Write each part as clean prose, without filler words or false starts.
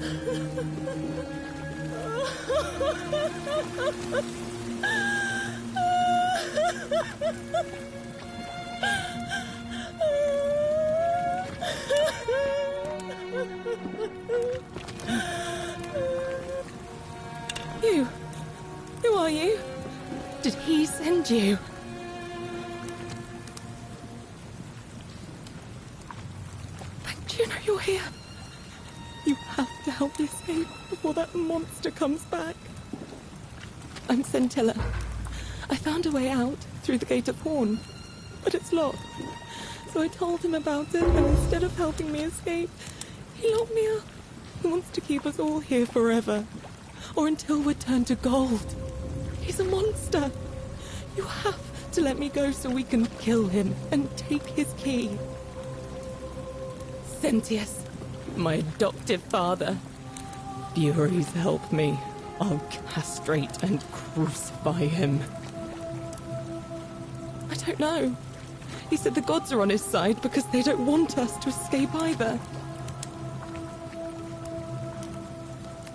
You? Who are you? Did he send you? Thank Juno, you're here. You have to help me escape before that monster comes back. I'm Scintilla. I found a way out through the Gate of Horn, but it's locked. So I told him about it, and instead of helping me escape, he locked me up. He wants to keep us all here forever, or until we're turned to gold. He's a monster. You have to let me go so we can kill him and take his key. Sentius, my adoptive father. Furies help me. I'll castrate and crucify him. I don't know. He said the gods are on his side because they don't want us to escape either.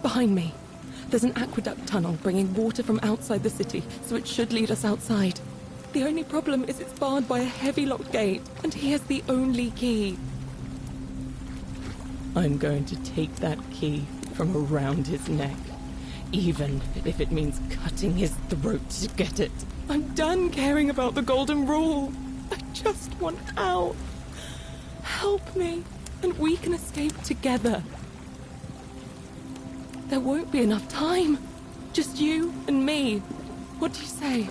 Behind me, there's an aqueduct tunnel bringing water from outside the city, so it should lead us outside. The only problem is it's barred by a heavy locked gate, and he has the only key. I'm going to take that key from around his neck, even if it means cutting his throat to get it. I'm done caring about the Golden Rule. I just want out. Help me, and we can escape together. There won't be enough time. Just you and me. What do you say?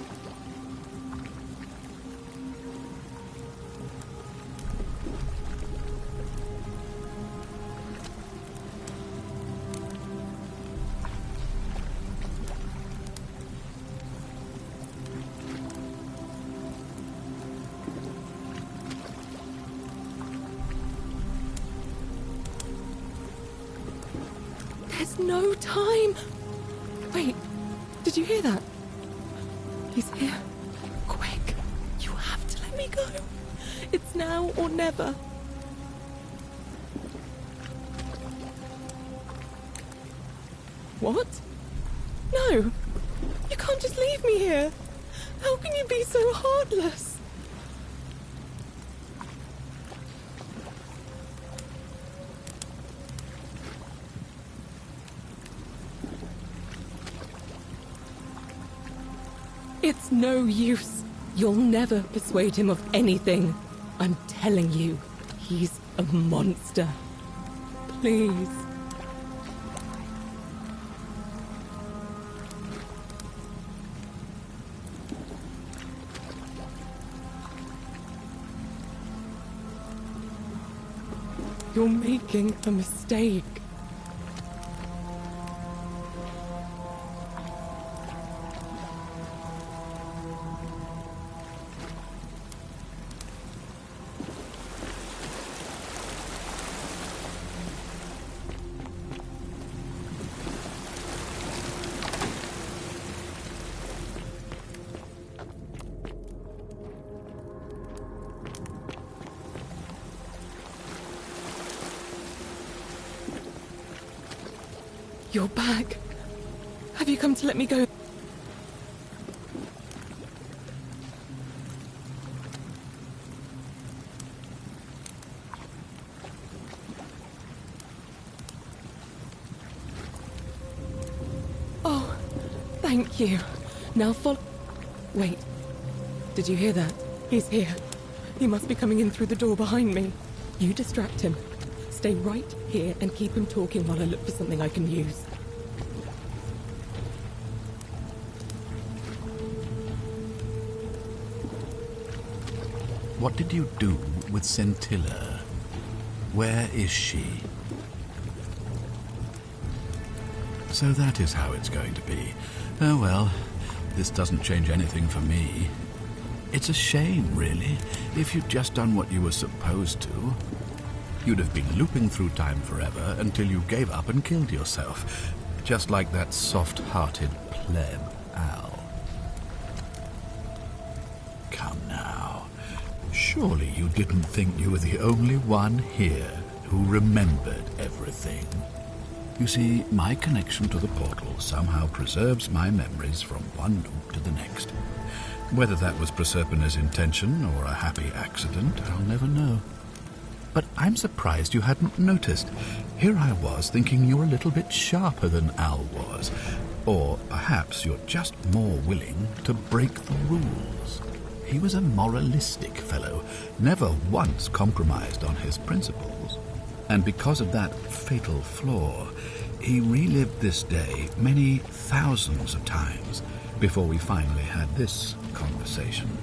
There's no time. Wait, did you hear that? He's here. Quick, you have to let me go. It's now or never. What? No, you can't just leave me here. How can you be so heartless? It's no use. You'll never persuade him of anything. I'm telling you, he's a monster. Please. You're making a mistake. You're back. Have you come to let me go? Oh, thank you. Now follow... Wait. Did you hear that? He's here. He must be coming in through the door behind me. You distract him. Stay right here and keep him talking while I look for something I can use. What did you do with Scintilla? Where is she? So that is how it's going to be. Oh well, this doesn't change anything for me. It's a shame, really. If you'd just done what you were supposed to, you'd have been looping through time forever until you gave up and killed yourself. Just like that soft-hearted pleb, Al. Come now. Surely you didn't think you were the only one here who remembered everything. You see, my connection to the portal somehow preserves my memories from one loop to the next. Whether that was Proserpina's intention or a happy accident, I'll never know. But I'm surprised you hadn't noticed. Here I was thinking you were a little bit sharper than Al was. Or perhaps you're just more willing to break the rules. He was a moralistic fellow, never once compromised on his principles. And because of that fatal flaw, he relived this day many thousands of times before we finally had this conversation.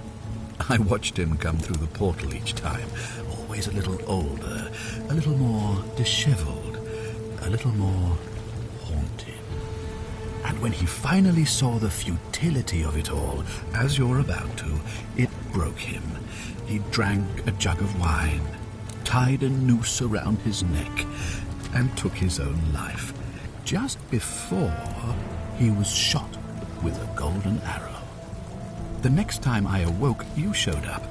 I watched him come through the portal each time, always a little older, a little more disheveled, a little more haunted. And when he finally saw the futility of it all, as you're about to, it broke him. He drank a jug of wine, tied a noose around his neck, and took his own life, just before he was shot with a golden arrow. The next time I awoke, you showed up,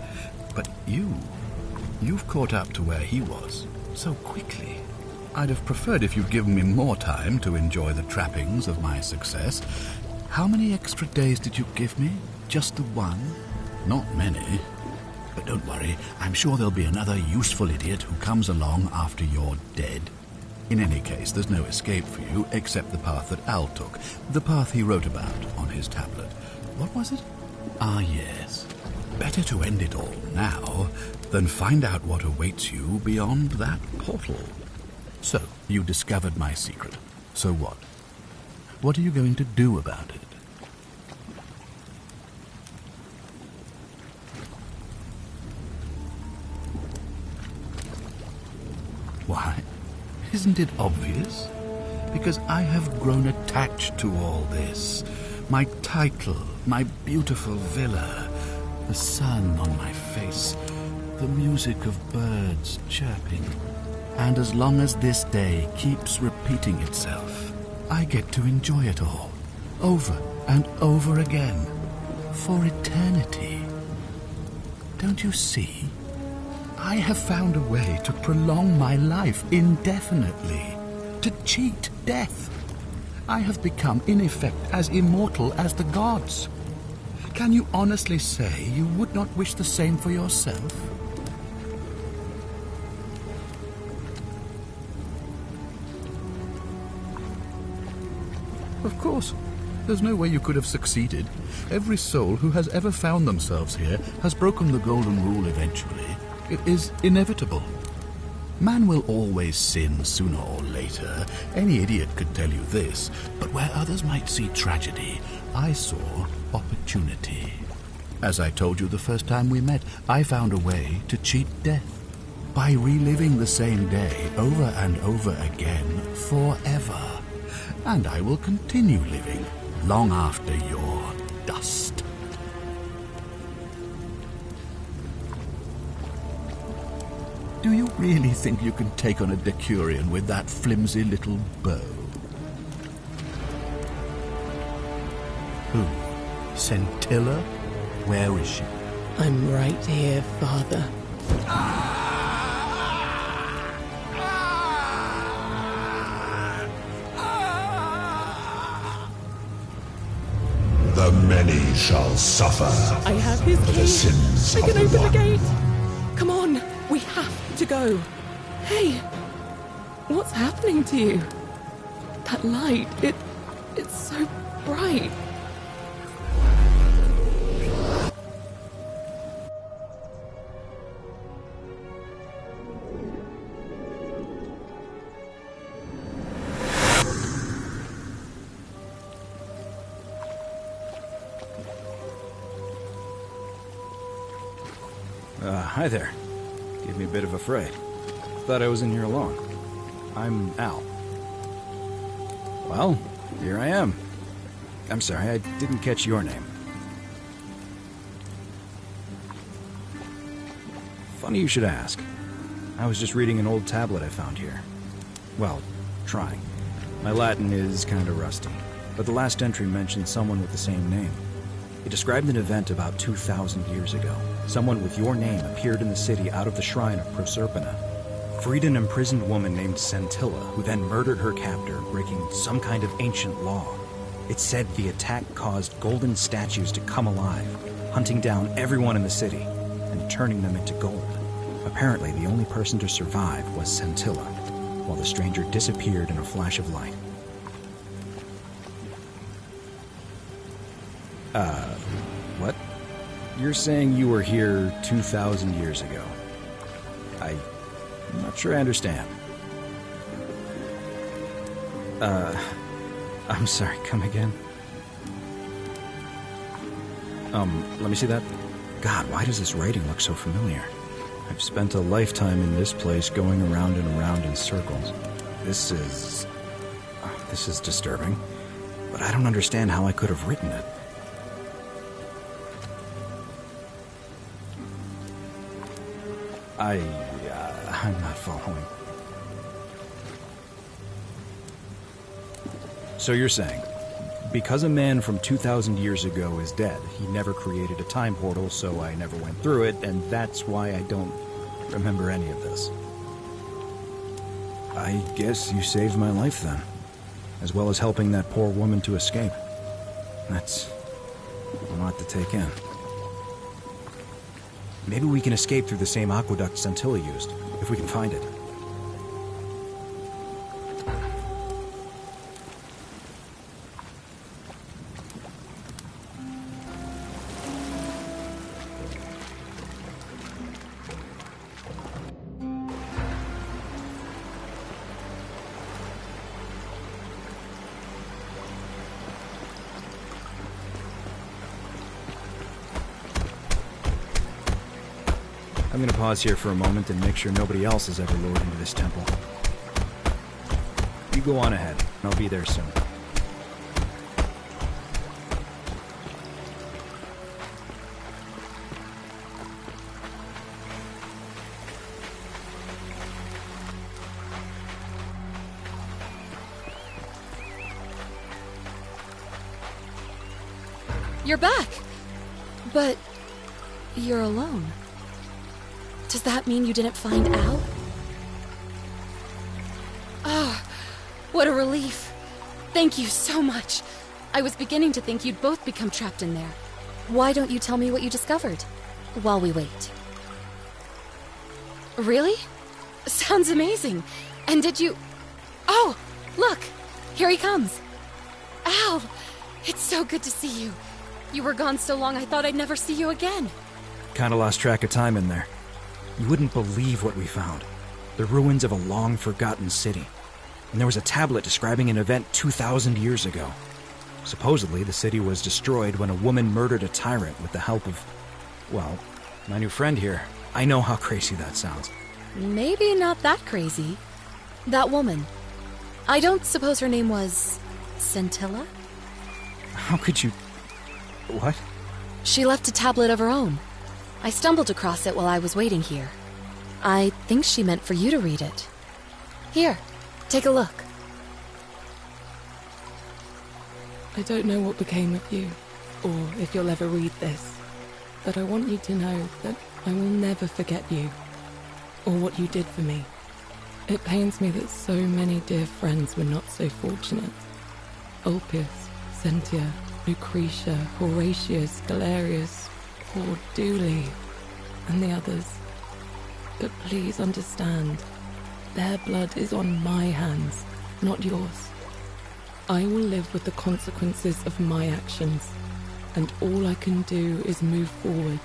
but you've caught up to where he was so quickly. I'd have preferred if you'd given me more time to enjoy the trappings of my success. How many extra days did you give me? Just the one? Not many. But don't worry, I'm sure there'll be another useful idiot who comes along after you're dead. In any case, there's no escape for you except the path that Al took, the path he wrote about on his tablet. What was it? Ah, yes. Better to end it all now than find out what awaits you beyond that portal. So, you discovered my secret. So what? What are you going to do about it? Why? Isn't it obvious? Because I have grown attached to all this. My title, my beautiful villa, the sun on my face, the music of birds chirping. And as long as this day keeps repeating itself, I get to enjoy it all, over and over again, for eternity. Don't you see? I have found a way to prolong my life indefinitely, to cheat death. I have become, in effect, as immortal as the gods. Can you honestly say you would not wish the same for yourself? Of course. There's no way you could have succeeded. Every soul who has ever found themselves here has broken the golden rule eventually. It is inevitable. Man will always sin sooner or later. Any idiot could tell you this. But where others might see tragedy, I saw opportunity. As I told you the first time we met, I found a way to cheat death. By reliving the same day over and over again forever. And I will continue living long after your dust. Do you really think you can take on a Decurion with that flimsy little bow? Who? Scintilla? Where is she? I'm right here, Father. The many shall suffer. I have his for key. the sins I of can the open one. the gate. Come on, we have to go. Hey, what's happening to you? That light, it's so bright. Hi there. Gave me a bit of a fright. Thought I was in here alone. I'm Al. Well, here I am. I'm sorry, I didn't catch your name. Funny you should ask. I was just reading an old tablet I found here. Well, trying. My Latin is kinda rusty, but the last entry mentioned someone with the same name. It described an event about 2,000 years ago. Someone with your name appeared in the city out of the shrine of Proserpina. freed an imprisoned woman named Scintilla, who then murdered her captor, breaking some kind of ancient law. It said the attack caused golden statues to come alive, hunting down everyone in the city and turning them into gold. Apparently, the only person to survive was Scintilla, while the stranger disappeared in a flash of light. What? You're saying you were here 2,000 years ago? I'm not sure I understand. I'm sorry, come again? Let me see that. God, why does this writing look so familiar? I've spent a lifetime in this place going around and around in circles. This is disturbing, but I don't understand how I could have written it. I'm not following. So you're saying, because a man from 2,000 years ago is dead, he never created a time portal, so I never went through it, and that's why I don't remember any of this. I guess you saved my life then, as well as helping that poor woman to escape. That's a lot to take in. Maybe we can escape through the same aqueduct Scintilla used, if we can find it. I'm gonna pause here for a moment and make sure nobody else has ever lured into this temple. You go on ahead. I'll be there soon. You're back! But you're alone. Does that mean you didn't find Al? Ah, what a relief. Thank you so much. I was beginning to think you'd both become trapped in there. Why don't you tell me what you discovered while we wait? Really? Sounds amazing. And did you... Oh, look! Here he comes. Al! It's so good to see you. You were gone so long I thought I'd never see you again. Kinda lost track of time in there. You wouldn't believe what we found. The ruins of a long-forgotten city. And there was a tablet describing an event 2,000 years ago. Supposedly, the city was destroyed when a woman murdered a tyrant with the help of... well, my new friend here. I know how crazy that sounds. Maybe not that crazy. That woman. I don't suppose her name was... Scintilla? How could you... What? She left a tablet of her own. I stumbled across it while I was waiting here. I think she meant for you to read it. Here, take a look. I don't know what became of you, or if you'll ever read this, but I want you to know that I will never forget you, or what you did for me. It pains me that so many dear friends were not so fortunate. Ulpius, Sentia, Lucretia, Horatius, Galerius, poor Dooley, and the others. But please understand, their blood is on my hands, not yours. I will live with the consequences of my actions, and all I can do is move forward,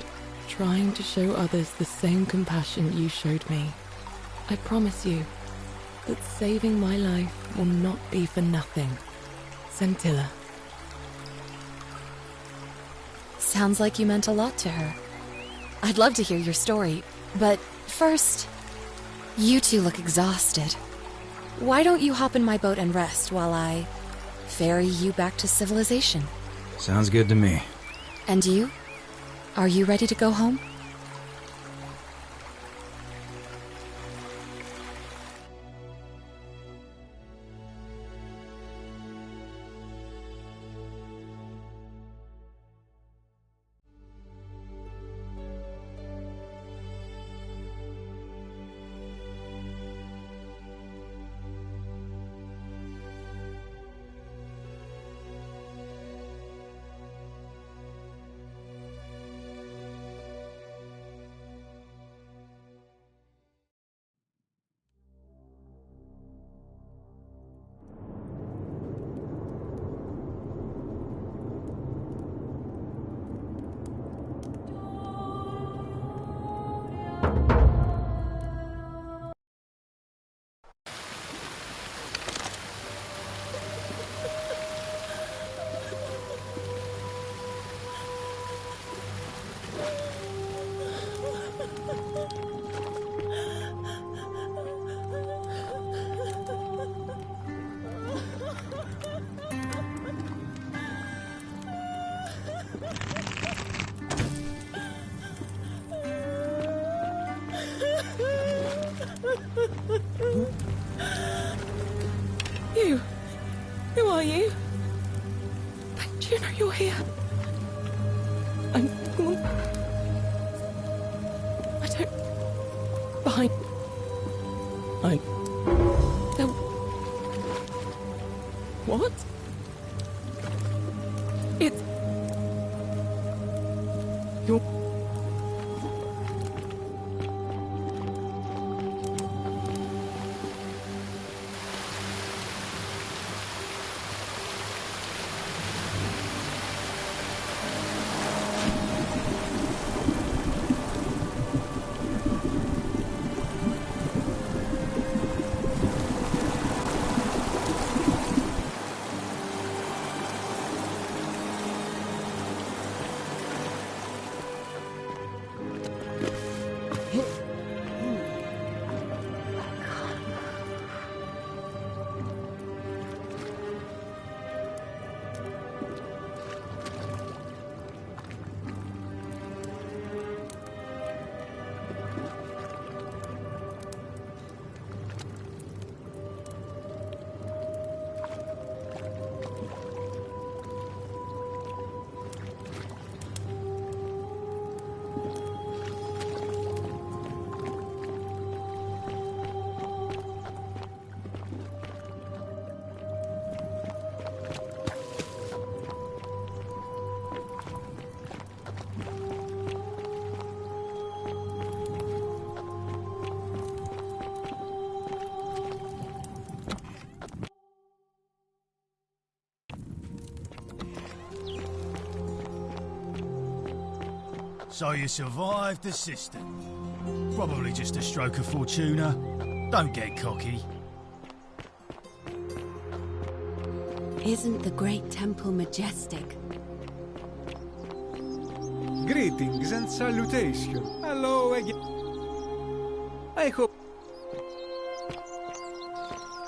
trying to show others the same compassion you showed me. I promise you that saving my life will not be for nothing. Scintilla. Sounds like you meant a lot to her. I'd love to hear your story, but first, you two look exhausted. Why don't you hop in my boat and rest while I ferry you back to civilization? Sounds good to me. And you? Are you ready to go home? You. Who are you? Do you know you're here? I don't... Behind... There... What? It's... You're... So you survived the system. Probably just a stroke of fortuna. Don't get cocky. Isn't the great temple majestic? Greetings and salutation. Hello again. I hope...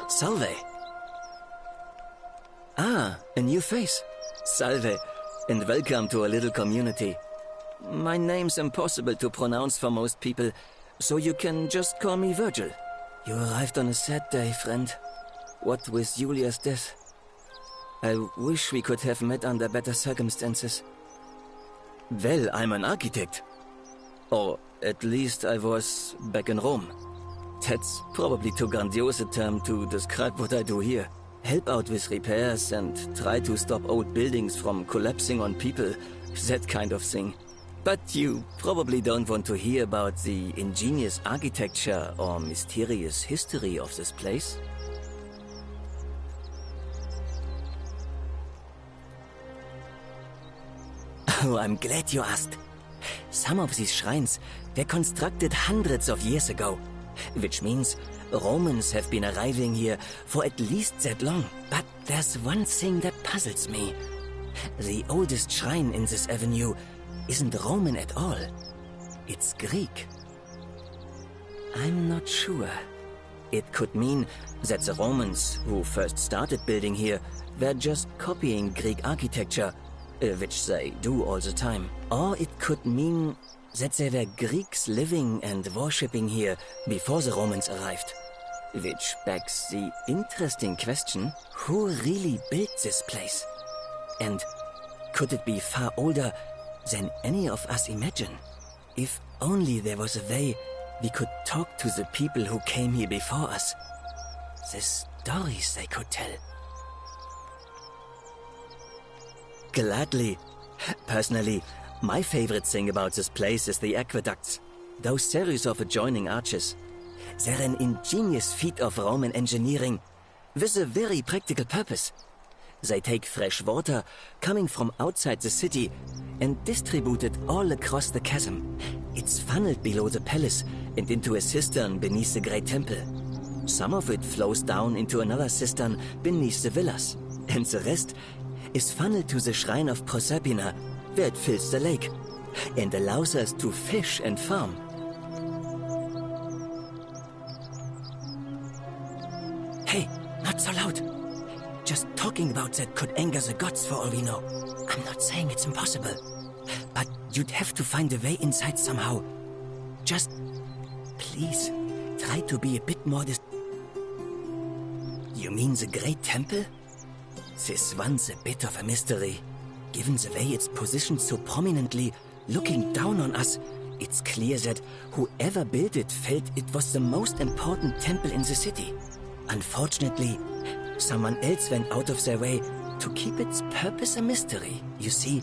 Salve. Ah, a new face. Salve, and welcome to a little community. My name's impossible to pronounce for most people, so you can just call me Virgil. You arrived on a sad day, friend. What with Julia's death? I wish we could have met under better circumstances. Well, I'm an architect. Or at least I was back in Rome. That's probably too grandiose a term to describe what I do here. Help out with repairs and try to stop old buildings from collapsing on people, that kind of thing. But you probably don't want to hear about the ingenious architecture or mysterious history of this place. Oh, I'm glad you asked. Some of these shrines were constructed hundreds of years ago, which means Romans have been arriving here for at least that long. But there's one thing that puzzles me. The oldest shrine in this avenue isn't Roman at all. It's Greek. I'm not sure. It could mean that the Romans, who first started building here, were just copying Greek architecture, which they do all the time. Or it could mean that there were Greeks living and worshipping here before the Romans arrived. Which begs the interesting question, who really built this place? And could it be far older than any of us imagine? If only there was a way we could talk to the people who came here before us. The stories they could tell. Gladly. Personally, my favorite thing about this place is the aqueducts. Those series of adjoining arches. They're an ingenious feat of Roman engineering with a very practical purpose. They take fresh water coming from outside the city and distribute it all across the chasm. It's funneled below the palace and into a cistern beneath the great temple. Some of it flows down into another cistern beneath the villas, and the rest is funneled to the shrine of Proserpina, where it fills the lake and allows us to fish and farm. Hey, not so loud. Just talking about that could anger the gods for all we know. I'm not saying it's impossible, but you'd have to find a way inside somehow. Just, please, try to be a bit more You mean the Great Temple? This one's a bit of a mystery. Given the way it's positioned so prominently, looking down on us, it's clear that whoever built it felt it was the most important temple in the city. Unfortunately, someone else went out of their way to keep its purpose a mystery. You see,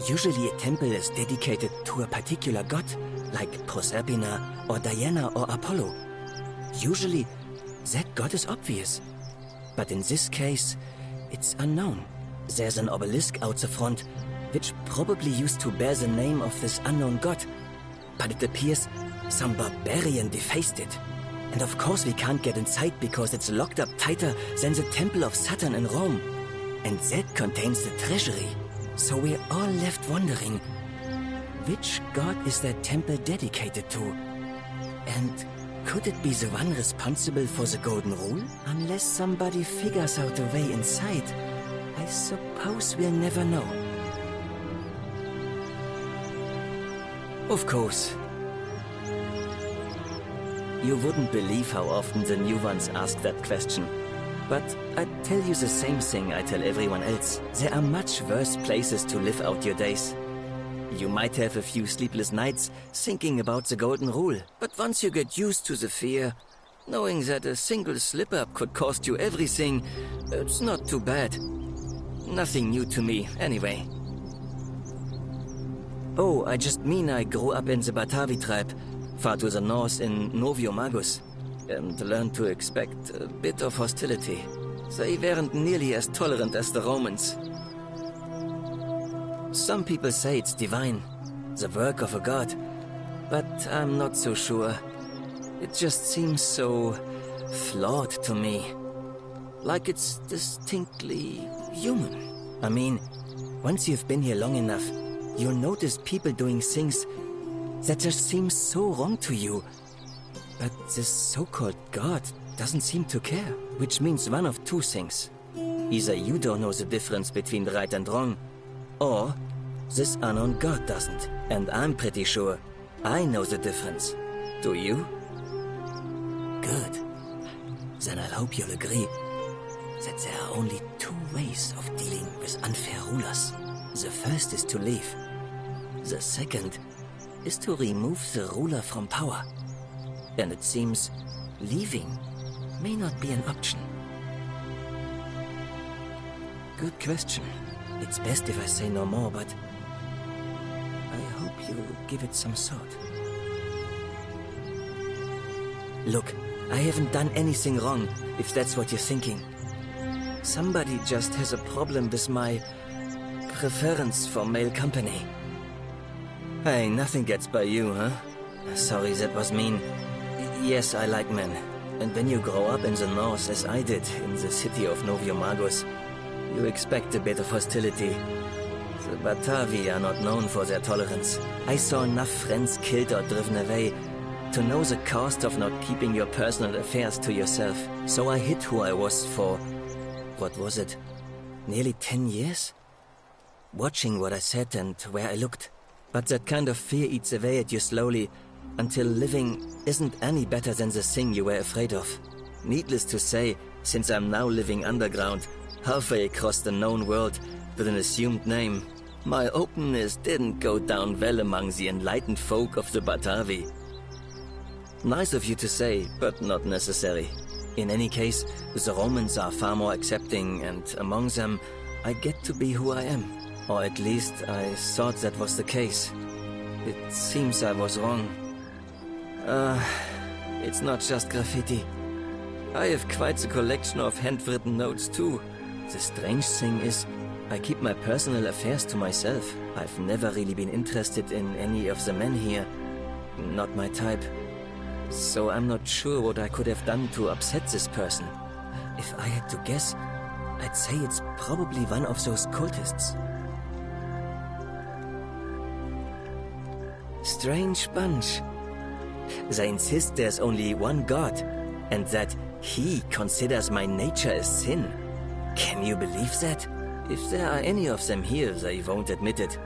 usually a temple is dedicated to a particular god, like Proserpina or Diana or Apollo. Usually, that god is obvious. But in this case, it's unknown. There's an obelisk out the front, which probably used to bear the name of this unknown god. But it appears some barbarian defaced it. And of course we can't get inside because it's locked up tighter than the Temple of Saturn in Rome. And that contains the treasury. So we're all left wondering, which god is that temple dedicated to? And could it be the one responsible for the Golden Rule? Unless somebody figures out a way inside, I suppose we'll never know. Of course. You wouldn't believe how often the new ones ask that question. But I'd tell you the same thing I tell everyone else. There are much worse places to live out your days. You might have a few sleepless nights thinking about the Golden Rule, but once you get used to the fear, knowing that a single slip-up could cost you everything, it's not too bad. Nothing new to me, anyway. Oh, I just mean I grew up in the Batavi tribe, far to the north in Noviomagus, and learned to expect a bit of hostility. They weren't nearly as tolerant as the Romans. Some people say it's divine, the work of a god, but I'm not so sure. It just seems so flawed to me. Like it's distinctly human. I mean, once you've been here long enough, you'll notice people doing things that just seem so wrong to you. But this so-called god doesn't seem to care, which means one of two things. Either you don't know the difference between right and wrong, or this unknown god doesn't. And I'm pretty sure I know the difference. Do you? Good. Then I hope you'll agree that there are only two ways of dealing with unfair rulers. The first is to leave. The second is to remove the ruler from power. And it seems leaving may not be an option. Good question. It's best if I say no more, but I hope you'll give it some thought. Look, I haven't done anything wrong, if that's what you're thinking. Somebody just has a problem with my preference for male company. Hey, nothing gets by you, huh? Sorry, that was mean. Yes, I like men. And when you grow up in the north, as I did, in the city of Noviomagus, you expect a bit of hostility. The Batavi are not known for their tolerance. I saw enough friends killed or driven away to know the cost of not keeping your personal affairs to yourself. So I hid who I was for, what was it, nearly 10 years? Watching what I said and where I looked. But that kind of fear eats away at you slowly, until living isn't any better than the thing you were afraid of. Needless to say, since I'm now living underground, halfway across the known world with an assumed name, my openness didn't go down well among the enlightened folk of the Batavi. Nice of you to say, but not necessary. In any case, the Romans are far more accepting, and among them, I get to be who I am. Or at least, I thought that was the case. It seems I was wrong. It's not just graffiti. I have quite the collection of handwritten notes too. The strange thing is, I keep my personal affairs to myself. I've never really been interested in any of the men here. Not my type. So I'm not sure what I could have done to upset this person. If I had to guess, I'd say it's probably one of those cultists. Strange bunch. They insist there's only one god, and that he considers my nature a sin. Can you believe that? If there are any of them here, they won't admit it.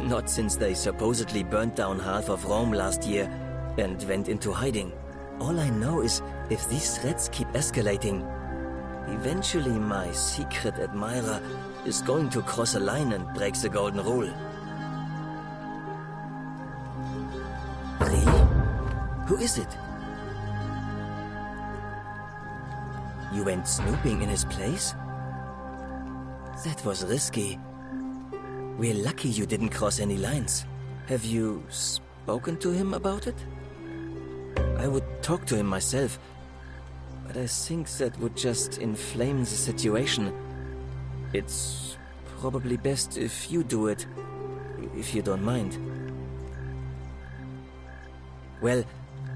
Not since they supposedly burnt down half of Rome last year and went into hiding. All I know is if these threats keep escalating, eventually my secret admirer is going to cross a line and break the golden rule. Really? Who is it? You went snooping in his place? That was risky. We're lucky you didn't cross any lines. Have you spoken to him about it? I would talk to him myself, but I think that would just inflame the situation. It's probably best if you do it, if you don't mind. Well,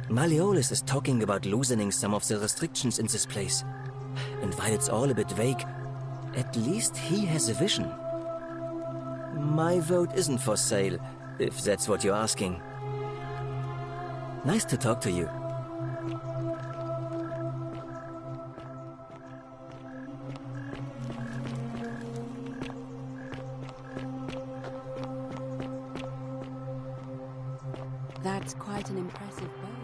Malleolus is talking about loosening some of the restrictions in this place. And while it's all a bit vague, at least he has a vision. My vote isn't for sale, if that's what you're asking. Nice to talk to you. That's quite an impressive bow.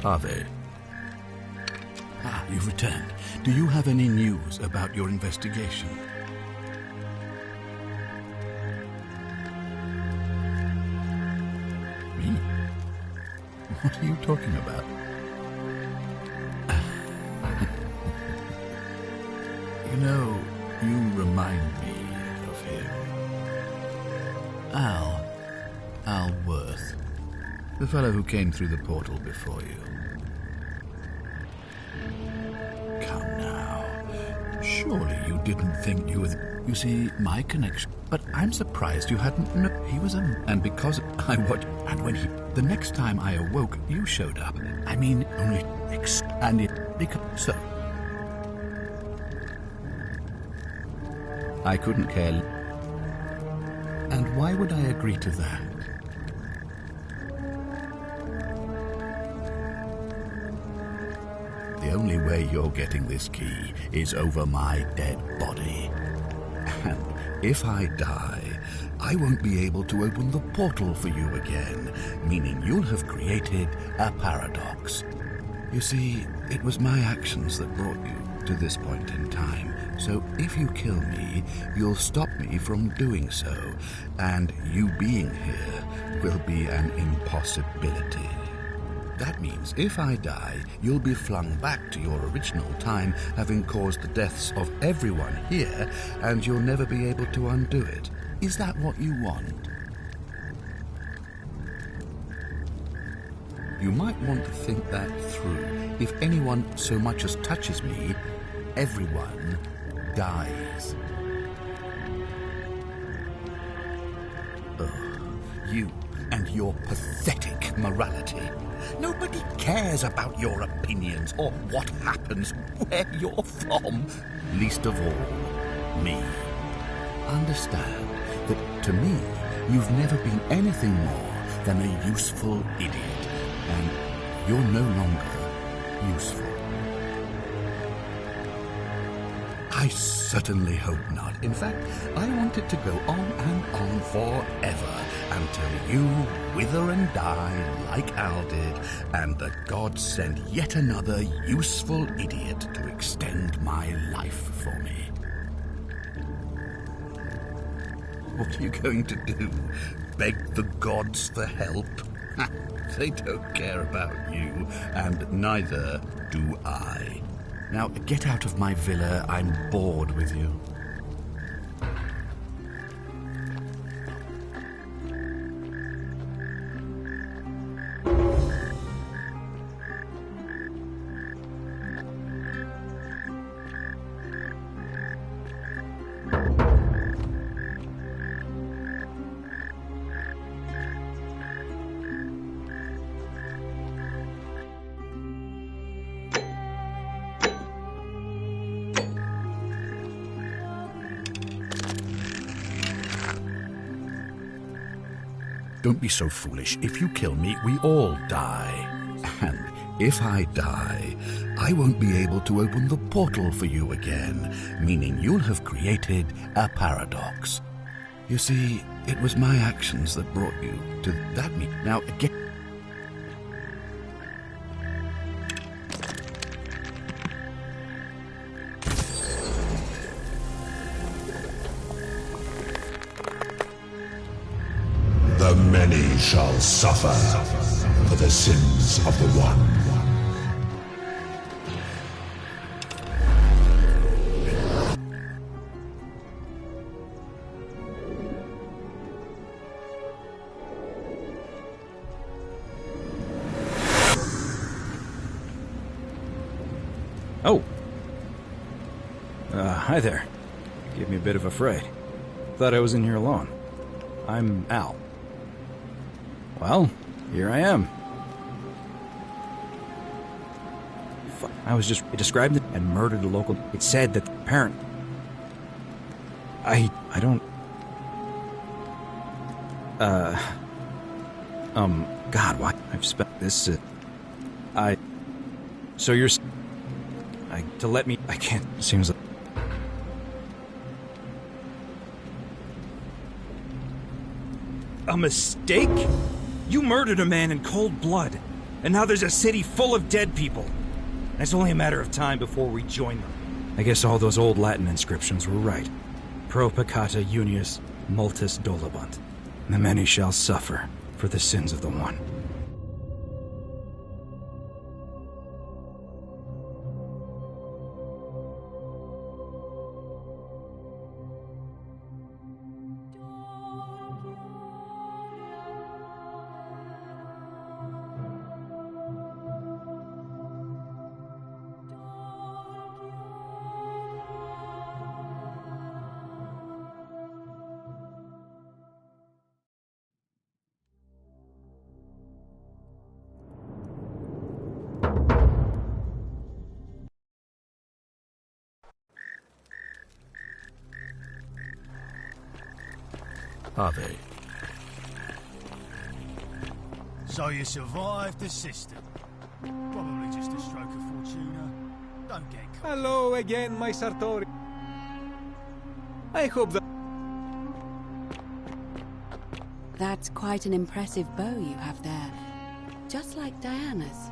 Ave. Ah, you've returned. Do you have any news about your investigation? Me? What are you talking about? You know, you remind me of him. Al Worth. The fellow who came through the portal before you. Come now. Surely you didn't think you were... You see, my connection... But I'm surprised you hadn't... He was a... And because I watched... And when he... The next time I awoke, you showed up. I mean, only... And it... Because... So... I couldn't care... And why would I agree to that? The only way you're getting this key is over my dead body. And if I die, I won't be able to open the portal for you again, meaning you'll have created a paradox. You see, it was my actions that brought you to this point in time, so if you kill me, you'll stop me from doing so, and you being here will be an impossibility. That means if I die, you'll be flung back to your original time, having caused the deaths of everyone here, and you'll never be able to undo it. Is that what you want? You might want to think that through. If anyone so much as touches me, everyone dies. You and your pathetic morality. Nobody cares about your opinions or what happens where you're from. Least of all, me. Understand that to me, you've never been anything more than a useful idiot, and you're no longer useful. I certainly hope not. In fact, I want it to go on and on forever until you wither and die like Al did, and the gods send yet another useful idiot to extend my life for me. What are you going to do? Beg the gods for help? They don't care about you, and neither do I. Now, get out of my villa. I'm bored with you. Don't be so foolish. If you kill me, we all die. And if I die, I won't be able to open the portal for you again, meaning you'll have created a paradox. You see, it was my actions that brought you to that Now, get... The many shall suffer for the sins of the one. Oh. Hi there. Gave me a bit of a fright. Thought I was in here alone. I'm Al. Well, here I am. I was just... It described it and murdered a local... It said that the parent... I don't... God, why? I've spent this... So you're... to let me... I can't... Seems like... A mistake? You murdered a man in cold blood, and now there's a city full of dead people. And it's only a matter of time before we join them. I guess all those old Latin inscriptions were right. Pro peccata unius multis dolabunt. The many shall suffer for the sins of the one. are they? So you survived the system. Probably just a stroke of fortuna. Don't get caught. Hello again, my Sartori. I hope that... That's quite an impressive bow you have there. Just like Diana's.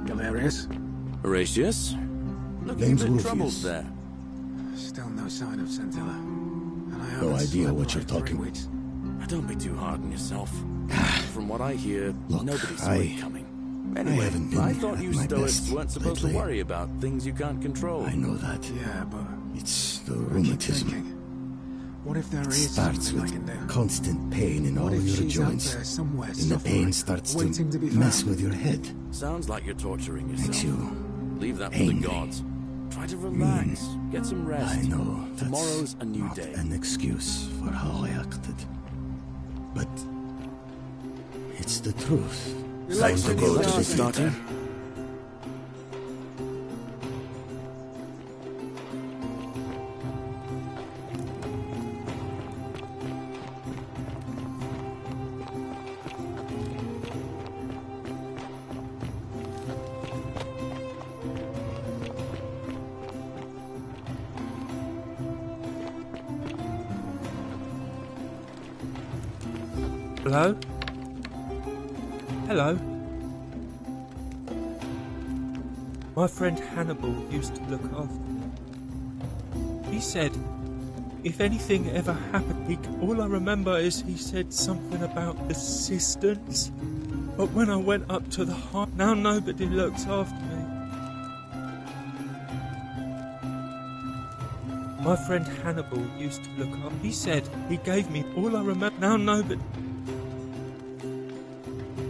Galerius? Horatius? Looking a bit troubled there. Still no sign of Scintilla. And I No haven't idea slept what for you're like 3 talking. weeks. Don't be too hard on yourself. From what I hear, Look, nobody saw it coming. Anyway, haven't been I thought at you my stoics best weren't supposed lately. to worry about things you can't control. I know that. Yeah, but It's the I keep rheumatism. thinking, what if there It is starts something with like in there? constant pain in all What if your she's out joints. there somewhere And the suffering, pain starts waiting to be mess found? with your head. Sounds like you're torturing yourself. Makes you Leave that for the angry. gods. Try to relax. Get some rest. I know that's Tomorrow's a new not day. an excuse for how I acted. But it's the truth. Time to go to the starting. theater. Hello? Hello? My friend Hannibal used to look after me. He said, if anything ever happened, all I remember is he said something about assistance. But when I went up to the heart, now nobody looks after me. My friend Hannibal used to look after. He said he gave me all I remember. Now nobody.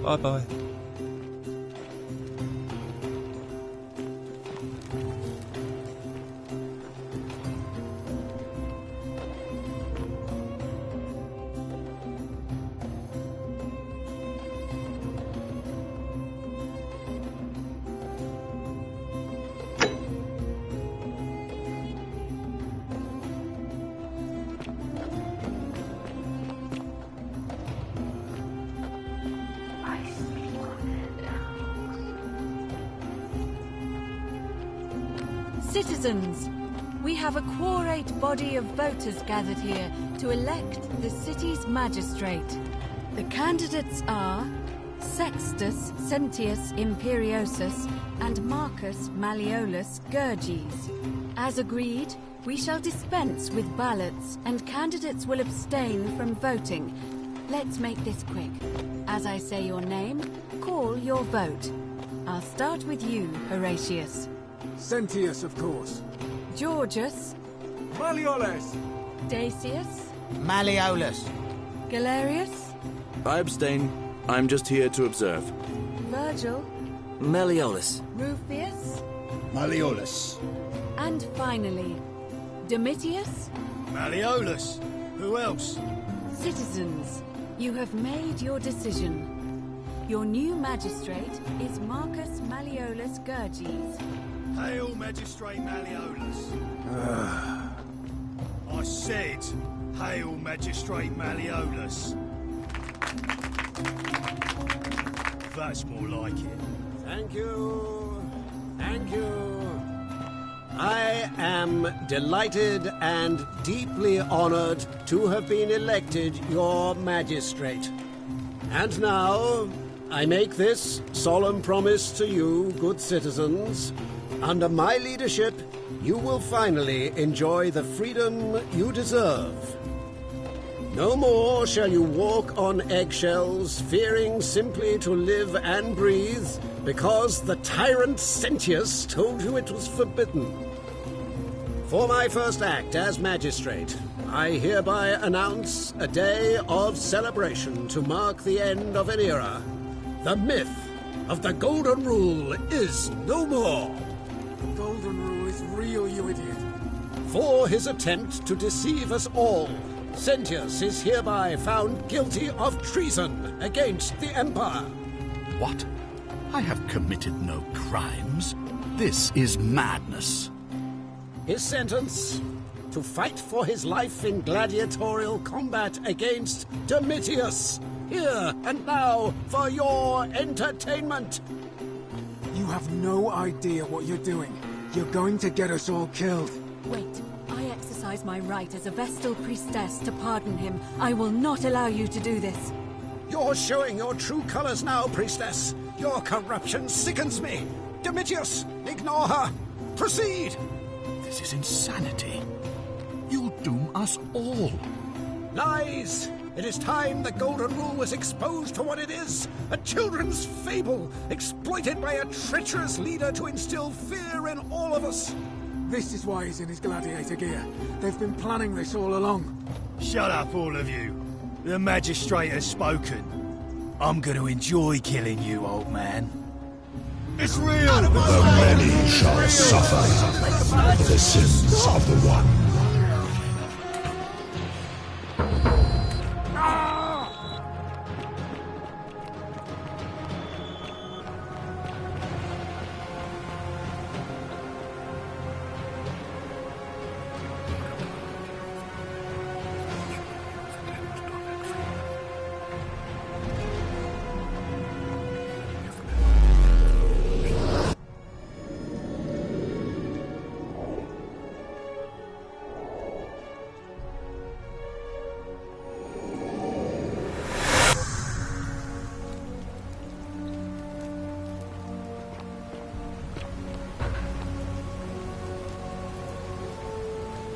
Bye-bye. Citizens, we have a quorate body of voters gathered here to elect the city's magistrate. The candidates are Sextus Sentius Imperiosus and Marcus Malleolus Gurges. As agreed, we shall dispense with ballots and candidates will abstain from voting. Let's make this quick. As I say your name, call your vote. I'll start with you, Horatius. Sentius, of course. Georgius. Malleolus. Dacius. Malleolus. Galerius. I abstain. I'm just here to observe. Virgil. Malleolus. Rufius. Malleolus. And finally, Domitius. Malleolus. Who else? Citizens, you have made your decision. Your new magistrate is Marcus Malleolus Gurges. Hail, Magistrate Malleolus. I said, hail, Magistrate Malleolus. That's more like it. Thank you. Thank you. I am delighted and deeply honored to have been elected your magistrate. And now, I make this solemn promise to you, good citizens. Under my leadership, you will finally enjoy the freedom you deserve. No more shall you walk on eggshells, fearing simply to live and breathe, because the tyrant Sentius told you it was forbidden. For my first act as magistrate, I hereby announce a day of celebration to mark the end of an era. The myth of the Golden Rule is no more. Golden Rule is real, you idiot. For his attempt to deceive us all, Sentius is hereby found guilty of treason against the Empire. What? I have committed no crimes. This is madness. His sentence: to fight for his life in gladiatorial combat against Domitius, here and now for your entertainment. You have no idea what you're doing. You're going to get us all killed. Wait. I exercise my right as a Vestal priestess to pardon him. I will not allow you to do this. You're showing your true colors now, priestess. Your corruption sickens me. Domitius, ignore her. Proceed. This is insanity. You'll doom us all. Lies! It is time the Golden Rule was exposed for what it is. A children's fable, exploited by a treacherous leader to instill fear in all of us. This is why he's in his gladiator gear. They've been planning this all along. Shut up, all of you. The magistrate has spoken. I'm going to enjoy killing you, old man. It's real! The many shall suffer for the sins of the one.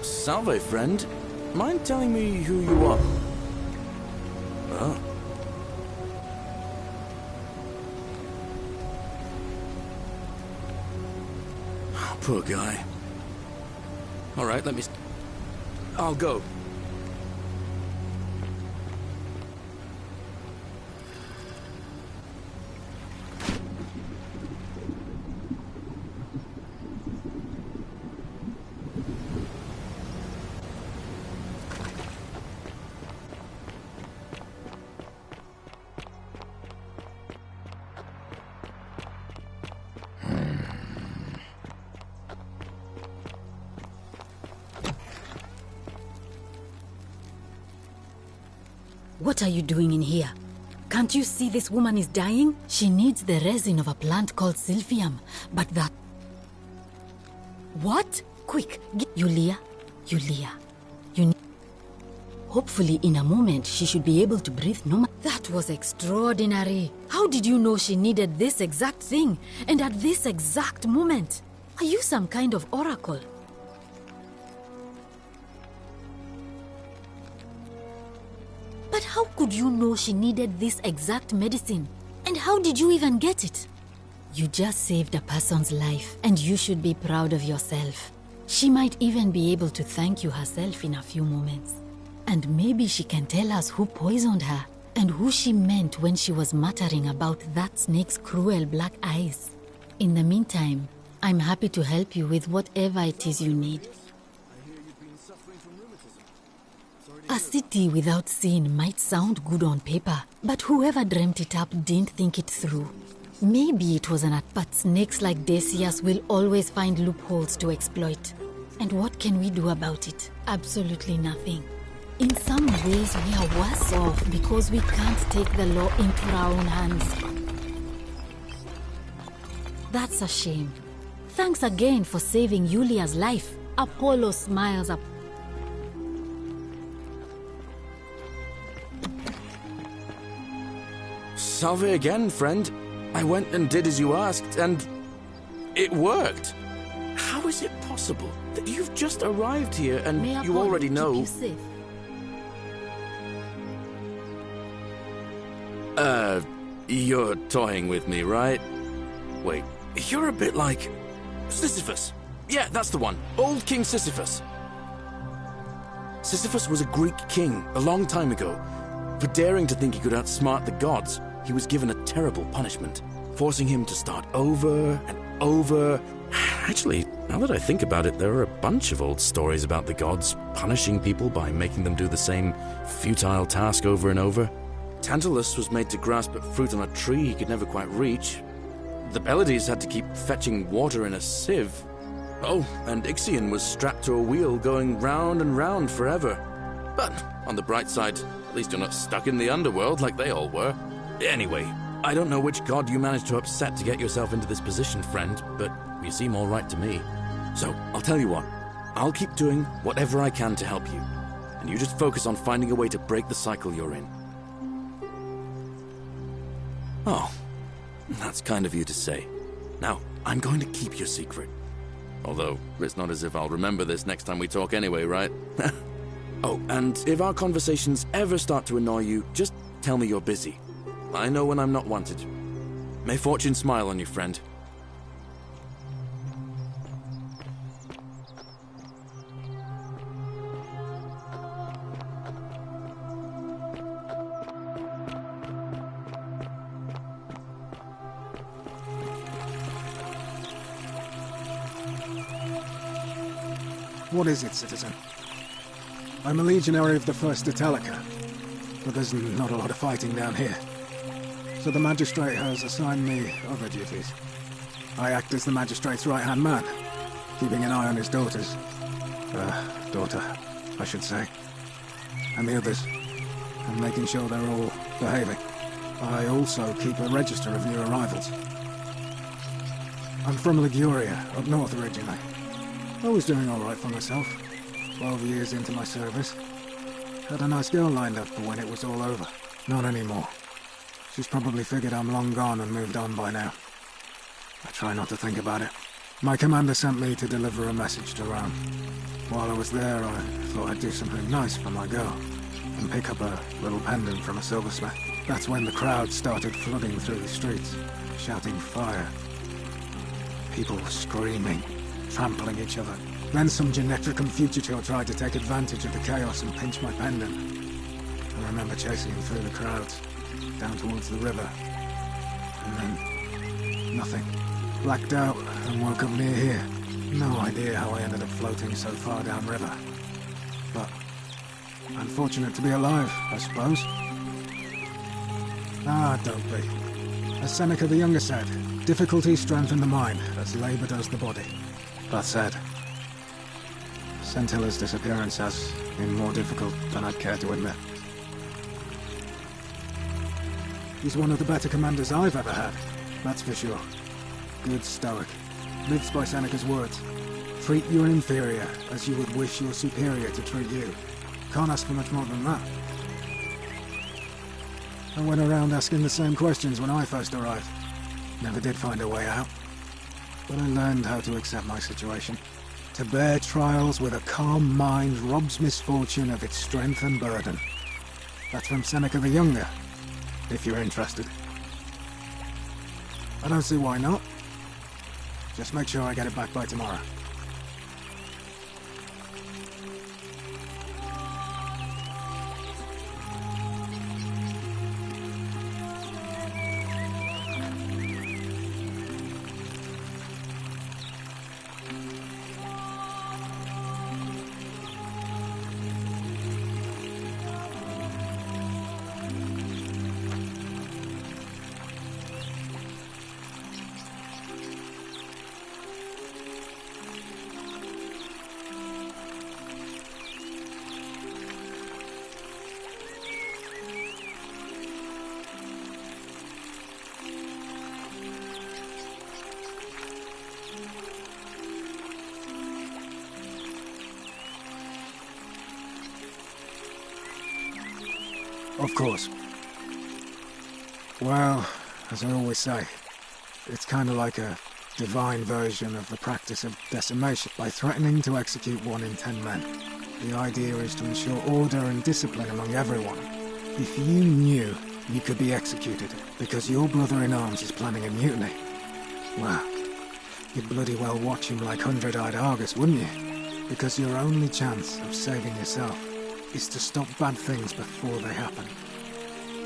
Salve, friend. Mind telling me who you are? Oh. Poor guy. All right, let me... I'll go. What are you doing in here? Can't you see this woman is dying? She needs the resin of a plant called Silphium, but that... What? Quick, Yulia, you need... Hopefully in a moment she should be able to breathe normal. That was extraordinary. How did you know she needed this exact thing, and at this exact moment? Are you some kind of oracle? But how could you know she needed this exact medicine? And how did you even get it? You just saved a person's life, and you should be proud of yourself. She might even be able to thank you herself in a few moments. And maybe she can tell us who poisoned her, and who she meant when she was muttering about that snake's cruel black eyes. In the meantime, I'm happy to help you with whatever it is you need. A city without sin might sound good on paper, but whoever dreamt it up didn't think it through. Maybe it was an attack, but snakes like Decius will always find loopholes to exploit. And what can we do about it? Absolutely nothing. In some ways, we are worse off because we can't take the law into our own hands. That's a shame. Thanks again for saving Yulia's life. Apollo smiles up. Salve again, friend. I went and did as you asked, and it worked. How is it possible that you've just arrived here and you already know... Keep you safe. You're toying with me, right? Wait, you're a bit like... Sisyphus. Yeah, that's the one. Old King Sisyphus. Sisyphus was a Greek king a long time ago. For daring to think he could outsmart the gods, he was given a terrible punishment, forcing him to start over and over Actually, now that I think about it, there are a bunch of old stories about the gods punishing people by making them do the same futile task over and over. Tantalus was made to grasp at fruit on a tree he could never quite reach. The Pleiades had to keep fetching water in a sieve. Oh, and Ixion was strapped to a wheel going round and round forever. But on the bright side, at least you're not stuck in the underworld like they all were. Anyway, I don't know which god you managed to upset to get yourself into this position, friend, but you seem all right to me. So, I'll tell you what. I'll keep doing whatever I can to help you. And you just focus on finding a way to break the cycle you're in. Oh, that's kind of you to say. Now, I'm going to keep your secret. Although, it's not as if I'll remember this next time we talk anyway, right? Oh, and if our conversations ever start to annoy you, just tell me you're busy. I know when I'm not wanted. May fortune smile on you, friend. What is it, citizen? I'm a legionary of the First Italica, but there's not a lot of fighting down here. So the Magistrate has assigned me other duties. I act as the Magistrate's right-hand man, keeping an eye on his daughters. Daughter, I should say. And the others, and making sure they're all behaving. I also keep a register of new arrivals. I'm from Liguria, up north originally. I was doing all right for myself, 12 years into my service. Had a nice girl lined up for when it was all over. Not anymore. She's probably figured I'm long gone and moved on by now. I try not to think about it. My commander sent me to deliver a message to Rome. While I was there, I thought I'd do something nice for my girl, and pick up a little pendant from a silversmith. That's when the crowd started flooding through the streets, shouting fire. People were screaming, trampling each other. Then some Genetricum fugitor tried to take advantage of the chaos and pinch my pendant. I remember chasing him through the crowds, down towards the river. And then, nothing. Blacked out and woke up near here. No idea how I ended up floating so far downriver. But, unfortunate to be alive, I suppose. Ah, don't be. As Seneca the Younger said, difficulty strengthens the mind, as labor does the body. That said, Scintilla's disappearance has been more difficult than I'd care to admit. He's one of the better commanders I've ever had, that's for sure. Good stoic. Lives by Seneca's words. Treat your inferior as you would wish your superior to treat you. Can't ask for much more than that. I went around asking the same questions when I first arrived. Never did find a way out. But I learned how to accept my situation. To bear trials with a calm mind robs misfortune of its strength and burden. That's from Seneca the Younger, if you're interested. I don't see why not. Just make sure I get it back by tomorrow. Of course. Well, as I always say, it's kind of like a divine version of the practice of decimation. By threatening to execute 1 in 10 men, the idea is to ensure order and discipline among everyone. If you knew you could be executed because your brother-in-arms is planning a mutiny, well, you'd bloody well watch him like 100-eyed Argus, wouldn't you? Because your only chance of saving yourself is to stop bad things before they happen.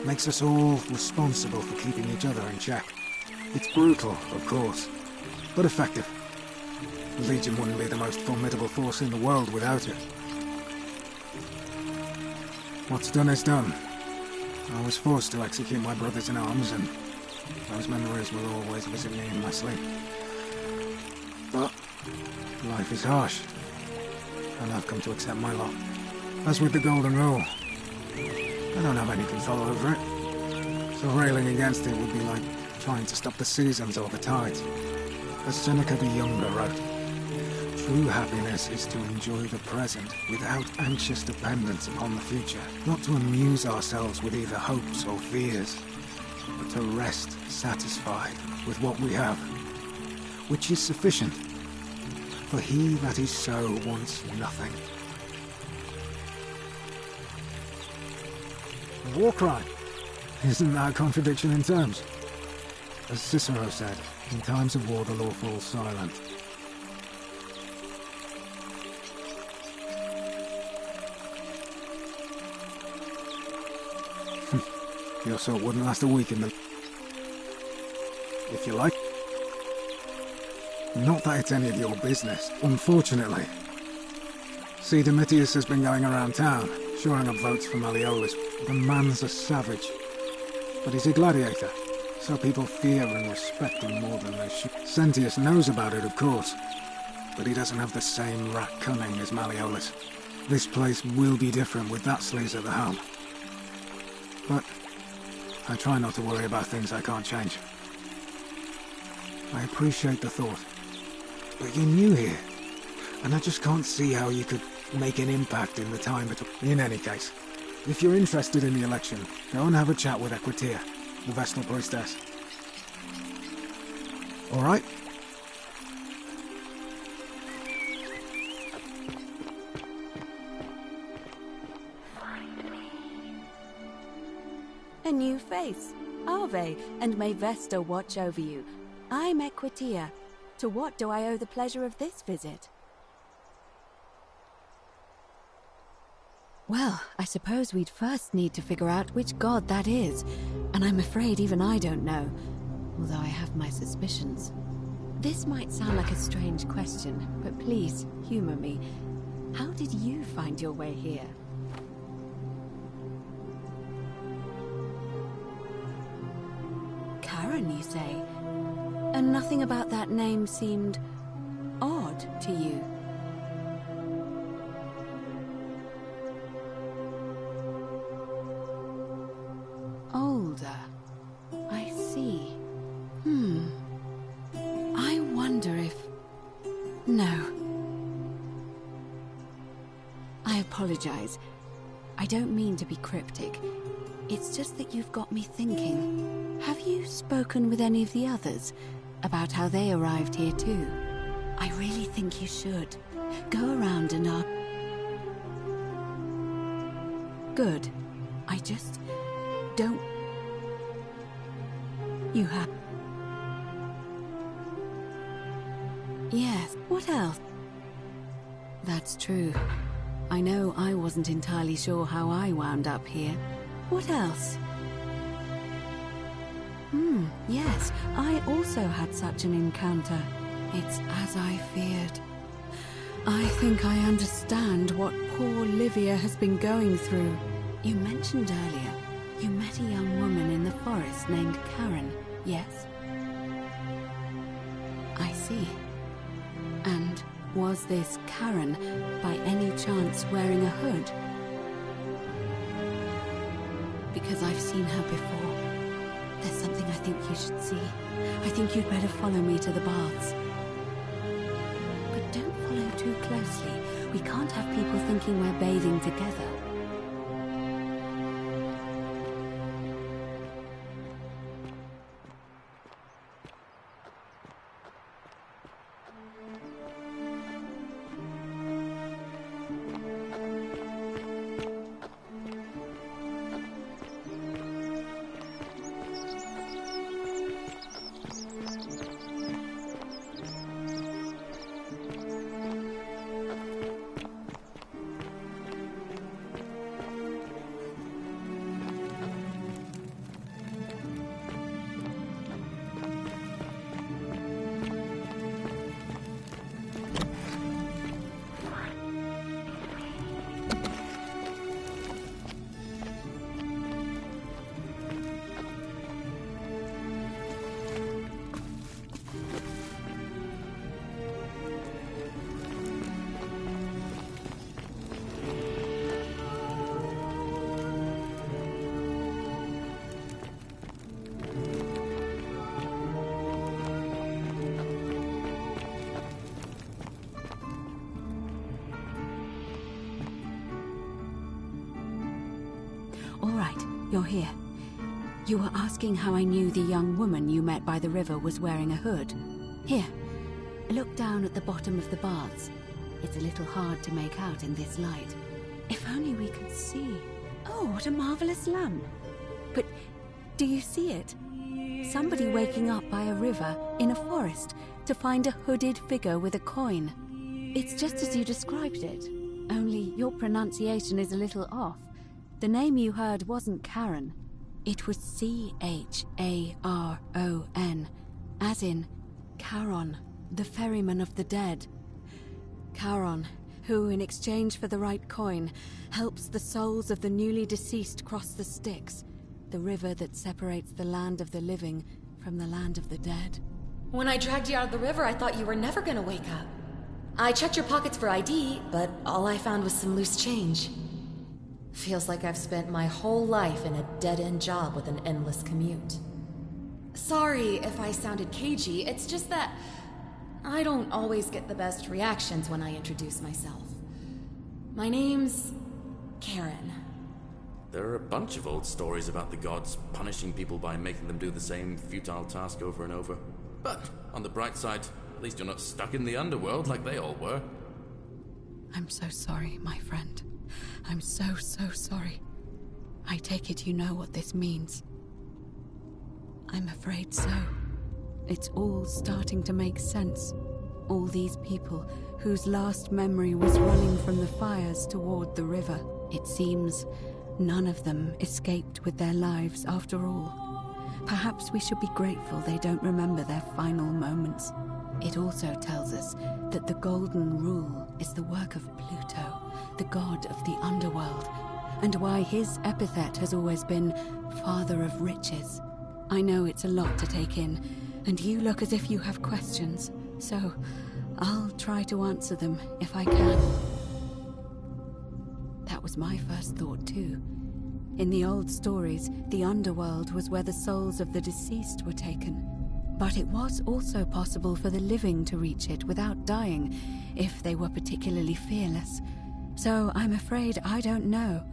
Makes us all responsible for keeping each other in check. It's brutal, of course, but effective. The Legion wouldn't be the most formidable force in the world without it. What's done is done. I was forced to execute my brothers in arms, and those memories will always visit me in my sleep. But life is harsh, and I've come to accept my lot. As with the Golden Rule, I don't have any control over it, so railing against it would be like trying to stop the seasons or the tides. As Seneca the Younger wrote, true happiness is to enjoy the present without anxious dependence upon the future, not to amuse ourselves with either hopes or fears, but to rest satisfied with what we have, which is sufficient. For he that is so wants nothing. A war crime? Isn't that a contradiction in terms? As Cicero said, in times of war the law falls silent. Your sort wouldn't last a week in the... If you like. Not that it's any of your business, unfortunately. See, Domitius has been going around town, shoring up votes for Malleolus. The man's a savage. But he's a gladiator, so people fear and respect him more than they should. Sentius knows about it, of course, but he doesn't have the same rat cunning as Malleolus. This place will be different with that sleaze at the helm. But I try not to worry about things I can't change. I appreciate the thought, but you're new here, and I just can't see how you could make an impact in the time between. In any case, if you're interested in the election, go and have a chat with Equitia, the Vestal Priestess. All right? A new face. Ave, and may Vesta watch over you. I'm Equitia. To what do I owe the pleasure of this visit? Well, I suppose we'd first need to figure out which god that is, and I'm afraid even I don't know, although I have my suspicions. This might sound like a strange question, but please, humor me. How did you find your way here? Karen, you say? And nothing about that name seemed odd to you? Older. I see. I wonder if... No. I apologize. I don't mean to be cryptic. It's just that you've got me thinking. Have you spoken with any of the others about how they arrived here too? I really think you should. Go around and ask. Good. I just don't... You have... Yes, what else? That's true. I know I wasn't entirely sure how I wound up here. What else? Yes, I also had such an encounter. It's as I feared. I think I understand what poor Livia has been going through. You mentioned earlier, you met a young woman in the forest named Karen, yes? I see. And was this Karen, by any chance, wearing a hood? Because I've seen her before. There's something I think you should see. I think you'd better follow me to the baths. But don't follow too closely. We can't have people thinking we're bathing together. you're here. You were asking how I knew the young woman you met by the river was wearing a hood. Here, look down at the bottom of the baths. It's a little hard to make out in this light. If only we could see. Oh, what a marvelous lamp. But do you see it? Somebody waking up by a river in a forest to find a hooded figure with a coin. It's just as you described it, only your pronunciation is a little off. The name you heard wasn't Charon. It was C-H-A-R-O-N, as in Charon, the ferryman of the dead. Charon, who, in exchange for the right coin, helps the souls of the newly deceased cross the Styx, the river that separates the land of the living from the land of the dead. When I dragged you out of the river, I thought you were never gonna wake up. I checked your pockets for ID, but all I found was some loose change. Feels like I've spent my whole life in a dead-end job with an endless commute. Sorry if I sounded cagey, it's just that I don't always get the best reactions when I introduce myself. My name's Karen. There are a bunch of old stories about the gods punishing people by making them do the same futile task over and over. But, on the bright side, at least you're not stuck in the underworld like they all were. I'm so sorry, my friend. I'm so sorry. I take it you know what this means. I'm afraid so. It's all starting to make sense. All these people whose last memory was running from the fires toward the river. It seems none of them escaped with their lives after all. Perhaps we should be grateful they don't remember their final moments. It also tells us that the Golden Rule is the work of Pluto, the god of the underworld, and why his epithet has always been Father of Riches. I know it's a lot to take in, and you look as if you have questions, so I'll try to answer them if I can. That was my first thought too. In the old stories, the underworld was where the souls of the deceased were taken. But it was also possible for the living to reach it without dying, if they were particularly fearless. So I'm afraid I don't know.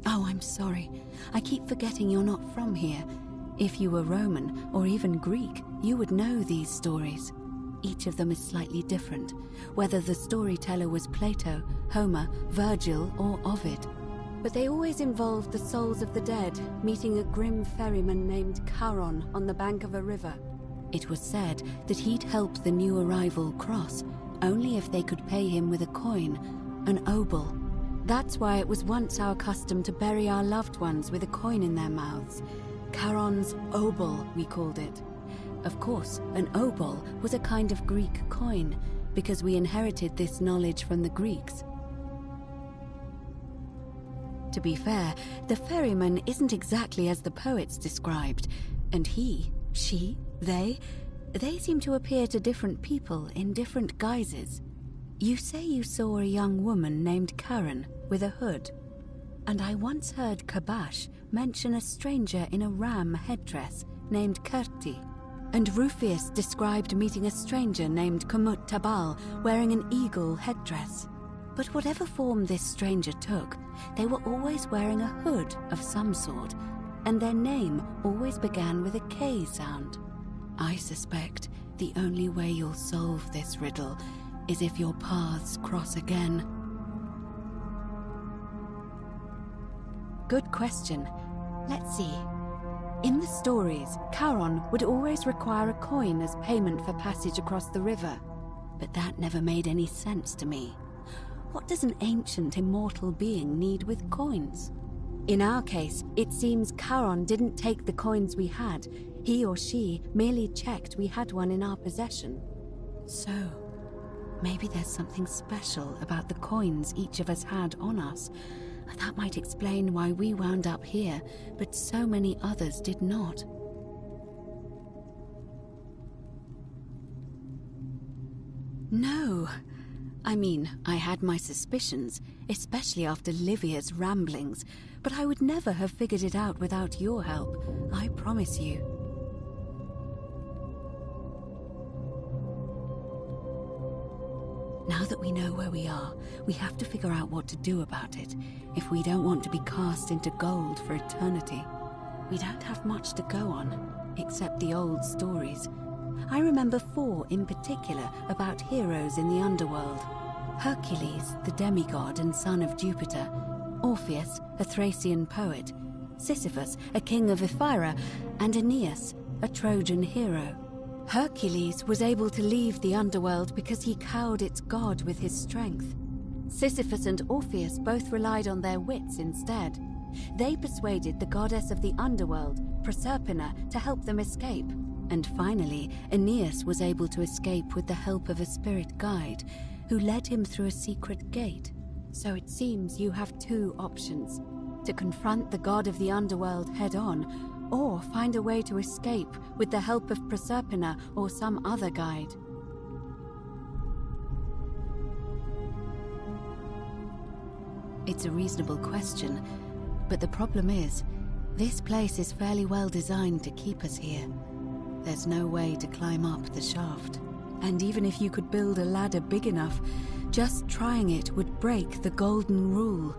Oh, I'm sorry. I keep forgetting you're not from here. If you were Roman, or even Greek, you would know these stories. Each of them is slightly different, whether the storyteller was Plato, Homer, Virgil, or Ovid. But they always involved the souls of the dead meeting a grim ferryman named Charon on the bank of a river. It was said that he'd help the new arrival cross, only if they could pay him with a coin, an obol. That's why it was once our custom to bury our loved ones with a coin in their mouths. Charon's obol, we called it. Of course, an obol was a kind of Greek coin, because we inherited this knowledge from the Greeks. To be fair, the ferryman isn't exactly as the poets described, and he, she, they seem to appear to different people in different guises. You say you saw a young woman named Karen with a hood, and I once heard Kabash mention a stranger in a ram headdress named Kerti, and Rufius described meeting a stranger named Kumut Tabal wearing an eagle headdress. But whatever form this stranger took, they were always wearing a hood of some sort, and their name always began with a K sound. I suspect the only way you'll solve this riddle is if your paths cross again. Good question. Let's see. In the stories, Charon would always require a coin as payment for passage across the river, but that never made any sense to me. What does an ancient immortal being need with coins? In our case, it seems Charon didn't take the coins we had. He or she merely checked we had one in our possession. So, maybe there's something special about the coins each of us had on us. That might explain why we wound up here, but so many others did not. No. I mean, I had my suspicions, especially after Livia's ramblings, but I would never have figured it out without your help, I promise you. Now that we know where we are, we have to figure out what to do about it if we don't want to be cast into gold for eternity. We don't have much to go on, except the old stories. I remember 4 in particular about heroes in the underworld. Hercules, the demigod and son of Jupiter. Orpheus, a Thracian poet. Sisyphus, a king of Ephyra. And Aeneas, a Trojan hero. Hercules was able to leave the underworld because he cowed its god with his strength. Sisyphus and Orpheus both relied on their wits instead. They persuaded the goddess of the underworld, Proserpina, to help them escape. And finally, Aeneas was able to escape with the help of a spirit guide, who led him through a secret gate. So it seems you have 2 options: to confront the god of the underworld head-on, or find a way to escape with the help of Proserpina or some other guide. It's a reasonable question, but the problem is, this place is fairly well designed to keep us here. There's no way to climb up the shaft. And even if you could build a ladder big enough, just trying it would break the golden rule.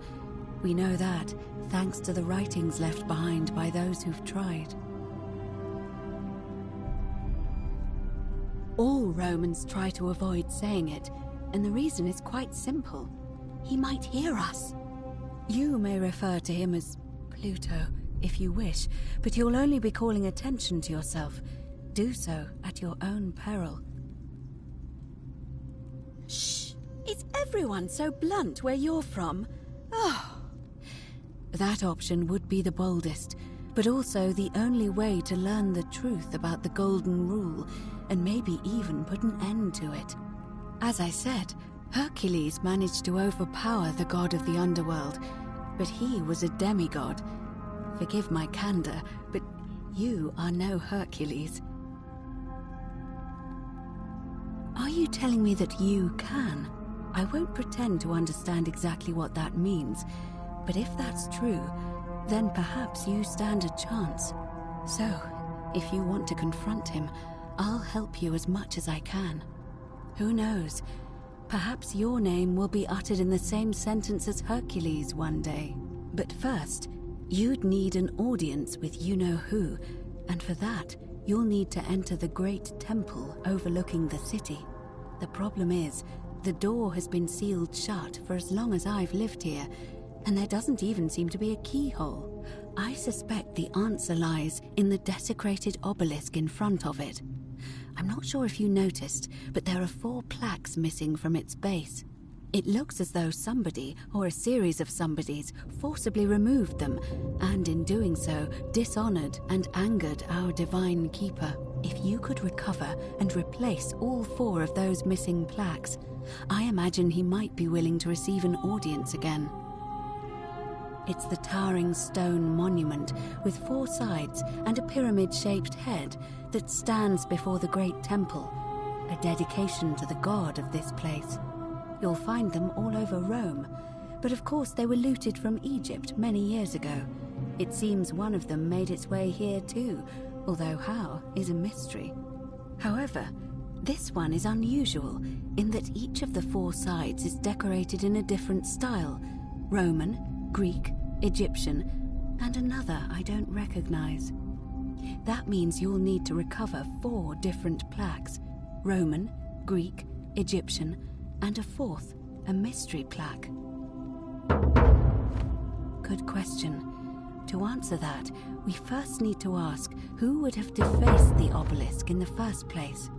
We know that, thanks to the writings left behind by those who've tried. All Romans try to avoid saying it, and the reason is quite simple. He might hear us. You may refer to him as Pluto, if you wish, but you'll only be calling attention to yourself. Do so at your own peril. Shh! Is everyone so blunt where you're from? Oh. That option would be the boldest, but also the only way to learn the truth about the Golden Rule, and maybe even put an end to it. As I said, Hercules managed to overpower the god of the underworld, but he was a demigod. Forgive my candor, but you are no Hercules. Are you telling me that you can? I won't pretend to understand exactly what that means, but if that's true, then perhaps you stand a chance. So, if you want to confront him, I'll help you as much as I can. Who knows? Perhaps your name will be uttered in the same sentence as Hercules one day. But first, you'd need an audience with you-know-who, and for that, you'll need to enter the great temple overlooking the city. The problem is, the door has been sealed shut for as long as I've lived here, and there doesn't even seem to be a keyhole. I suspect the answer lies in the desecrated obelisk in front of it. I'm not sure if you noticed, but there are 4 plaques missing from its base. It looks as though somebody, or a series of somebodies, forcibly removed them, and in doing so, dishonored and angered our divine keeper. If you could recover and replace all 4 of those missing plaques, I imagine he might be willing to receive an audience again. It's the towering stone monument with 4 sides and a pyramid-shaped head that stands before the great temple, a dedication to the god of this place. You'll find them all over Rome, but of course they were looted from Egypt many years ago. It seems one of them made its way here too, although how is a mystery. However, this one is unusual in that each of the 4 sides is decorated in a different style: Roman, Greek, Egyptian, and another I don't recognize. That means you'll need to recover 4 different plaques: Roman, Greek, Egyptian, and a 4th, a mystery plaque. Good question. To answer that, we first need to ask who would have defaced the obelisk in the first place.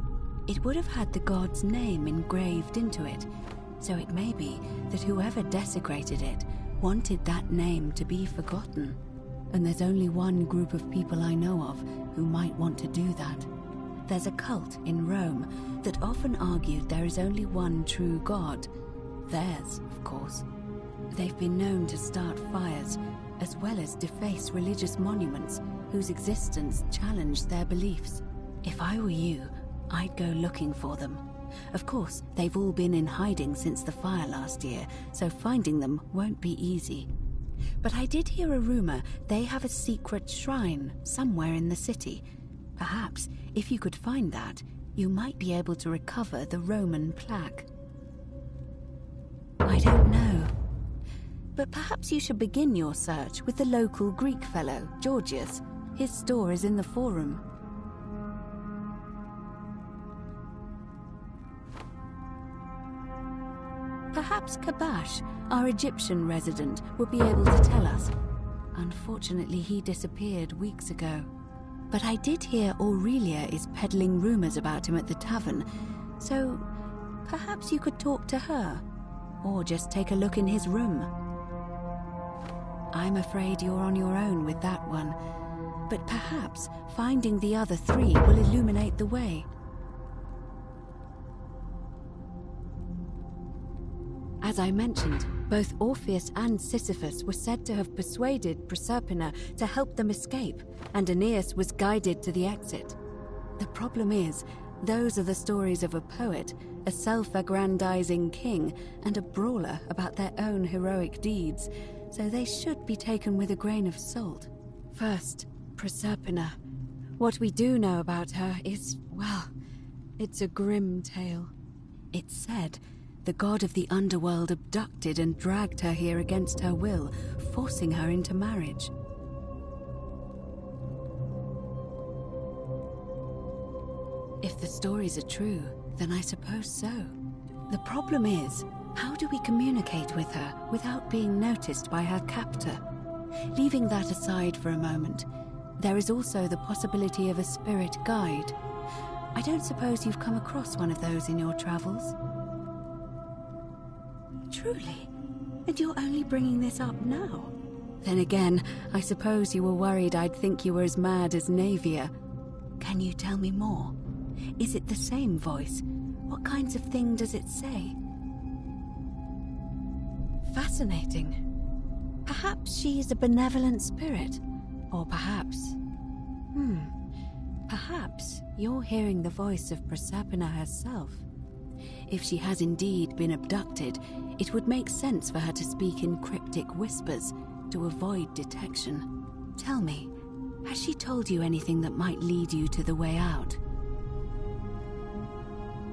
It would have had the god's name engraved into it, so it may be that whoever desecrated it wanted that name to be forgotten. And there's only one group of people I know of who might want to do that. There's a cult in Rome that often argued there is only one true god. Theirs, of course. They've been known to start fires, as well as deface religious monuments whose existence challenged their beliefs. If I were you, I'd go looking for them. Of course, they've all been in hiding since the fire last year, so finding them won't be easy. But I did hear a rumor they have a secret shrine somewhere in the city. Perhaps, if you could find that, you might be able to recover the Roman plaque. I don't know. But perhaps you should begin your search with the local Greek fellow, Georgius. His store is in the forum. Perhaps Kabash, our Egyptian resident, would be able to tell us. Unfortunately, he disappeared weeks ago. But I did hear Aurelia is peddling rumors about him at the tavern, so perhaps you could talk to her, or just take a look in his room. I'm afraid you're on your own with that one, but perhaps finding the other three will illuminate the way. As I mentioned, both Orpheus and Sisyphus were said to have persuaded Proserpina to help them escape, and Aeneas was guided to the exit. The problem is, those are the stories of a poet, a self-aggrandizing king, and a brawler about their own heroic deeds, so they should be taken with a grain of salt. First, Proserpina. What we do know about her is, well, it's a grim tale. It's said the god of the underworld abducted and dragged her here against her will, forcing her into marriage. If the stories are true, then I suppose so. The problem is, how do we communicate with her without being noticed by her captor? Leaving that aside for a moment, there is also the possibility of a spirit guide. I don't suppose you've come across one of those in your travels? Truly? And you're only bringing this up now? Then again, I suppose you were worried I'd think you were as mad as Navia. Can you tell me more? Is it the same voice? What kinds of thing does it say? Fascinating. Perhaps she is a benevolent spirit. Or perhaps... Perhaps you're hearing the voice of Proserpina herself. If she has indeed been abducted, it would make sense for her to speak in cryptic whispers to avoid detection. Tell me, has she told you anything that might lead you to the way out?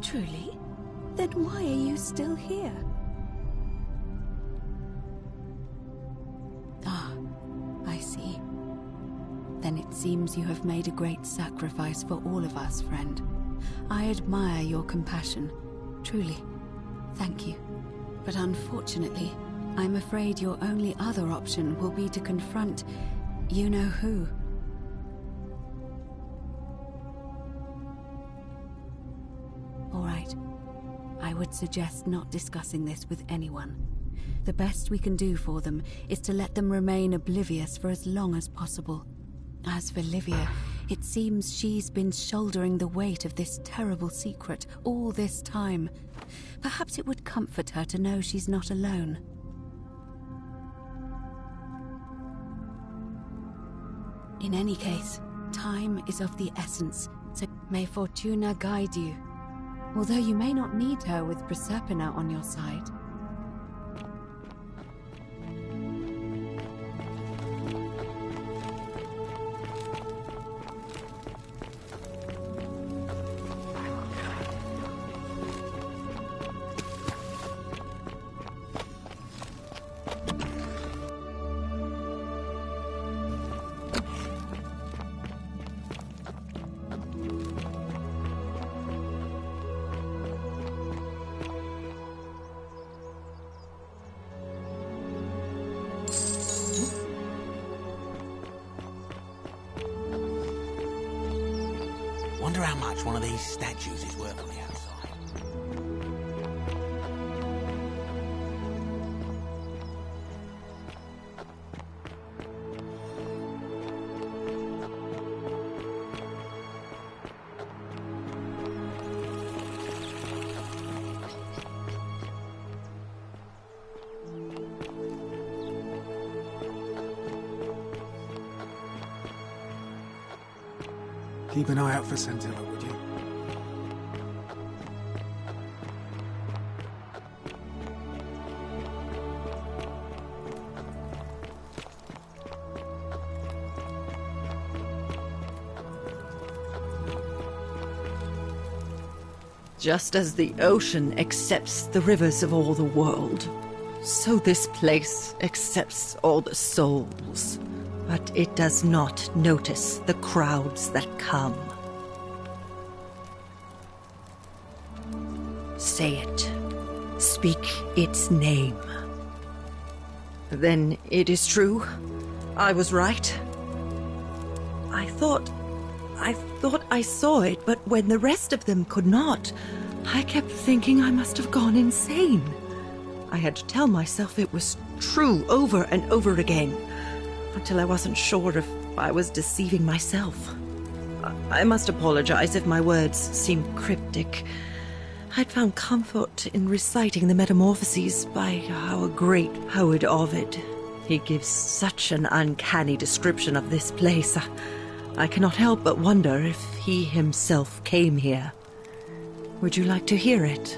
Truly? Then why are you still here? Ah, I see. Then it seems you have made a great sacrifice for all of us, friend. I admire your compassion. Truly, thank you. But unfortunately, I'm afraid your only other option will be to confront you-know-who. All right. I would suggest not discussing this with anyone. The best we can do for them is to let them remain oblivious for as long as possible. As for Livia, it seems she's been shouldering the weight of this terrible secret all this time. Perhaps it would comfort her to know she's not alone. In any case, time is of the essence, so may Fortuna guide you. Although you may not need her with Proserpina on your side. Wonder how much one of these statues is worth on the outside. Keep an eye out for Scintilla, would you? Just as the ocean accepts the rivers of all the world, So this place accepts all the souls, but it does not notice the crowds that come. Say it. Speak its name. Then it is true. I was right. I thought I saw it, but when the rest of them could not, I kept thinking I must have gone insane. I had to tell myself it was true over and over again, until I wasn't sure if I was deceiving myself. I must apologize if my words seem cryptic. I'd found comfort in reciting the Metamorphoses by our great poet Ovid. He gives such an uncanny description of this place. I cannot help but wonder if he himself came here. Would you like to hear it?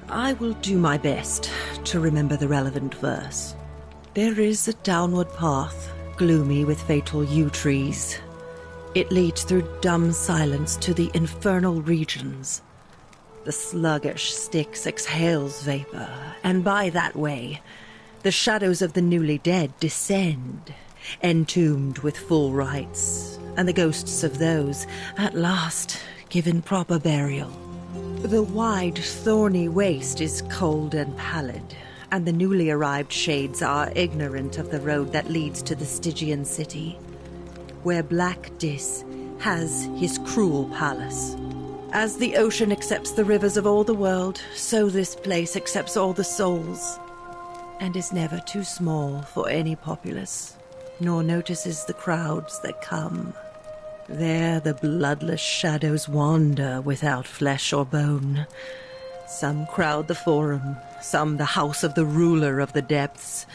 I will do my best to remember the relevant verse. There is a downward path, gloomy with fatal yew trees. It leads through dumb silence to the infernal regions. The sluggish Styx exhales vapor, and by that way, the shadows of the newly dead descend, entombed with full rites, and the ghosts of those, at last, given proper burial. The wide, thorny waste is cold and pallid, and the newly arrived shades are ignorant of the road that leads to the Stygian city, where Black Dis has his cruel palace. As the ocean accepts the rivers of all the world, so this place accepts all the souls, and is never too small for any populace, nor notices the crowds that come. There the bloodless shadows wander without flesh or bone. Some crowd the forum, some the house of the ruler of the depths.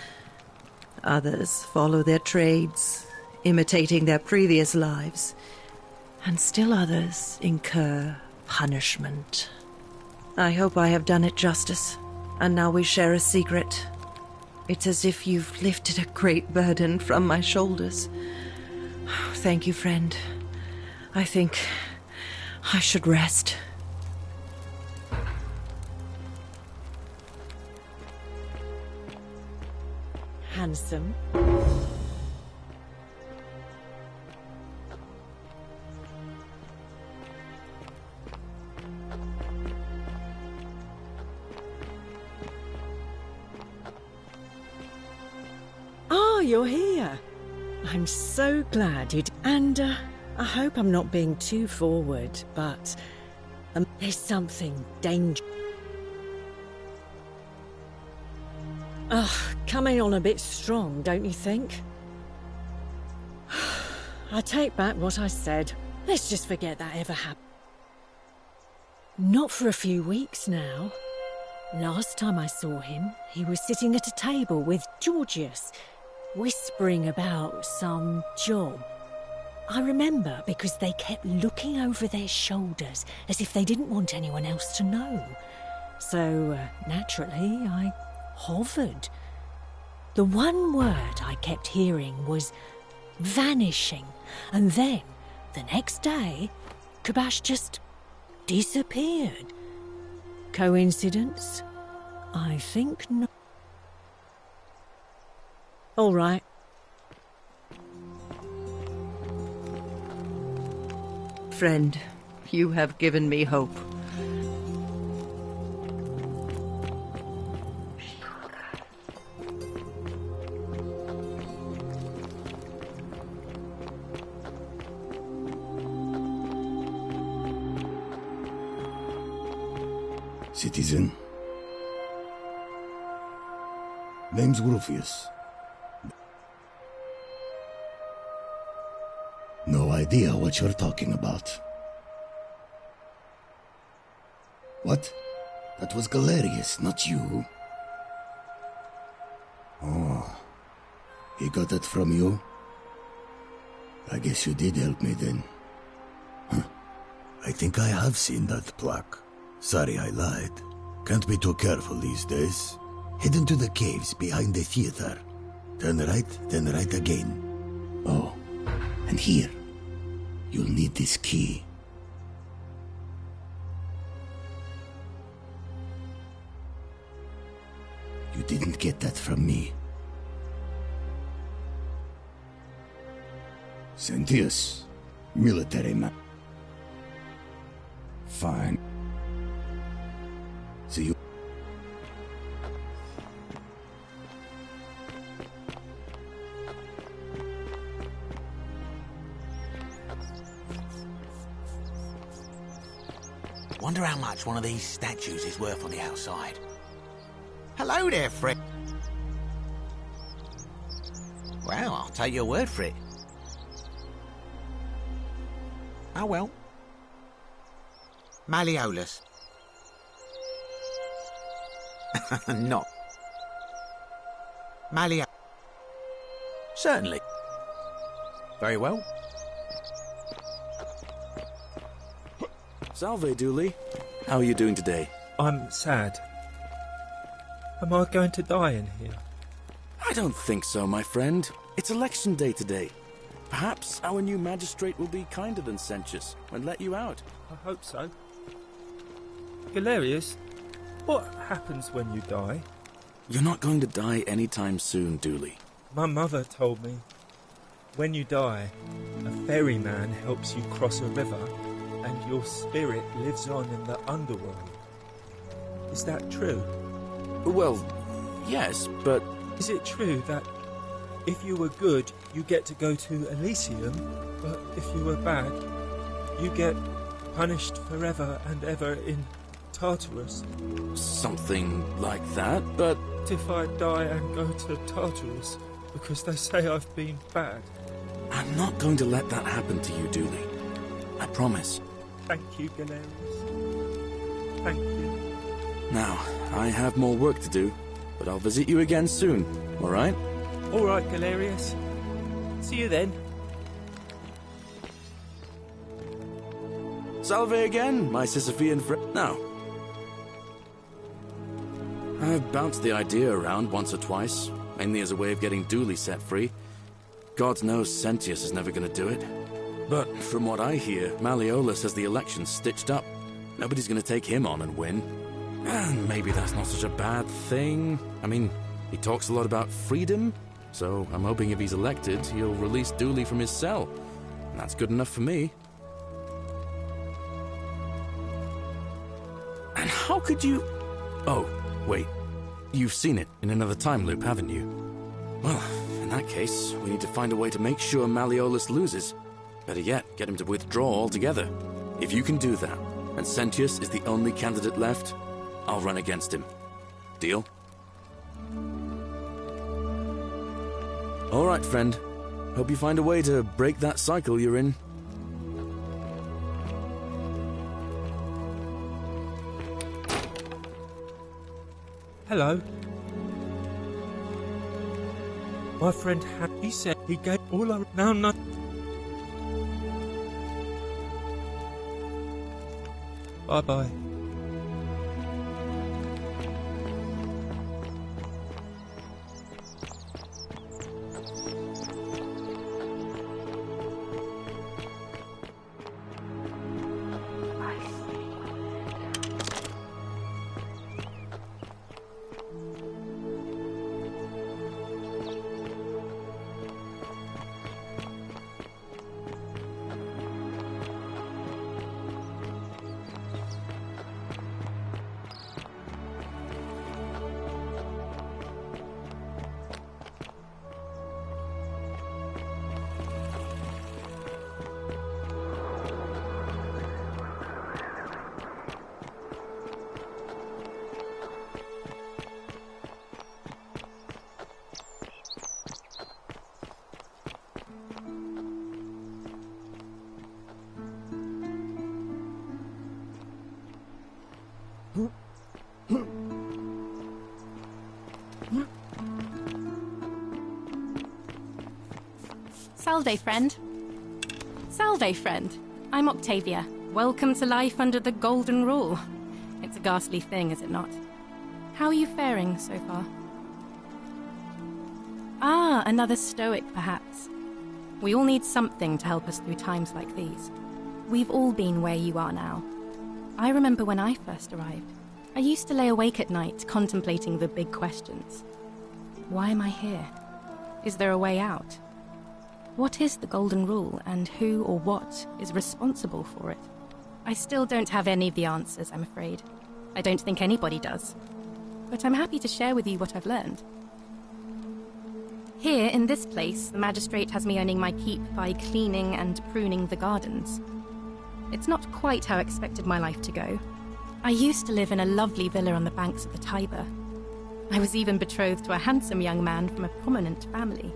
Others follow their trades, imitating their previous lives, and still others incur punishment. I hope I have done it justice, and now we share a secret. It's as if you've lifted a great burden from my shoulders. Thank you, friend. I think I should rest. Handsome. Oh, you're here. I'm so glad you'd... And, I hope I'm not being too forward, but... there's something dangerous. Coming on a bit strong, don't you think? I take back what I said. Let's just forget that ever happened. Not for a few weeks now. Last time I saw him, he was sitting at a table with Georgius, whispering about some job. I remember because they kept looking over their shoulders as if they didn't want anyone else to know. So, naturally, I hovered. The one word I kept hearing was vanishing, and then, the next day, Kabash just disappeared. Coincidence? I think not. All right. Friend, you have given me hope. Citizen. Name's Rufius. No idea what you're talking about. What? That was Galerius, not you. Oh. He got that from you? I guess you did help me then. Huh. I think I have seen that plaque. Sorry I lied. Can't be too careful these days. Head into the caves behind the theater. Turn right, then right again. Oh, and here. You'll need this key. You didn't get that from me. Sentius, military man. Fine. See you. Wonder how much one of these statues is worth on the outside. Hello there, Fred. Well, I'll take your word for it. Oh well. Malleolus. Not. Malleolus. Certainly. Very well. Salve, Dooley. How are you doing today? I'm sad. Am I going to die in here? I don't think so, my friend. It's election day today. Perhaps our new magistrate will be kinder than Sentius and let you out. I hope so. Galerius, what happens when you die? You're not going to die anytime soon, Dooley. My mother told me, when you die, a ferryman helps you cross a river and your spirit lives on in the underworld. Is that true? Well, yes, but... Is it true that if you were good, you get to go to Elysium, but if you were bad, you get punished forever and ever in Tartarus? Something like that, but... If I die and go to Tartarus because they say I've been bad? I'm not going to let that happen to you, Dooley. I promise. Thank you, Galerius. Thank you. Now, I have more work to do, but I'll visit you again soon, all right? All right, Galerius. See you then. Salve again, my Sisyphean friend. Now, I've bounced the idea around once or twice, mainly as a way of getting Dooley set free. God knows Sentius is never going to do it. But from what I hear, Malleolus has the election stitched up. Nobody's going to take him on and win. And maybe that's not such a bad thing. I mean, he talks a lot about freedom, so I'm hoping if he's elected, he'll release Dooley from his cell. And that's good enough for me. And how could you... Oh, wait. You've seen it in another time loop, haven't you? Well, in that case, we need to find a way to make sure Malleolus loses. Better yet, get him to withdraw altogether. If you can do that, and Sentius is the only candidate left, I'll run against him. Deal? All right, friend. Hope you find a way to break that cycle you're in. Hello. My friend he said he gave all our... Now not... Bye-bye. Salve, friend. Salve, friend. I'm Octavia. Welcome to life under the Golden Rule. It's a ghastly thing, is it not? How are you faring so far? Ah, another Stoic, perhaps. We all need something to help us through times like these. We've all been where you are now. I remember when I first arrived. I used to lay awake at night contemplating the big questions. Why am I here? Is there a way out? What is the Golden Rule, and who or what is responsible for it? I still don't have any of the answers, I'm afraid. I don't think anybody does. But I'm happy to share with you what I've learned. Here, in this place, the magistrate has me earning my keep by cleaning and pruning the gardens. It's not quite how I expected my life to go. I used to live in a lovely villa on the banks of the Tiber. I was even betrothed to a handsome young man from a prominent family.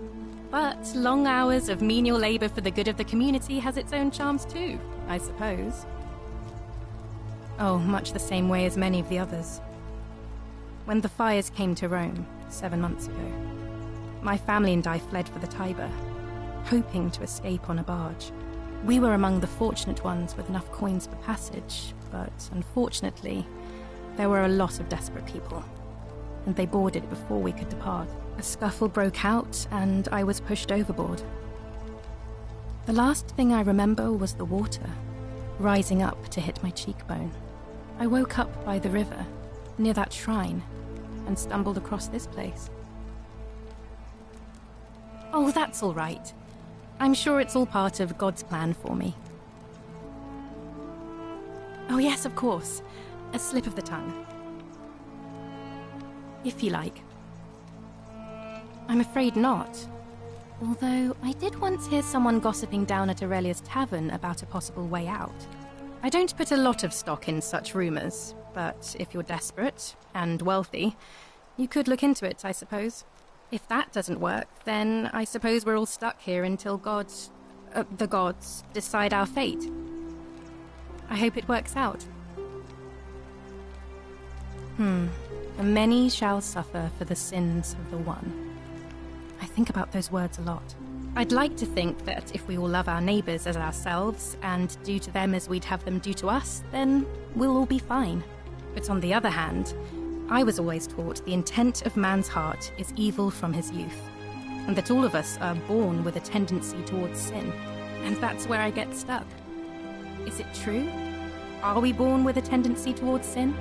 But long hours of menial labor for the good of the community has its own charms too, I suppose. Oh, much the same way as many of the others. When the fires came to Rome 7 months ago, my family and I fled for the Tiber, hoping to escape on a barge. We were among the fortunate ones with enough coins for passage, but unfortunately, there were a lot of desperate people, and they boarded before we could depart. A scuffle broke out, and I was pushed overboard. The last thing I remember was the water, rising up to hit my cheekbone. I woke up by the river, near that shrine, and stumbled across this place. Oh, that's all right. I'm sure it's all part of God's plan for me. Oh yes, of course. A slip of the tongue. If you like. I'm afraid not. Although, I did once hear someone gossiping down at Aurelia's tavern about a possible way out. I don't put a lot of stock in such rumors, but if you're desperate and wealthy, you could look into it, I suppose. If that doesn't work, then I suppose we're all stuck here until the gods decide our fate. I hope it works out. The many shall suffer for the sins of the one. I think about those words a lot. I'd like to think that if we all love our neighbours as ourselves and do to them as we'd have them do to us, then we'll all be fine. But on the other hand, I was always taught the intent of man's heart is evil from his youth, and that all of us are born with a tendency towards sin. And that's where I get stuck. Is it true? Are we born with a tendency towards sin?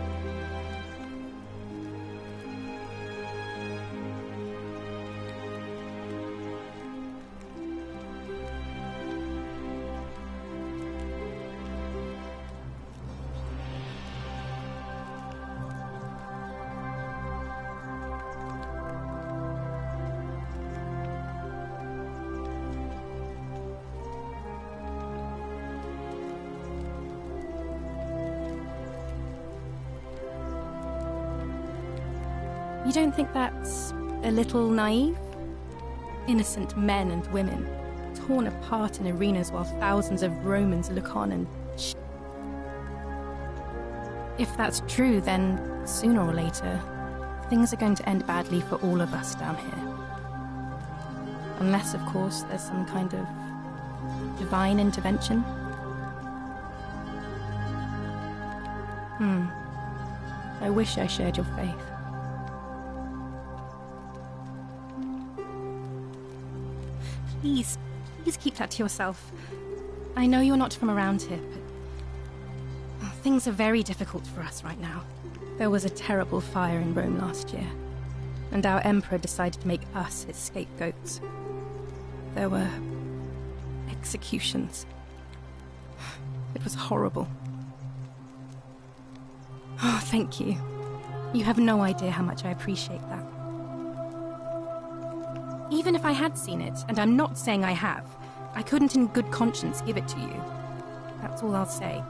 You don't think that's a little naive? Innocent men and women, torn apart in arenas while thousands of Romans look on and If that's true, then sooner or later, things are going to end badly for all of us down here. Unless, of course, there's some kind of divine intervention. I wish I shared your faith. Please keep that to yourself. I know you're not from around here, but things are very difficult for us right now. There was a terrible fire in Rome last year, and our emperor decided to make us his scapegoats. There were executions. It was horrible. Oh, thank you. You have no idea how much I appreciate that. Even if I had seen it, and I'm not saying I have, I couldn't in good conscience give it to you. That's all I'll say.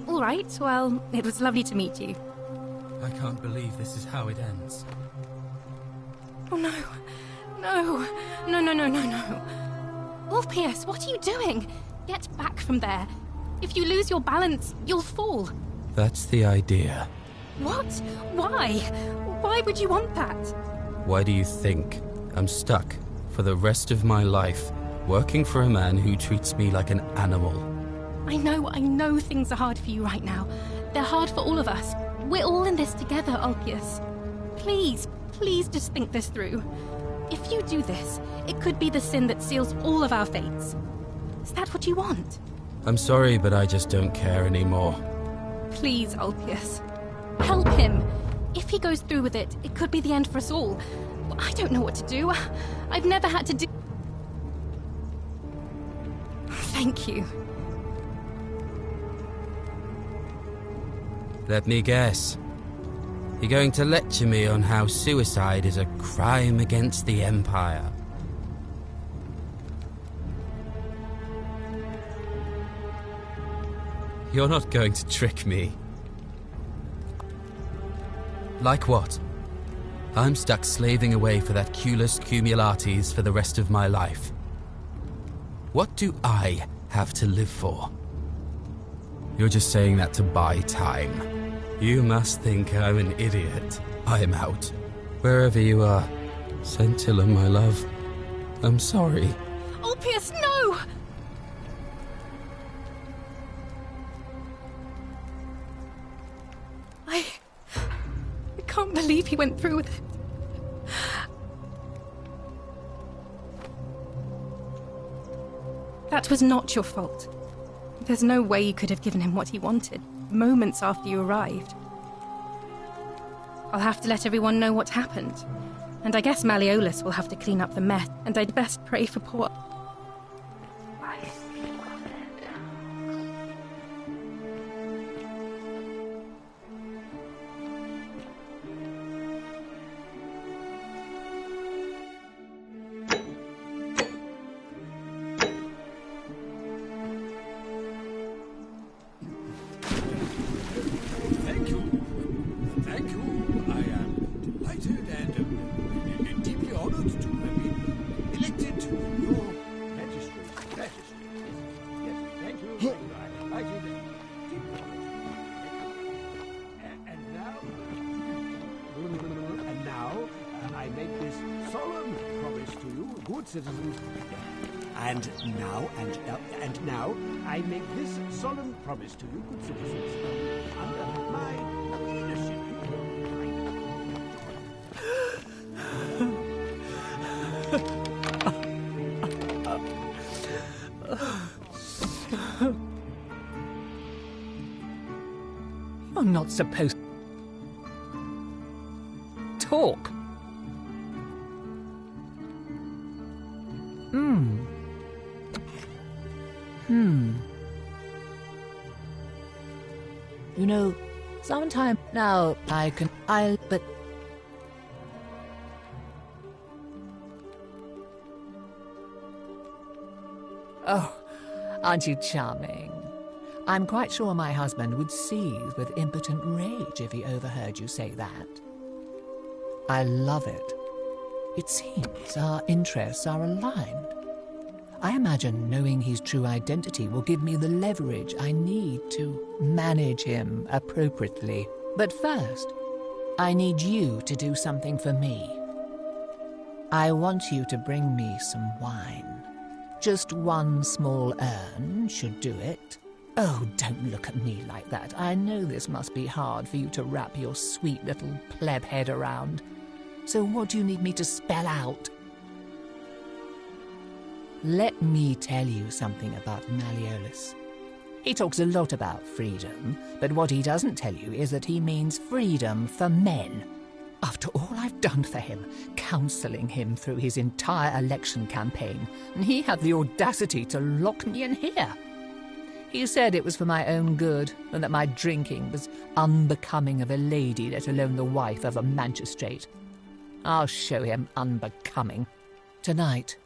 All right, well, it was lovely to meet you. I can't believe this is how it ends. Oh no. No. No. Ulpius, what are you doing? Get back from there. If you lose your balance, you'll fall. That's the idea. What? Why? Why would you want that? Why do you think I'm stuck for the rest of my life, working for a man who treats me like an animal? I know things are hard for you right now. They're hard for all of us. We're all in this together, Ulpius. Please, please just think this through. If you do this, it could be the sin that seals all of our fates. Is that what you want? I'm sorry, but I just don't care anymore. Please, Ulpius. Help him. If he goes through with it, it could be the end for us all. I don't know what to do. I've never had to do... Thank you. Let me guess. You're going to lecture me on how suicide is a crime against the Empire. You're not going to trick me. Like what? I'm stuck slaving away for that Culus Cumulatis for the rest of my life. What do I have to live for? You're just saying that to buy time. You must think I'm an idiot. I'm out. Wherever you are, Scintilla, my love. I'm sorry. Ulpius, no! I can't believe he went through with it. That was not your fault. There's no way you could have given him what he wanted, moments after you arrived. I'll have to let everyone know what happened. And I guess Malleolus will have to clean up the mess, and I'd best pray for poor... citizens. And now, I make this solemn promise to you, good citizens, under my leadership. You're not supposed to talk. You know, sometime now but... Oh, aren't you charming? I'm quite sure my husband would seethe with impotent rage if he overheard you say that. I love it. It seems our interests are aligned. I imagine knowing his true identity will give me the leverage I need to manage him appropriately. But first, I need you to do something for me. I want you to bring me some wine. Just one small urn should do it. Oh, don't look at me like that. I know this must be hard for you to wrap your sweet little pleb head around. So what do you need me to spell out? Let me tell you something about Malleolus. He talks a lot about freedom, but what he doesn't tell you is that he means freedom for men. After all I've done for him, counselling him through his entire election campaign, and he had the audacity to lock me in here. He said it was for my own good, and that my drinking was unbecoming of a lady, let alone the wife of a magistrate. I'll show him unbecoming. Tonight,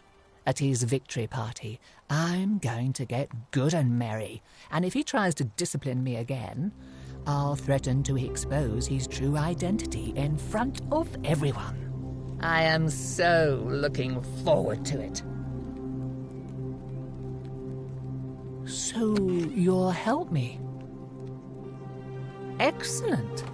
at his victory party, I'm going to get good and merry, and if he tries to discipline me again, I'll threaten to expose his true identity in front of everyone. I am so looking forward to it. So, you'll help me? Excellent.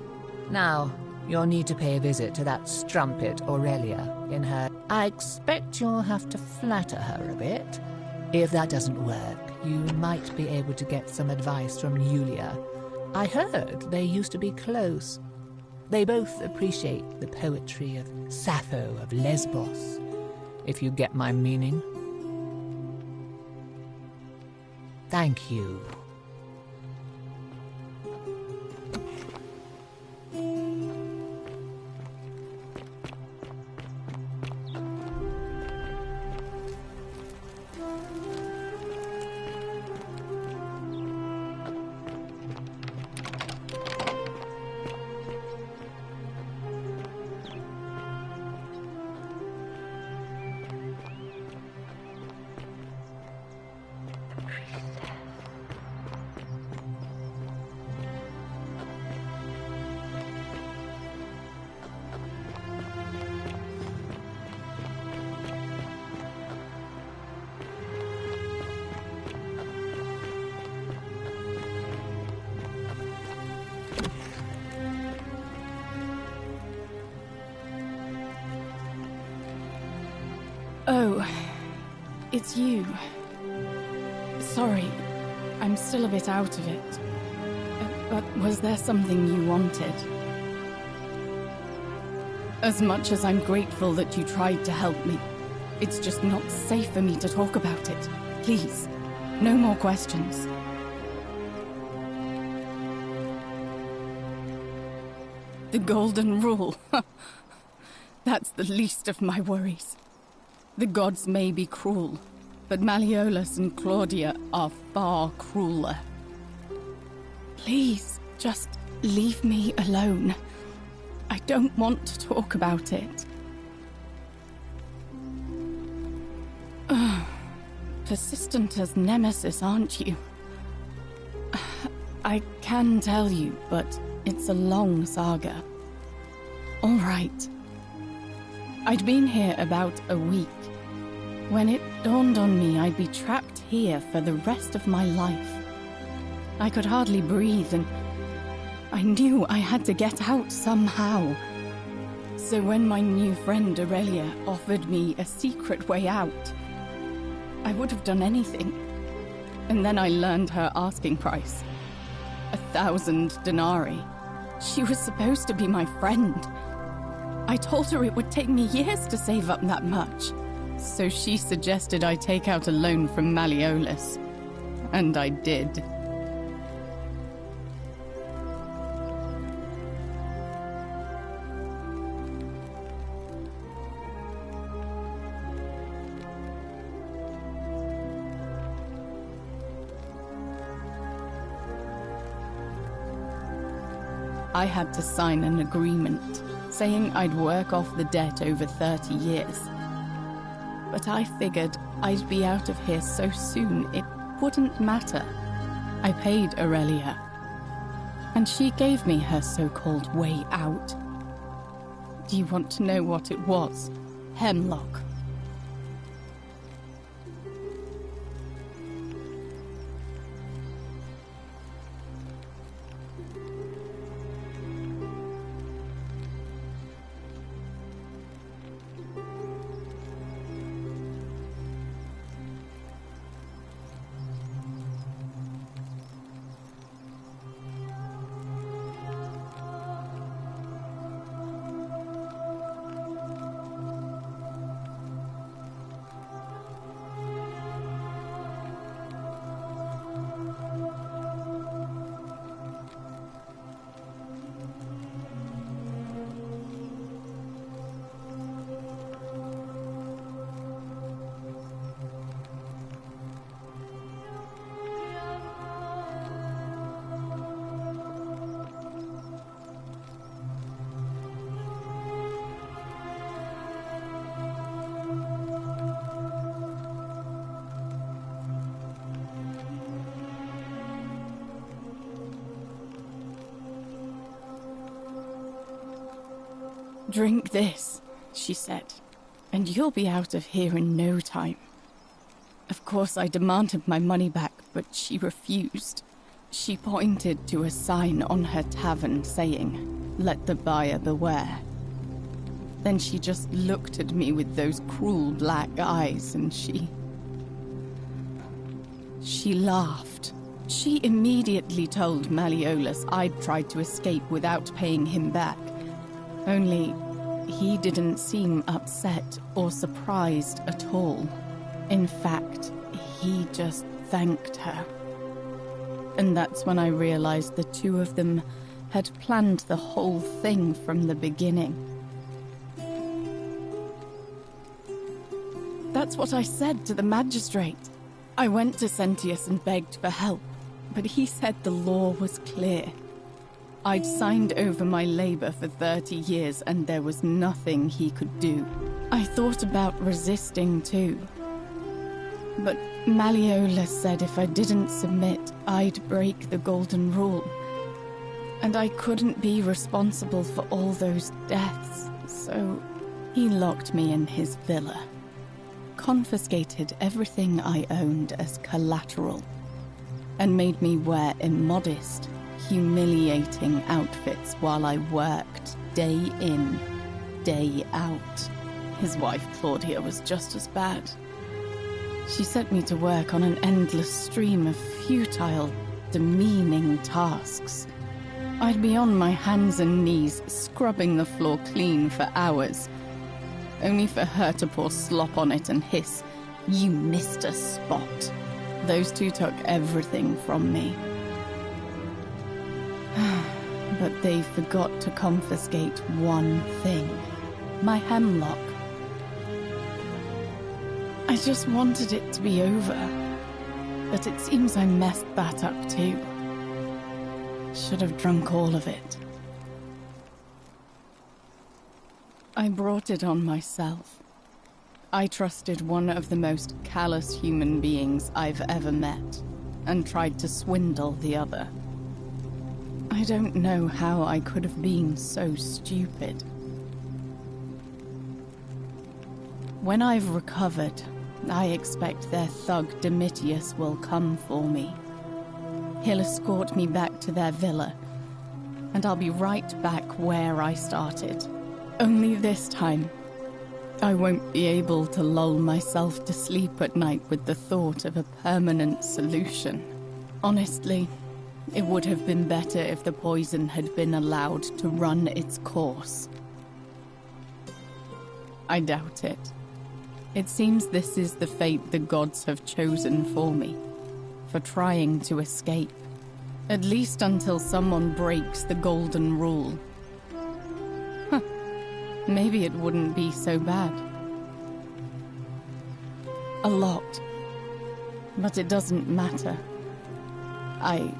Now, you'll need to pay a visit to that strumpet Aurelia in her... I expect you'll have to flatter her a bit. If that doesn't work, you might be able to get some advice from Yulia. I heard they used to be close. They both appreciate the poetry of Sappho of Lesbos, if you get my meaning. Thank you. Oh, it's you. Sorry, I'm still a bit out of it. But was there something you wanted? As much as I'm grateful that you tried to help me, it's just not safe for me to talk about it. Please, no more questions. The Golden Rule. That's the least of my worries. The gods may be cruel, but Malleolus and Claudia are far crueler. Please, just leave me alone. I don't want to talk about it. Persistent as Nemesis, aren't you? I can tell you, but it's a long saga. All right. I'd been here about a week, when it dawned on me I'd be trapped here for the rest of my life. I could hardly breathe, and I knew I had to get out somehow. So when my new friend Aurelia offered me a secret way out, I would have done anything. And then I learned her asking price. 1,000 denarii. She was supposed to be my friend. I told her it would take me years to save up that much. So she suggested I take out a loan from Malleolus. And I did. I had to sign an agreement, saying I'd work off the debt over 30 years. But I figured I'd be out of here so soon it wouldn't matter. I paid Aurelia, and she gave me her so-called way out. Do you want to know what it was? Hemlock. Drink this, she said, and you'll be out of here in no time. Of course, I demanded my money back, but she refused. She pointed to a sign on her tavern saying, "Let the buyer beware." Then she just looked at me with those cruel black eyes, and she laughed. She immediately told Malleolus I'd tried to escape without paying him back, Only, he didn't seem upset or surprised at all. In fact, he just thanked her. And that's when I realized the two of them had planned the whole thing from the beginning. That's what I said to the magistrate. I went to Sentius and begged for help, but he said the law was clear. I'd signed over my labor for 30 years and there was nothing he could do. I thought about resisting too. But Malleolus said if I didn't submit, I'd break the Golden Rule. And I couldn't be responsible for all those deaths, so he locked me in his villa. Confiscated everything I owned as collateral, and made me wear immodest, humiliating outfits while I worked day in, day out. His wife, Claudia, was just as bad. She set me to work on an endless stream of futile, demeaning tasks. I'd be on my hands and knees, scrubbing the floor clean for hours, only for her to pour slop on it and hiss, "You missed a spot." Those two took everything from me. But they forgot to confiscate one thing: my hemlock. I just wanted it to be over, but it seems I messed that up too. Should have drunk all of it. I brought it on myself. I trusted one of the most callous human beings I've ever met, and tried to swindle the other. I don't know how I could have been so stupid. When I've recovered, I expect their thug Domitius will come for me. He'll escort me back to their villa, and I'll be right back where I started. Only this time, I won't be able to lull myself to sleep at night with the thought of a permanent solution. Honestly, it would have been better if the poison had been allowed to run its course. I doubt it. It seems this is the fate the gods have chosen for me, for trying to escape. At least until someone breaks the Golden Rule. Maybe it wouldn't be so bad. A lot. But it doesn't matter. I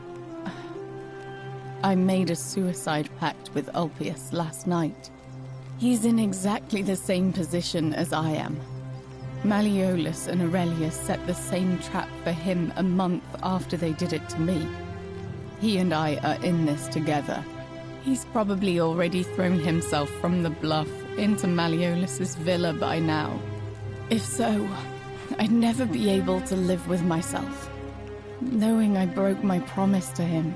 made a suicide pact with Ulpius last night. He's in exactly the same position as I am. Malleolus and Aurelius set the same trap for him a month after they did it to me. He and I are in this together. He's probably already thrown himself from the bluff into Malleolus's villa by now. If so, I'd never be able to live with myself, knowing I broke my promise to him.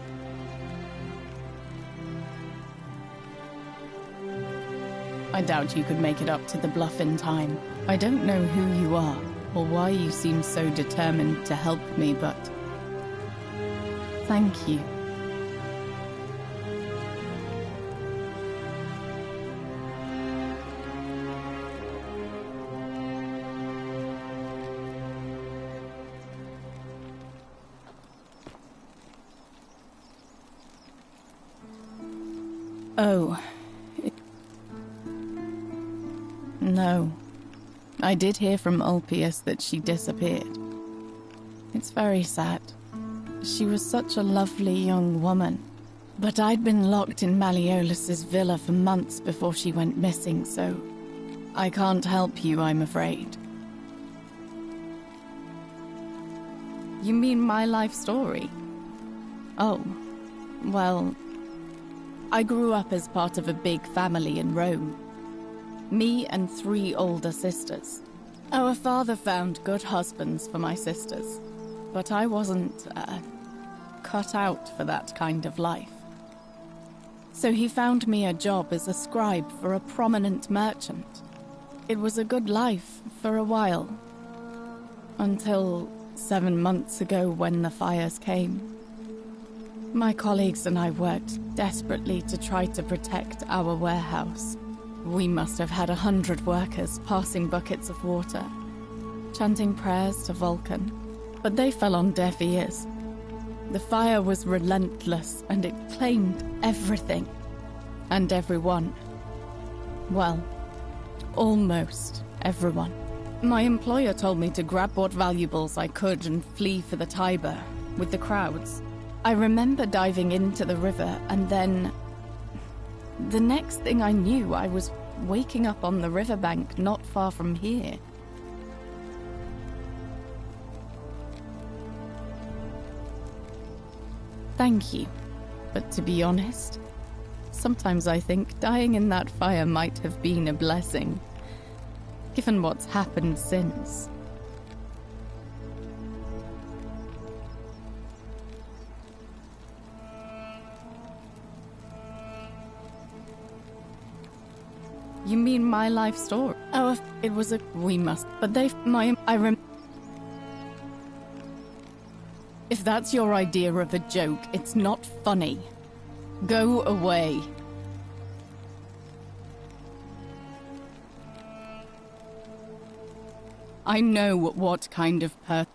I doubt you could make it up to the bluff in time. I don't know who you are, or why you seem so determined to help me, but thank you. Oh. No. I did hear from Ulpius that she disappeared. It's very sad. She was such a lovely young woman. But I'd been locked in Malleolus's villa for months before she went missing, so I can't help you, I'm afraid. You mean my life story? Oh, well, I grew up as part of a big family in Rome. Me and 3 older sisters. Our father found good husbands for my sisters, but I wasn't, cut out for that kind of life. So he found me a job as a scribe for a prominent merchant. It was a good life for a while, until 7 months ago when the fires came. My colleagues and I worked desperately to try to protect our warehouse. We must have had 100 workers passing buckets of water, chanting prayers to Vulcan, but they fell on deaf ears. The fire was relentless, and it claimed everything and everyone. Well, almost everyone. My employer told me to grab what valuables I could and flee for the Tiber with the crowds. I remember diving into the river, and then the next thing I knew, I was waking up on the riverbank not far from here. Thank you, but to be honest, sometimes I think dying in that fire might have been a blessing, given what's happened since. You mean my life story? Oh, it was a... we must... But If that's your idea of a joke, it's not funny. Go away. I know what kind of person...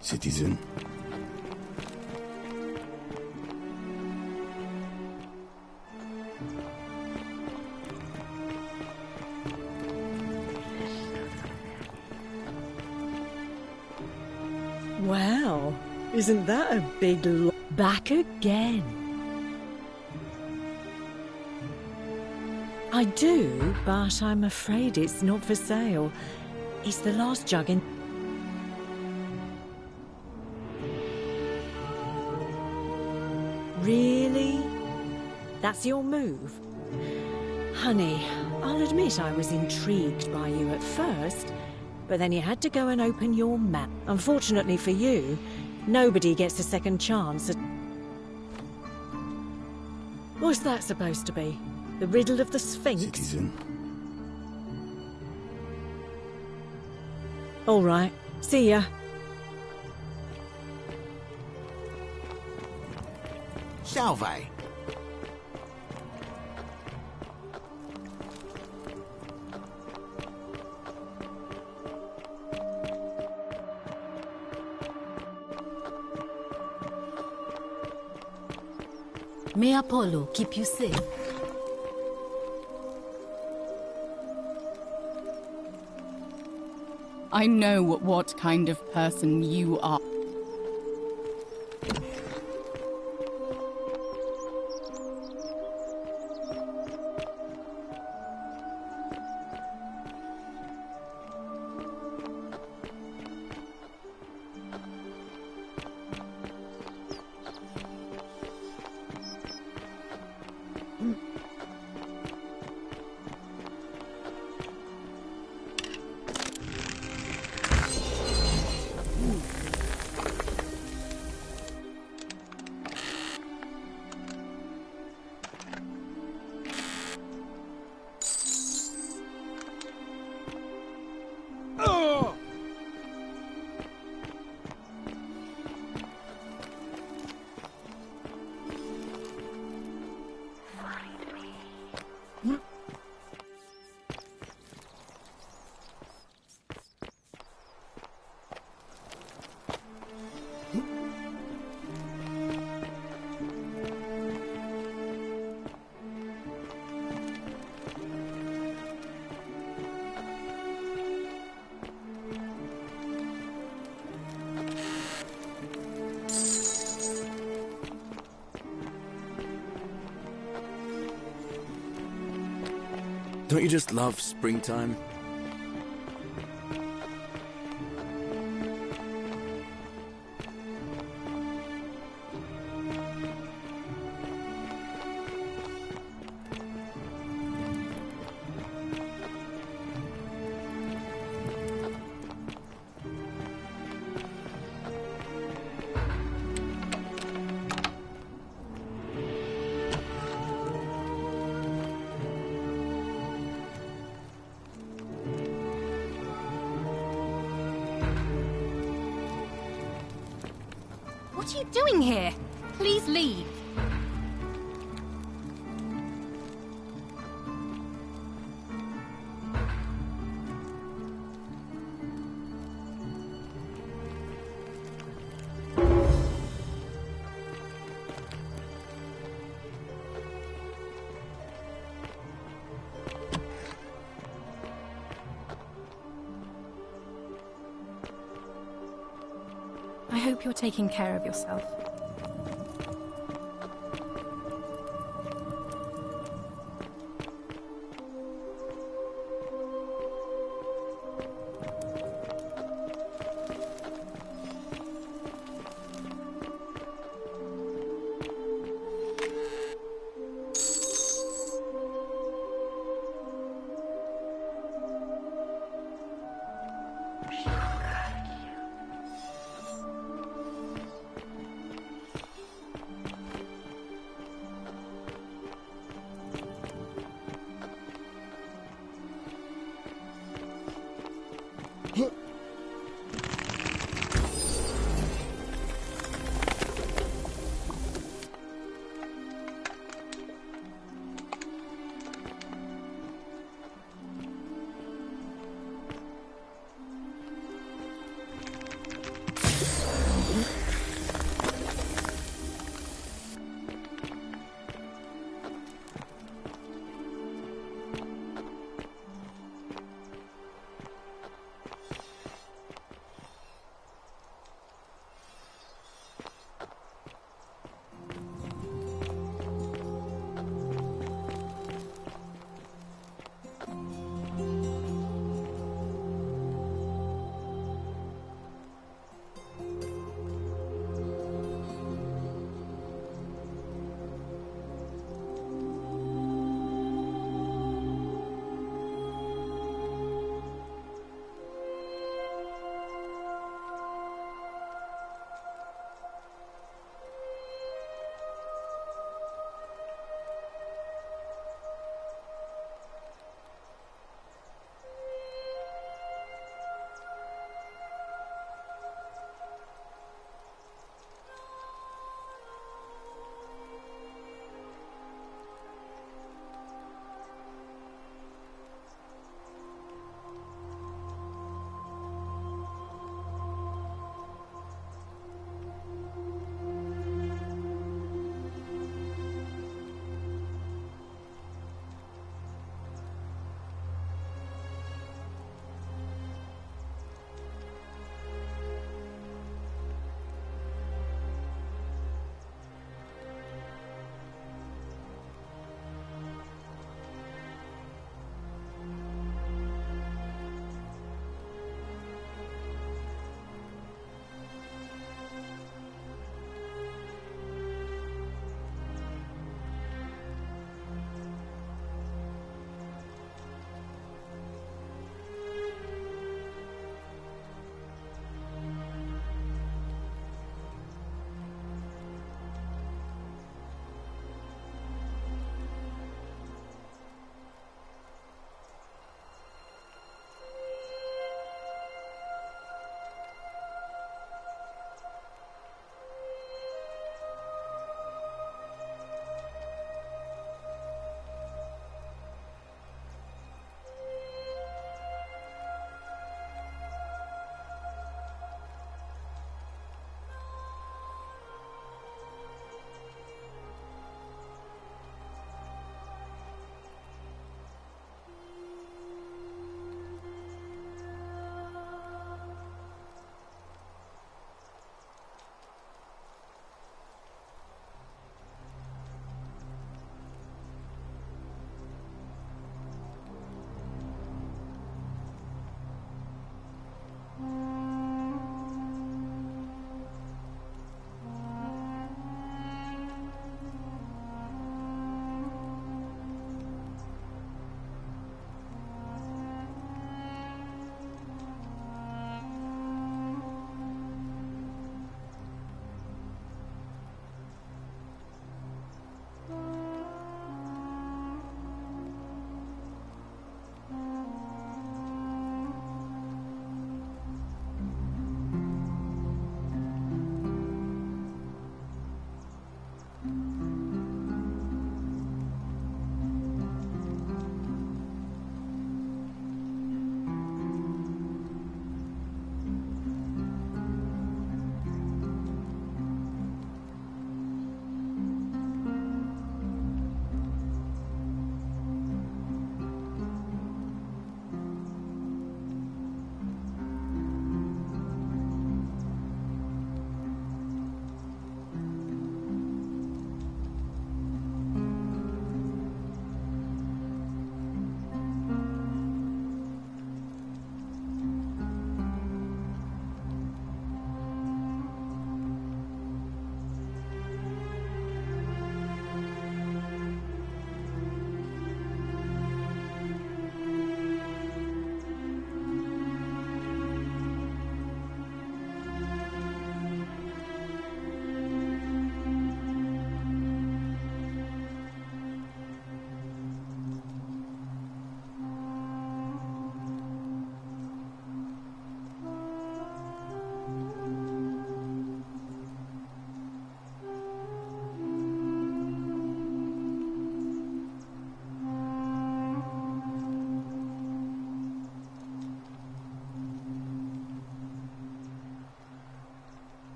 Citizen. Wow, isn't that a big back again? I do, but I'm afraid it's not for sale. It's the last jug in... Really? That's your move? Honey, I'll admit I was intrigued by you at first, but then you had to go and open your map. Unfortunately for you, nobody gets a second chance at... What's that supposed to be? The riddle of the Sphinx? Citizen. All right. See ya. Salve. May Apollo keep you safe. I know what kind of person you are. Don't you just love springtime? doing here? Please leave. I hope you're taking care of yourself.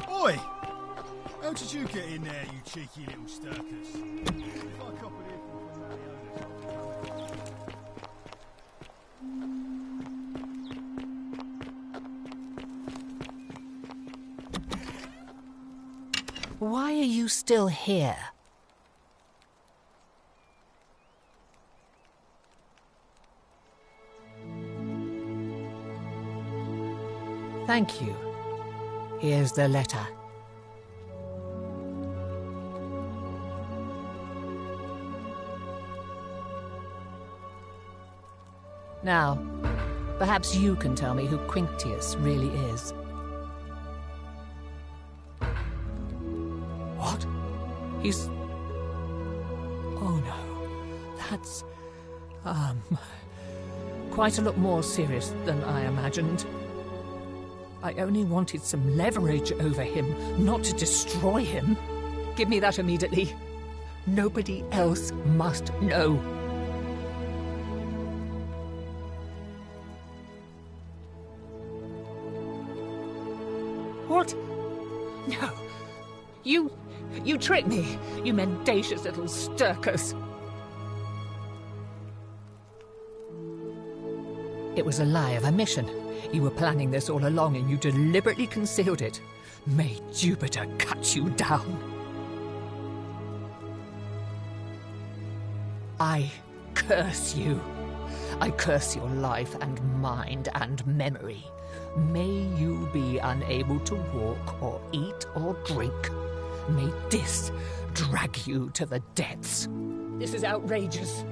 Oi! How did you get in there, you cheeky little sturkers? If I cop an earful from Why are you still here? Thank you. Here's the letter. Now, perhaps you can tell me who Quinctius really is. What? He's... Oh no. That's... quite a lot more serious than I imagined. I only wanted some leverage over him, not to destroy him. Give me that immediately. Nobody else must know. What? No. You tricked me, you mendacious little sturkers. It was a lie of a mission. You were planning this all along and you deliberately concealed it. May Jupiter cut you down. I curse you. I curse your life and mind and memory. May you be unable to walk or eat or drink. May this drag you to the depths. This is outrageous.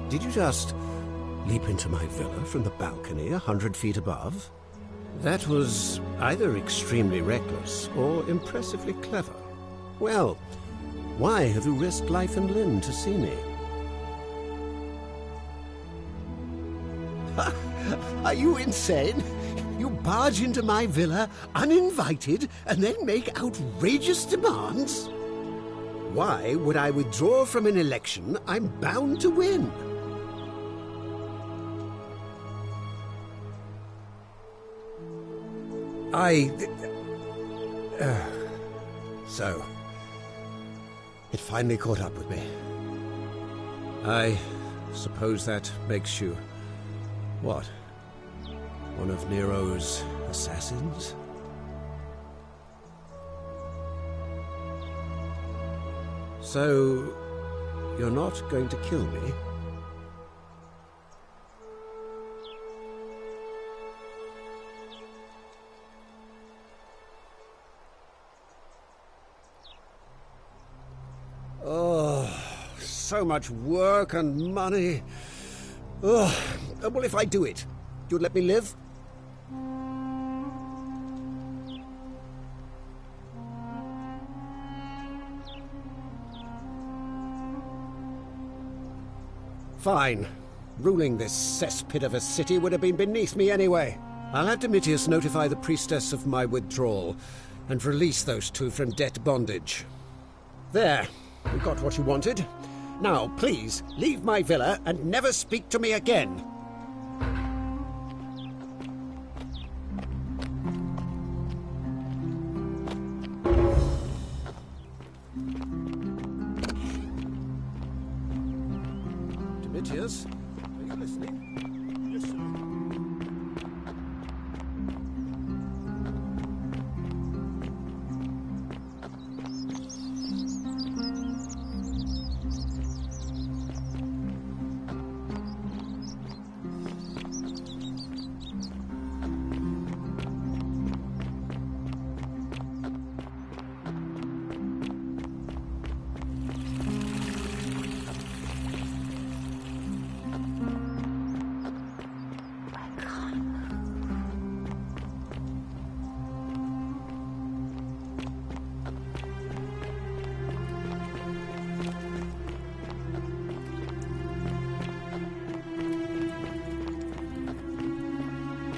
Did you just leap into my villa from the balcony 100 feet above? That was either extremely reckless or impressively clever. Well, why have you risked life and limb to see me? Are you insane? You barge into my villa uninvited and then make outrageous demands? Why would I withdraw from an election I'm bound to win? So, it finally caught up with me. I suppose that makes you, what, one of Nero's assassins? So, you're not going to kill me? so much work and money. Ugh. Well, if I do it, you'd let me live? Fine. Ruling this cesspit of a city would have been beneath me anyway. I'll have Domitius notify the priestess of my withdrawal and release those two from debt bondage. There. You got what you wanted. Now, please, leave my villa and never speak to me again. Domitius, are you listening? Yes, sir.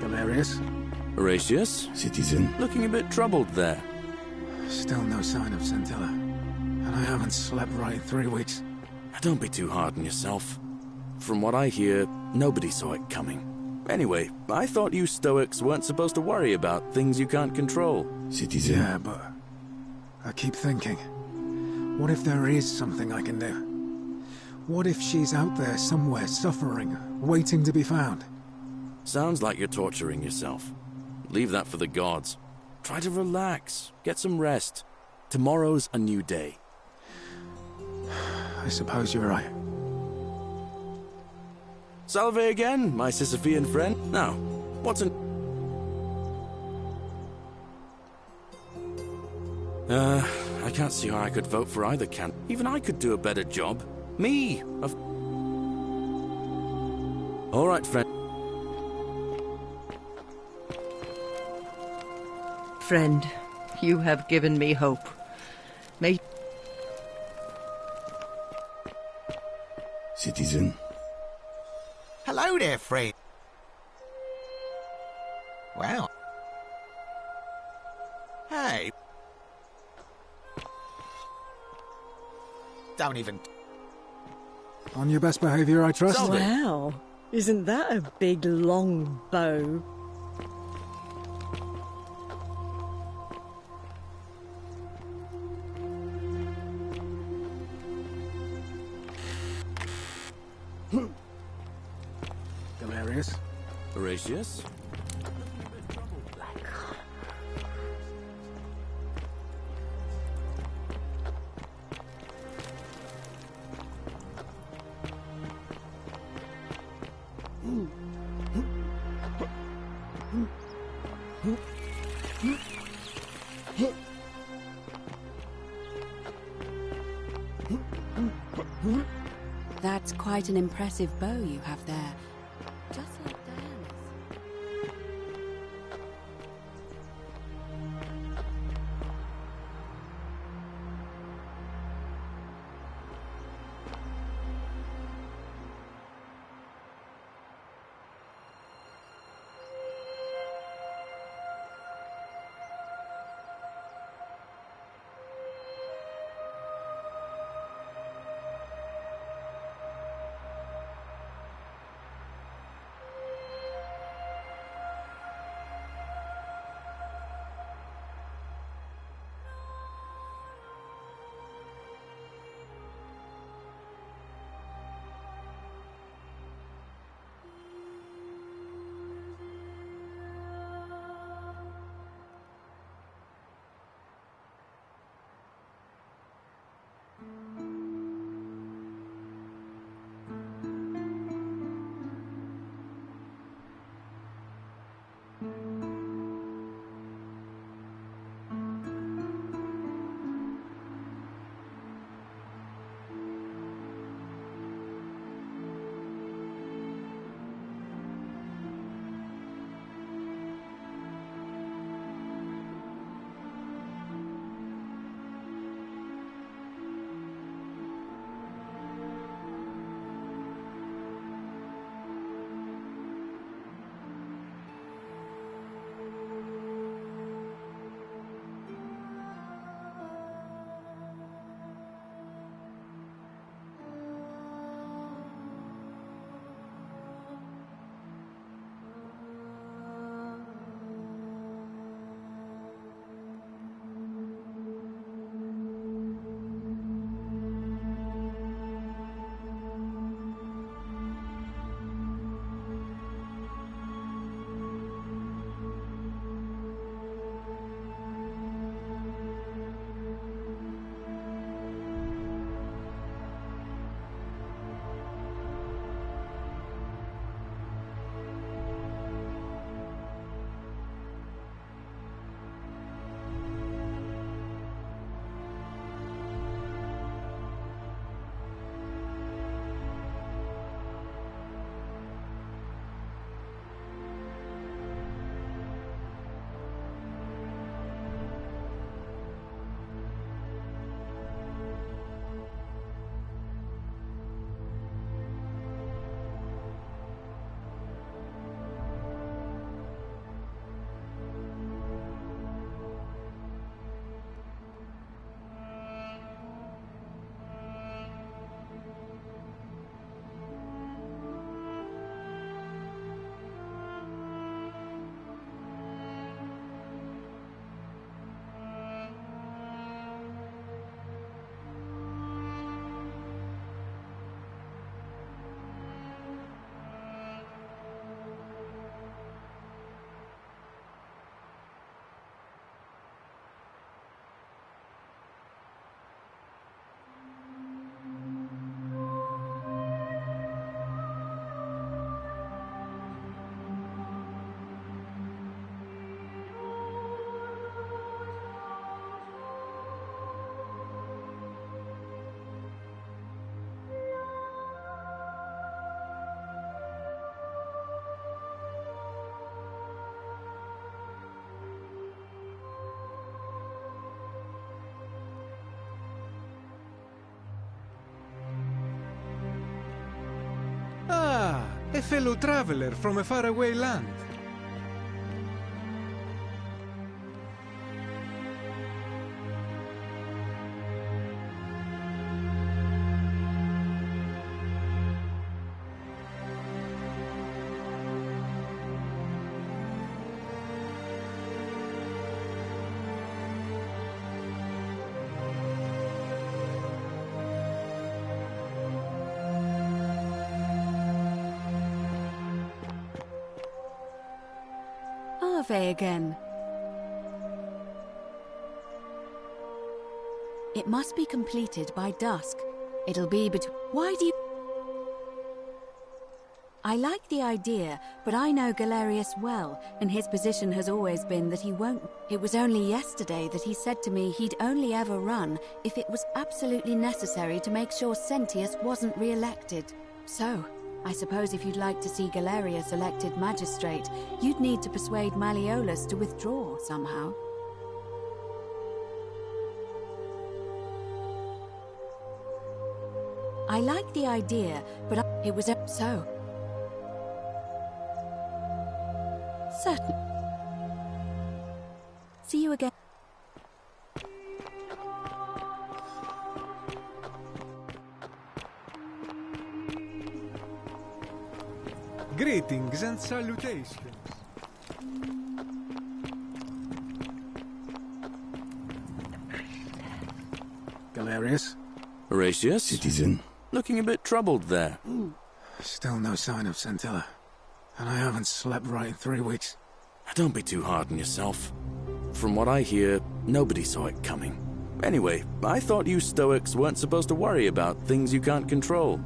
Galerius? Horatius? Citizen? Looking a bit troubled there. Still no sign of Scintilla. And I haven't slept right in 3 weeks. Don't be too hard on yourself. From what I hear, nobody saw it coming. Anyway, I thought you Stoics weren't supposed to worry about things you can't control. Citizen? Yeah, but I keep thinking, what if there is something I can do? What if she's out there somewhere suffering, waiting to be found? Sounds like you're torturing yourself. Leave that for the gods. Try to relax, get some rest. Tomorrow's a new day. I suppose you're right. Salve again, my Sisyphean friend. Now, what's an... I can't see how I could vote for either camp. Even I could do a better job. Me! All right, friend. Friend, you have given me hope. May... Citizen? Hello there, friend. Well. Hey. Don't even... On your best behavior, I trust? Wow. Isn't that a big, long bow? Galerius? Horatius? That's quite an impressive bow you have there. Just like Diana's. a fellow traveler from a faraway land. Ave again. It must be completed by dusk. It'll be between... Why do you... I like the idea, but I know Galerius well, and his position has always been that he won't... It was only yesterday that he said to me he'd only ever run if it was absolutely necessary to make sure Sentius wasn't re-elected. So, I suppose if you'd like to see Galerius elected magistrate, you'd need to persuade Malleolus to withdraw somehow. I like the idea, but it was so. Certain. See you again. Greetings and salutations. Galerius? Horatius? Citizen. Looking a bit troubled there. Still no sign of Centilla. And I haven't slept right in 3 weeks. Don't be too hard on yourself. From what I hear, nobody saw it coming. Anyway, I thought you Stoics weren't supposed to worry about things you can't control.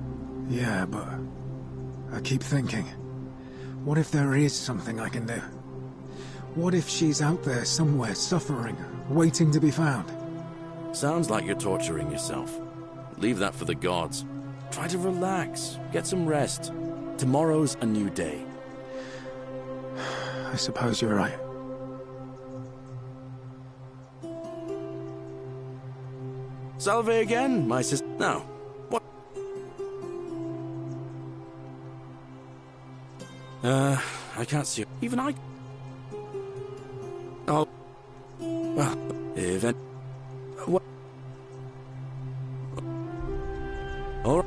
Yeah, but I keep thinking, what if there is something I can do? What if she's out there somewhere suffering, waiting to be found? Sounds like you're torturing yourself. Leave that for the gods. Try to relax, get some rest. Tomorrow's a new day. I suppose you're right. Salve again, my sister. Now, what? I can't see it. Even I... Oh. Well, even... What? All right.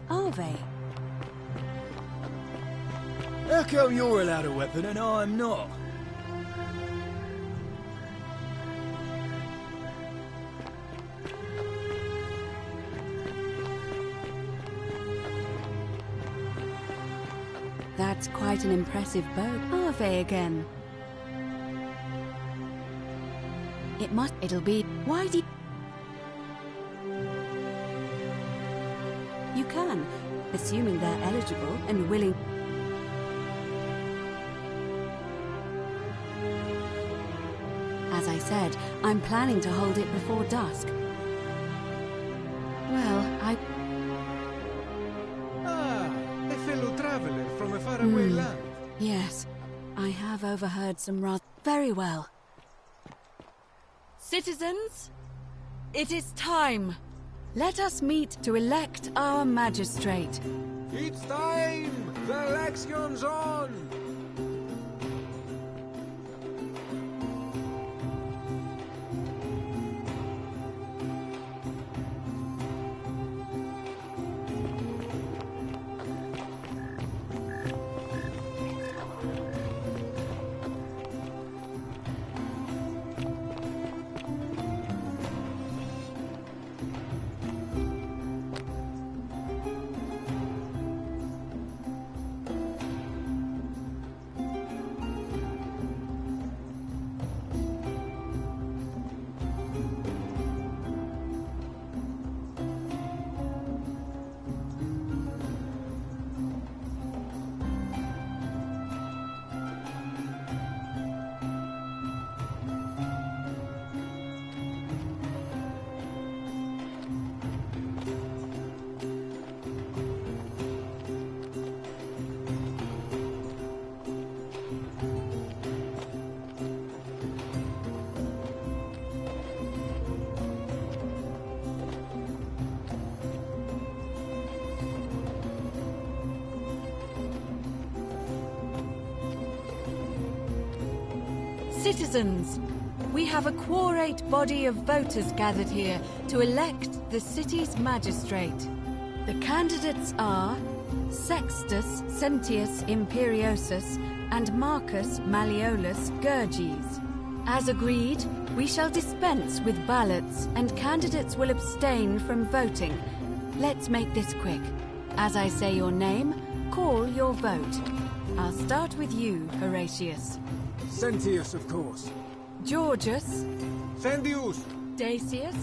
Ave. How come you're allowed a weapon and I'm not? That's quite an impressive bow. Ave again. It'll be... Why do you... You can, assuming they're eligible and willing... As I said, I'm planning to hold it before dusk. Well, A fellow traveler from a faraway land. Yes, I have overheard some rather... Very well. Citizens, it is time. Let us meet to elect our magistrate. It's time! The election's on! Citizens, we have a quorate body of voters gathered here to elect the city's magistrate. The candidates are Sextus Sentius Imperiosus and Marcus Malleolus Gurges. As agreed, we shall dispense with ballots and candidates will abstain from voting. Let's make this quick. As I say your name, call your vote. I'll start with you, Horatius. Sentius, of course. Georgius. Sendius. Dacius.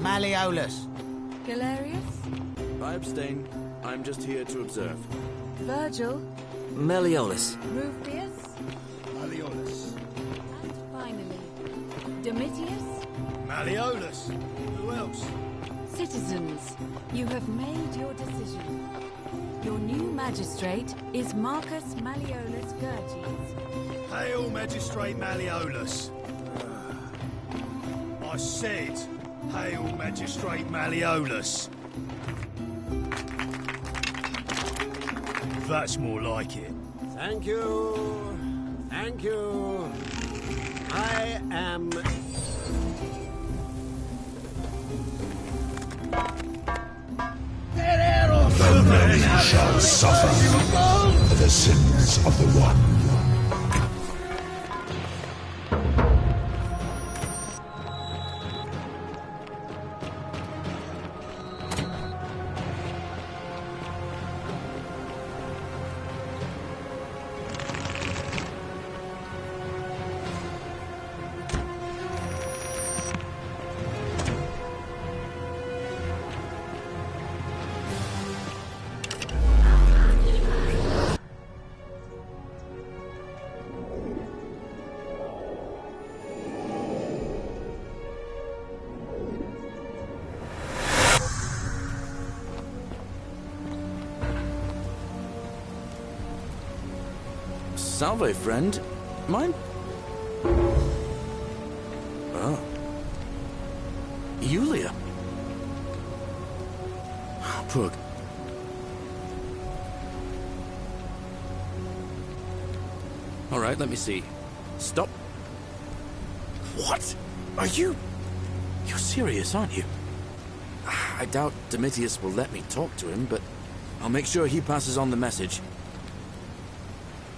Malleolus. Galerius. I abstain. I'm just here to observe. Virgil. Malleolus. Rufius. Malleolus. And finally, Domitius. Malleolus. Who else? Citizens, you have made your decision. Your new magistrate is Marcus Malleolus Gurges. Hail, Magistrate Malleolus. I said, hail, Magistrate Malleolus. That's more like it. Thank you. Thank you. I am... The many shall suffer for the sins of the one. Salve, friend. Mine? Oh. Yulia. Poor... All right, let me see. Stop. What? Are you... You're serious, aren't you? I doubt Domitius will let me talk to him, but I'll make sure he passes on the message.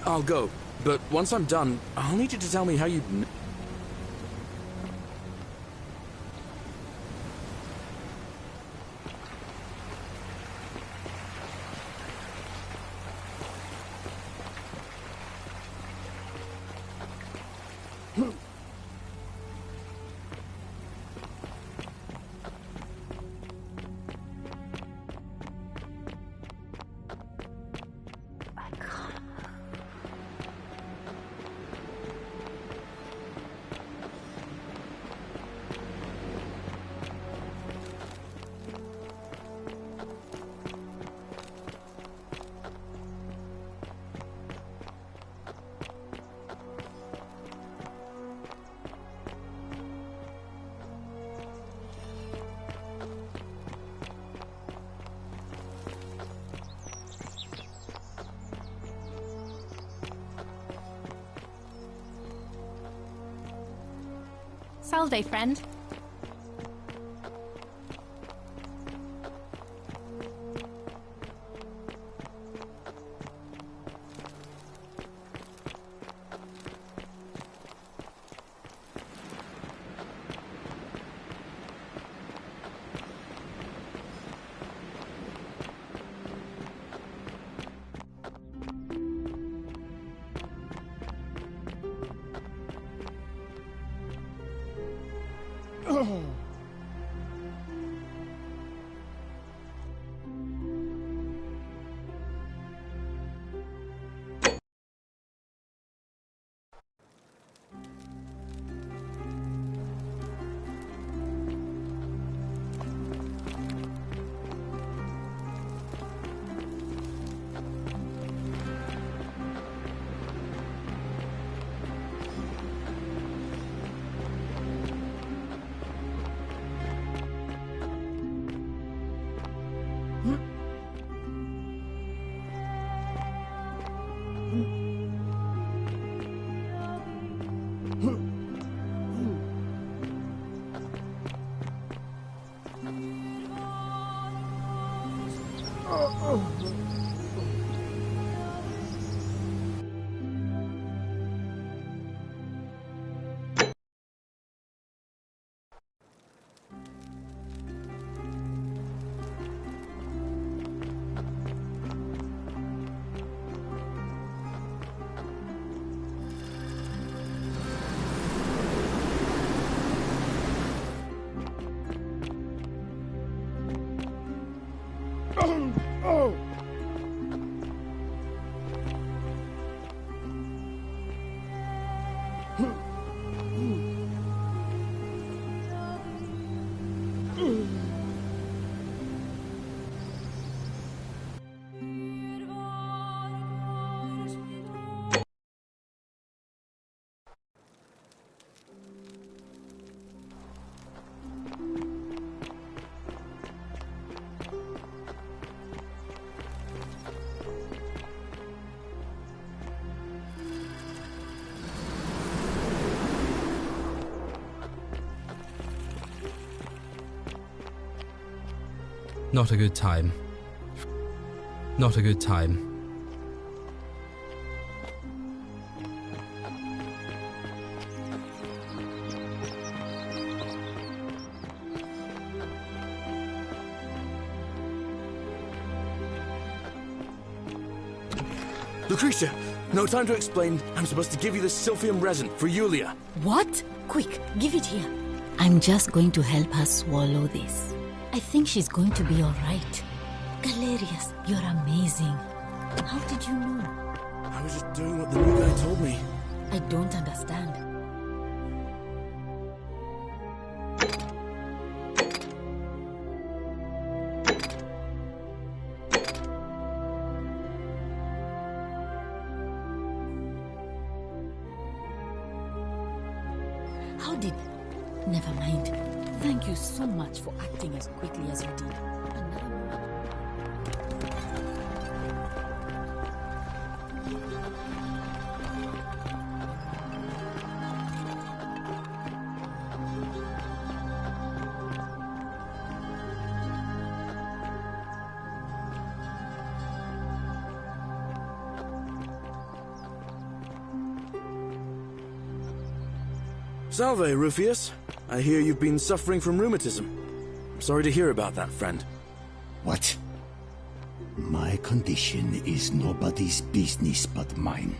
I'll go, but once I'm done, I'll need you to tell me how you... Salve, friend. Not a good time. Not a good time. Lucretia, no time to explain. I'm supposed to give you the Sylphium resin for Yulia. What? Quick, give it here. I'm just going to help her swallow this. I think she's going to be all right. Galerius, you're amazing. How did you know? I was just doing what the new guy told me. I don't understand. How did... Never mind. Thank you so much for acting as quickly as you did. Salve, Rufius. I hear you've been suffering from rheumatism. I'm sorry to hear about that, friend. What? My condition is nobody's business but mine.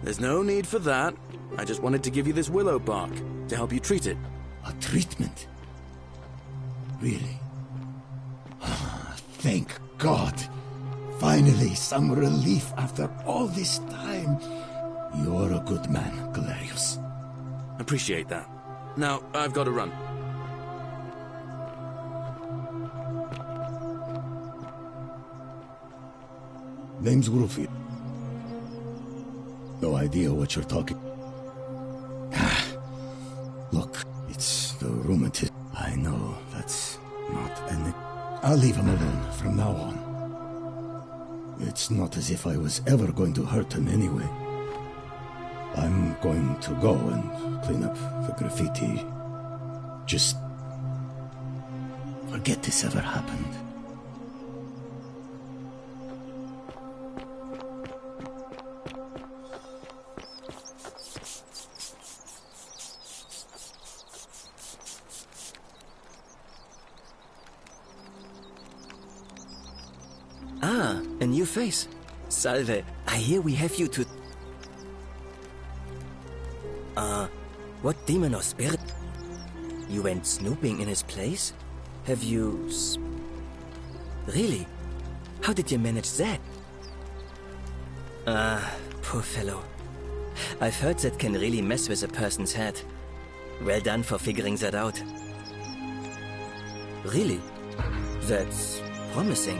There's no need for that. I just wanted to give you this willow bark to help you treat it. A treatment? Really? Thank God. Finally, some relief after all this time. You're a good man, Galerius. Appreciate that. Now, I've got to run. Name's Rufi. No idea what you're talking. Look, it's the rheumatism. I know that's not an... I'll leave him alone from now on. It's not as if I was ever going to hurt him anyway. I'm going to go and clean up the graffiti. Just forget this ever happened. Ah, a new face. Salve, I hear we have you to... What demon or spirit? You went snooping in his place? Have you... Really? How did you manage that? Poor fellow. I've heard that can really mess with a person's head. Well done for figuring that out. Really? That's promising.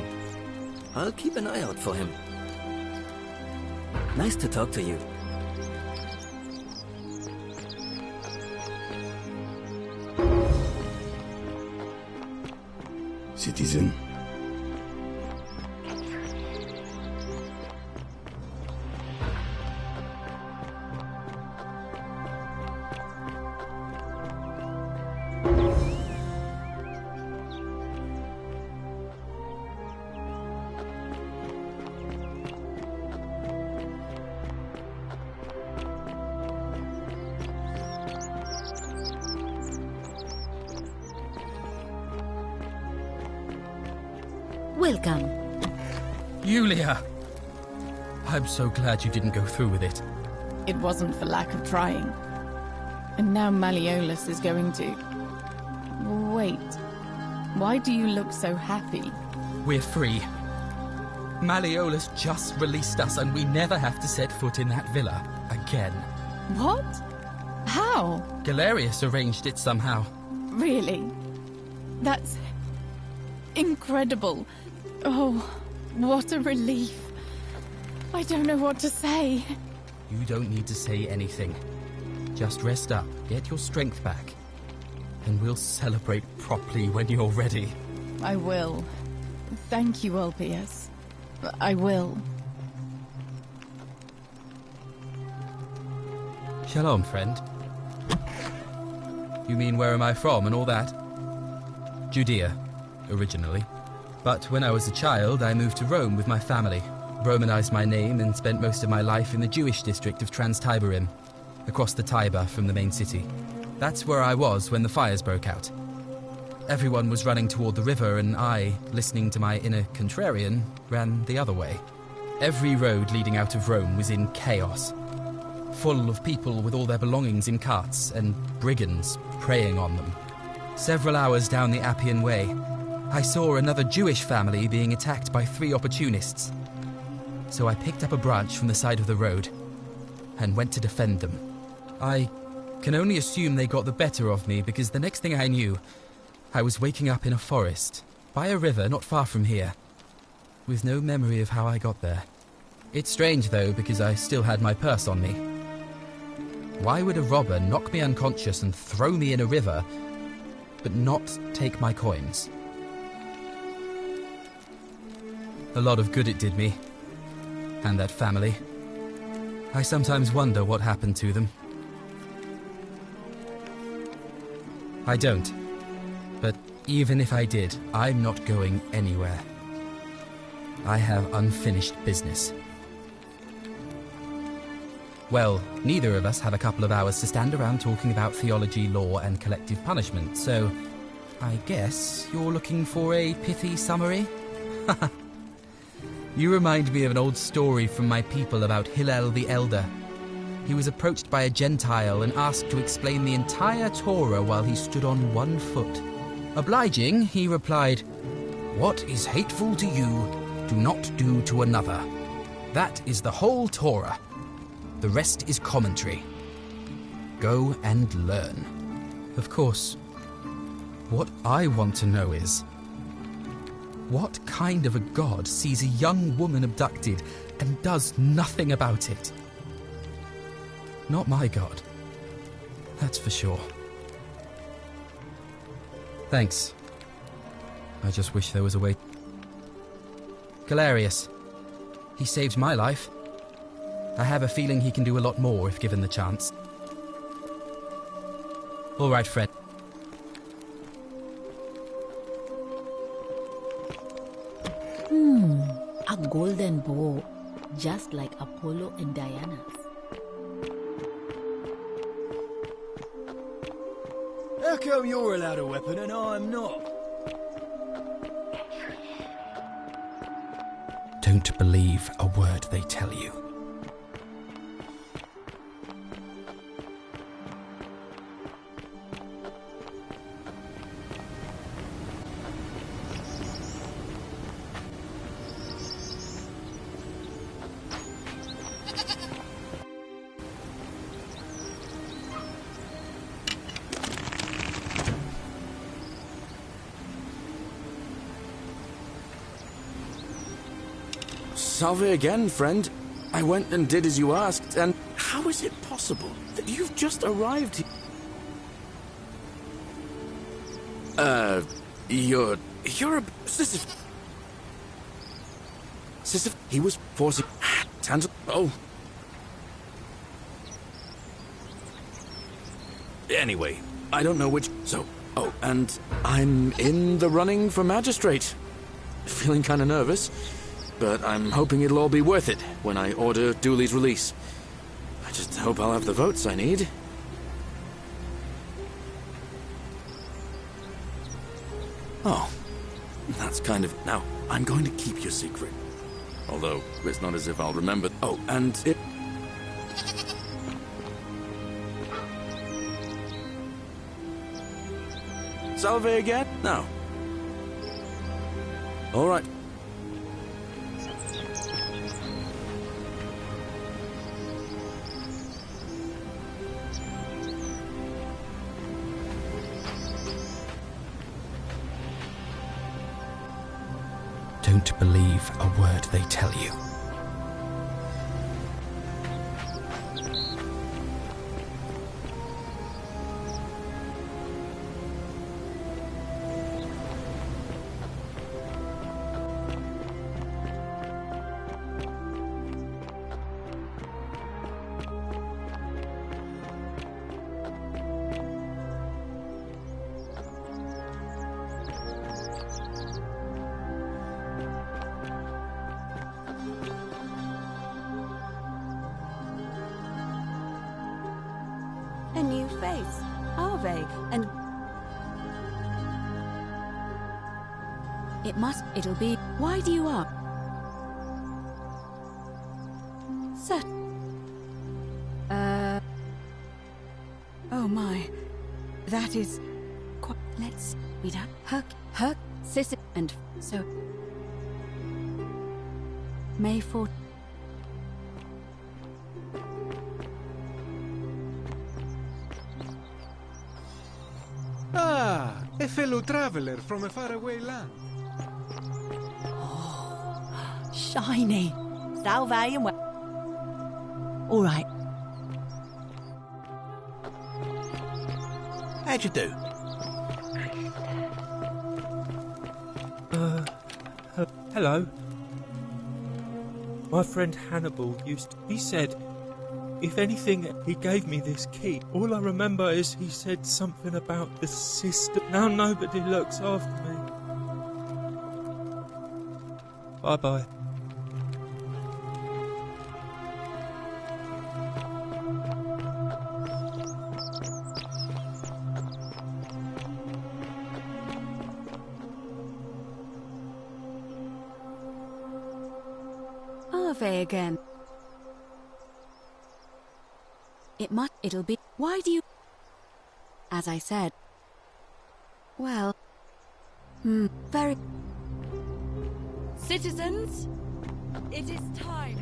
I'll keep an eye out for him. Nice to talk to you. Citizen. Welcome. Yulia! I'm so glad you didn't go through with it. It wasn't for lack of trying. And now Malleolus is going to... Wait. Why do you look so happy? We're free. Malleolus just released us and we never have to set foot in that villa again. What? How? Galerius arranged it somehow. Really? That's incredible. Oh, what a relief. I don't know what to say. You don't need to say anything. Just rest up, get your strength back, and we'll celebrate properly when you're ready. I will. Thank you, Ulpius. I will. Shalom, friend. You mean where am I from and all that? Judea, originally. But when I was a child, I moved to Rome with my family, Romanized my name and spent most of my life in the Jewish district of Trans-Tiberim, across the Tiber from the main city. That's where I was when the fires broke out. Everyone was running toward the river and I, listening to my inner contrarian, ran the other way. Every road leading out of Rome was in chaos, full of people with all their belongings in carts and brigands preying on them. Several hours down the Appian Way, I saw another Jewish family being attacked by 3 opportunists. So I picked up a branch from the side of the road and went to defend them. I can only assume they got the better of me because the next thing I knew, I was waking up in a forest, by a river not far from here, with no memory of how I got there. It's strange though, because I still had my purse on me. Why would a robber knock me unconscious and throw me in a river, but not take my coins? A lot of good it did me, and that family. I sometimes wonder what happened to them. I don't. But even if I did, I'm not going anywhere. I have unfinished business. Well, neither of us have a couple of hours to stand around talking about theology, law, and collective punishment, so I guess you're looking for a pithy summary? You remind me of an old story from my people about Hillel the Elder. He was approached by a Gentile and asked to explain the entire Torah while he stood on one foot. Obliging, he replied, "What is hateful to you, do not do to another. That is the whole Torah. The rest is commentary. Go and learn." Of course, what I want to know is, what kind of a god sees a young woman abducted and does nothing about it? Not my god. That's for sure. Thanks. I just wish there was a way... Galerius. He saved my life. I have a feeling he can do a lot more if given the chance. All right, Fred. A golden bow, just like Apollo and Diana's. How come you're allowed a weapon and I'm not? Don't believe a word they tell you. Salve again, friend. I went and did as you asked, and how is it possible that you've just arrived here? You're a... Sisyphus, he was forcing... Tantal... Oh. Anyway, I don't know which... So, oh, and I'm in the running for magistrate. Feeling kind of nervous. But I'm hoping it'll all be worth it when I order Dooley's release. I just hope I'll have the votes I need. Oh, that's kind of... Now, I'm going to keep your secret. Although, it's not as if I'll remember... Oh, and it... Salve again? No. All right. don't believe a word they tell you. A new face, Arve, and... It'll be... Wide you up. Set. Oh my. That is... Let's... We don't... Herc, Sissy, and... So... May 4th. Ah, a fellow traveler from a faraway land. Shiny. Salve and well. All right. How'd you do? Hello. My friend Hannibal he said, if anything, he gave me this key. All I remember is he said something about the sister. Now nobody looks after me. Bye-bye. Arve again. It'll be... Why do you... As I said... Well... very... Citizens, it is time.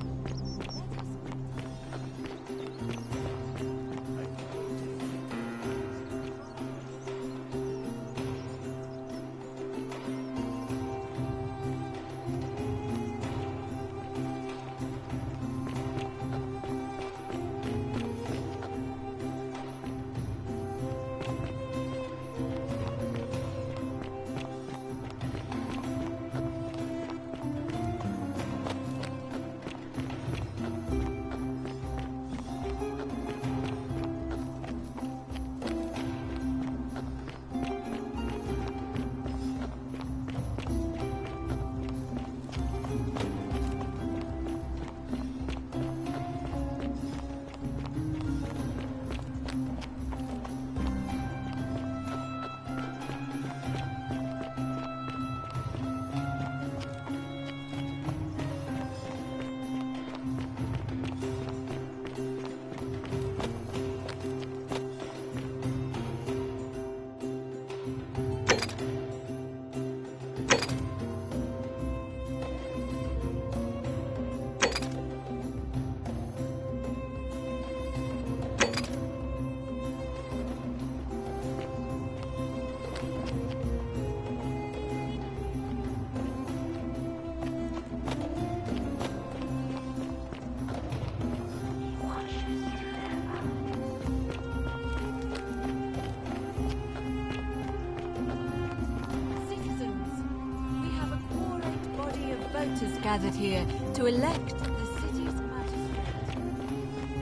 Voters gathered here to elect the city's magistrate.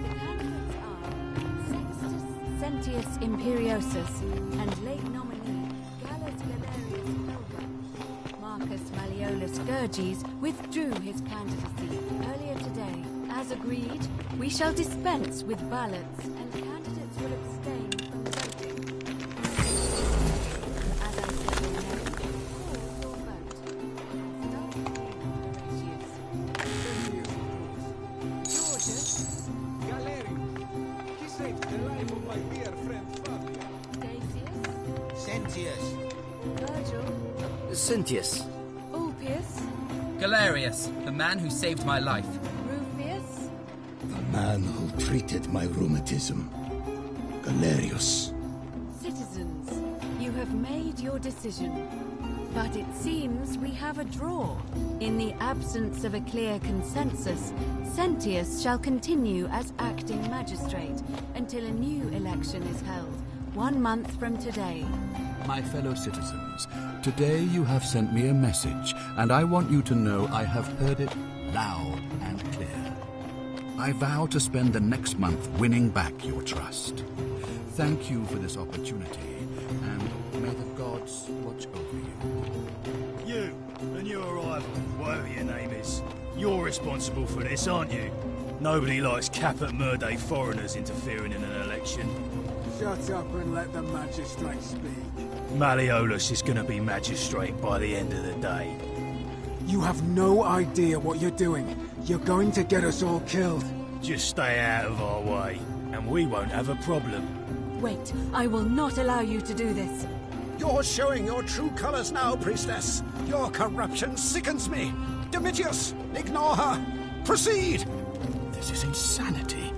The candidates are Sextus Sentius Imperiosus and late nominee Gallus Galerius Helga. Marcus Malleolus Gurges withdrew his candidacy earlier today. As agreed, we shall dispense with ballots and candidates will abstain from voting. As I said already, call your vote. Sentius. Ulpius. Galerius, the man who saved my life. Rufius. The man who treated my rheumatism. Galerius. Citizens, you have made your decision. But it seems we have a draw. In the absence of a clear consensus, Sentius shall continue as acting magistrate until a new election is held, 1 month from today. My fellow citizens, today you have sent me a message, and I want you to know I have heard it loud and clear. I vow to spend the next month winning back your trust. Thank you for this opportunity, and may the gods watch over you. You and your rival, whatever your name is, you're responsible for this, aren't you? Nobody likes Caput Murday foreigners interfering in an election. Shut up and let the magistrate speak. Malleolus is going to be magistrate by the end of the day. You have no idea what you're doing. You're going to get us all killed. Just stay out of our way, and we won't have a problem. Wait, I will not allow you to do this. You're showing your true colors now, priestess. Your corruption sickens me. Domitius, ignore her. Proceed. This is insanity.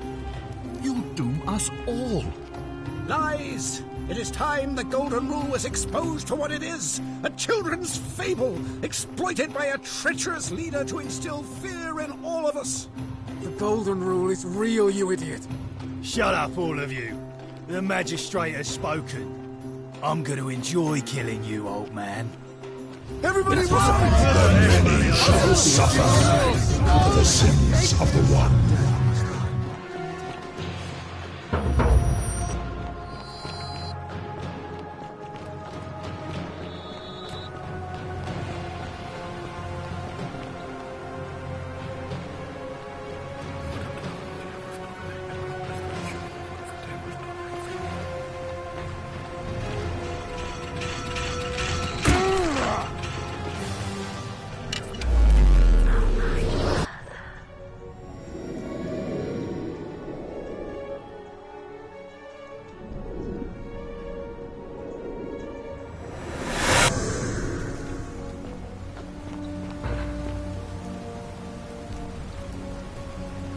You'll doom us all. Lies! It is time the Golden Rule was exposed for what it is. A children's fable, exploited by a treacherous leader to instill fear in all of us. The Golden Rule is real, you idiot. Shut up, all of you. The magistrate has spoken. I'm going to enjoy killing you, old man. Everybody The many shall suffer for the sins of the one.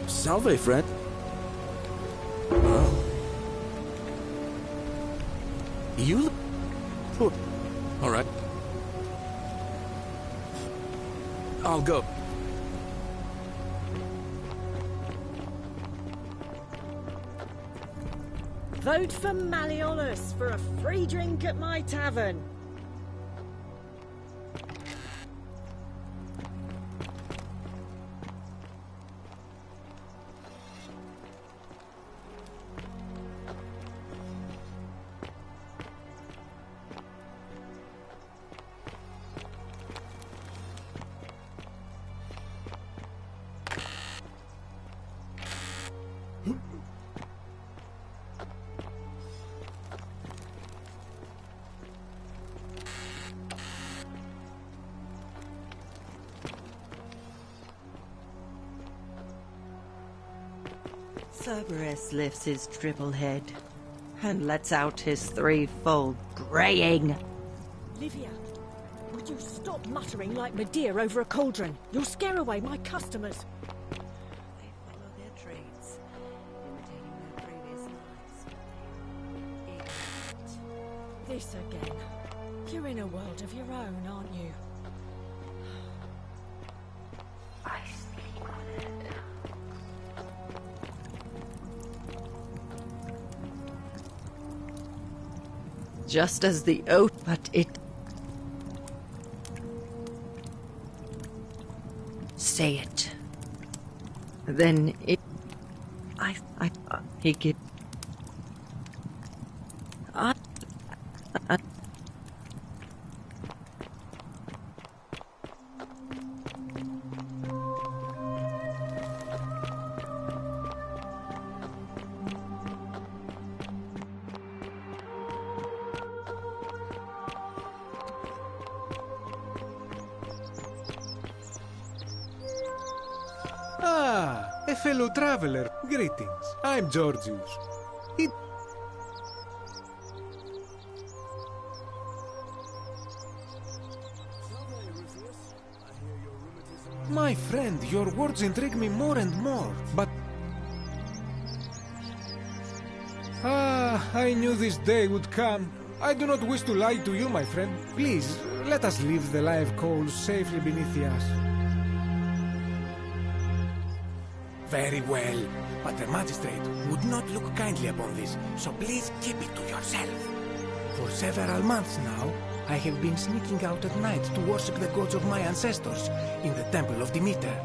Salve, Fred. Well... You... Oh, all right. I'll go. Vote for Malleolus for a free drink at my tavern. Cerberus lifts his triple head and lets out his threefold braying. Livia, would you stop muttering like Medea over a cauldron? You'll scare away my customers. They follow their trades, imitating their previous lives. Ignorant. This again. You're in a world of your own, aren't you? I speak with it. Just as the oath, but it... Say it. Then it... He get... A fellow traveler. Greetings. I'm Georgius. My friend, your words intrigue me more and more, but... I knew this day would come. I do not wish to lie to you, my friend. Please, Let us leave the live coals safely beneath the ash. Very well, but the magistrate would not look kindly upon this, so please keep it to yourself. For several months now, I have been sneaking out at night to worship the gods of my ancestors in the Temple of Demeter.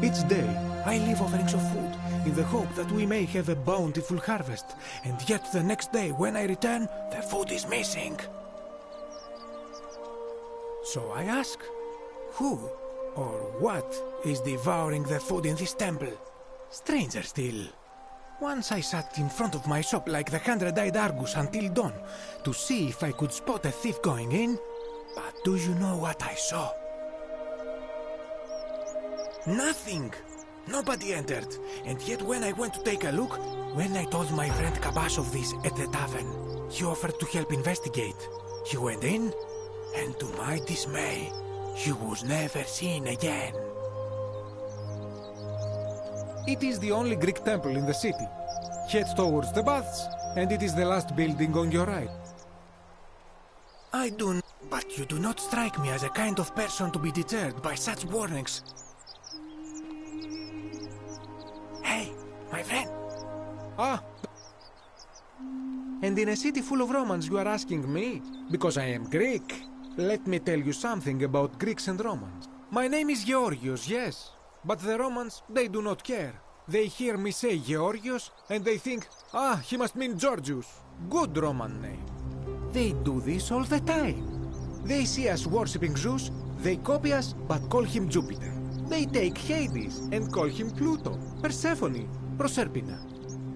Each day, I leave offerings of food in the hope that we may have a bountiful harvest, and yet the next day when I return, the food is missing. So I ask, who or what is devouring the food in this temple? Stranger still. Once I sat in front of my shop like the 100-eyed Argus until dawn to see if I could spot a thief going in. But do you know what I saw? Nothing! Nobody entered. And yet when I went to take a look, when I told my friend Kabash of this at the tavern, he offered to help investigate. He went in, and to my dismay, he was never seen again. It is the only Greek temple in the city. Head towards the baths, and it is the last building on your right. But you do not strike me as a kind of person to be deterred by such warnings. Hey, my friend. Ah. And in a city full of Romans you are asking me? Because I am Greek. Let me tell you something about Greeks and Romans. My name is Georgios, yes. But the Romans, they do not care. They hear me say Georgios, and they think, ah, he must mean Georgius. Good Roman name. They do this all the time. They see us worshipping Zeus, they copy us, but call him Jupiter. They take Hades and call him Pluto, Persephone, Proserpina.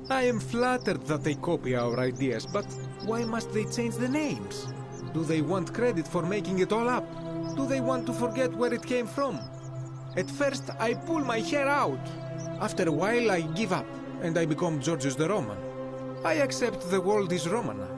I am flattered that they copy our ideas, but why must they change the names? Do they want credit for making it all up? Do they want to forget where it came from? At first, I pull my hair out. After a while, I give up, and I become Georgius the Roman. I accept the world is Romana.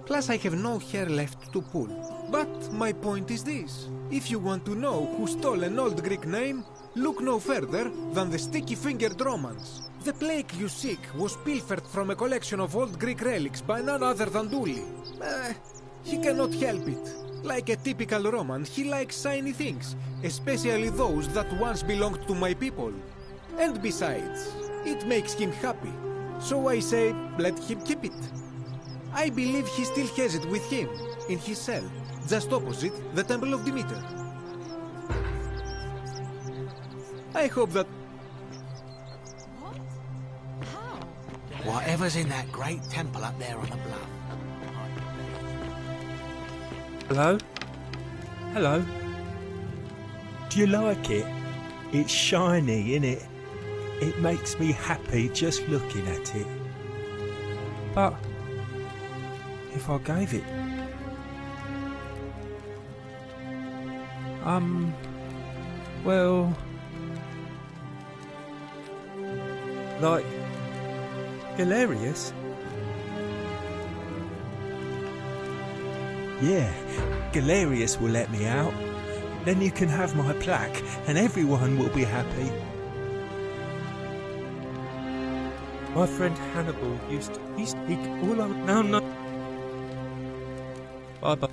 Plus, I have no hair left to pull. But my point is this. If you want to know who stole an old Greek name, look no further than the sticky-fingered Romans. The plague you seek was pilfered from a collection of old Greek relics by none other than Douli. He cannot help it. Like a typical Roman, he likes shiny things, especially those that once belonged to my people. And besides, it makes him happy. So I say, let him keep it. I believe he still has it with him, in his cell, just opposite the Temple of Demeter. I hope that... Whatever's in that great temple up there on the bluff. Hello? Hello? Do you like it? It's shiny, innit? It makes me happy just looking at it. But if I gave it... well... like... Galerius? Yeah, Galerius will let me out. Then you can have my plaque and everyone will be happy. My friend Hannibal used to speak all over... No. Bye-bye.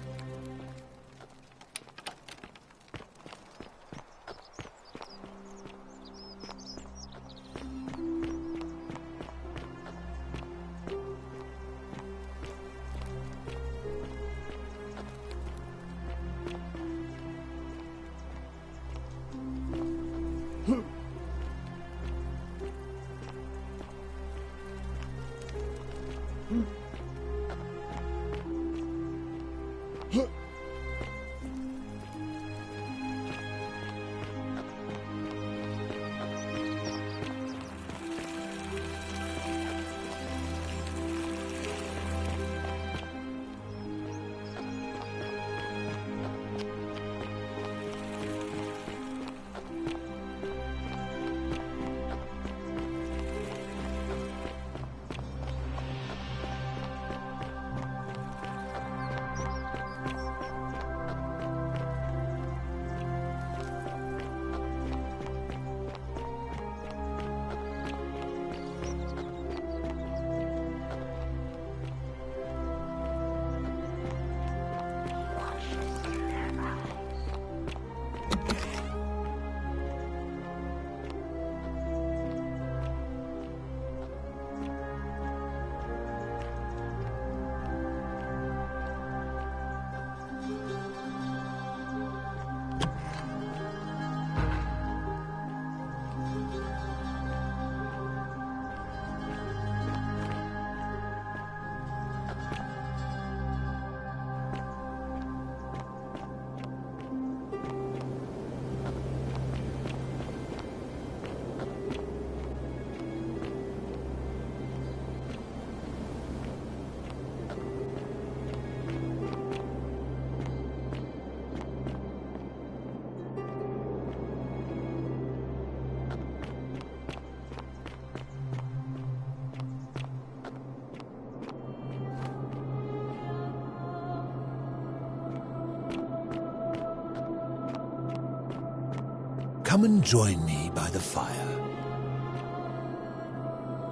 come and join me by the fire.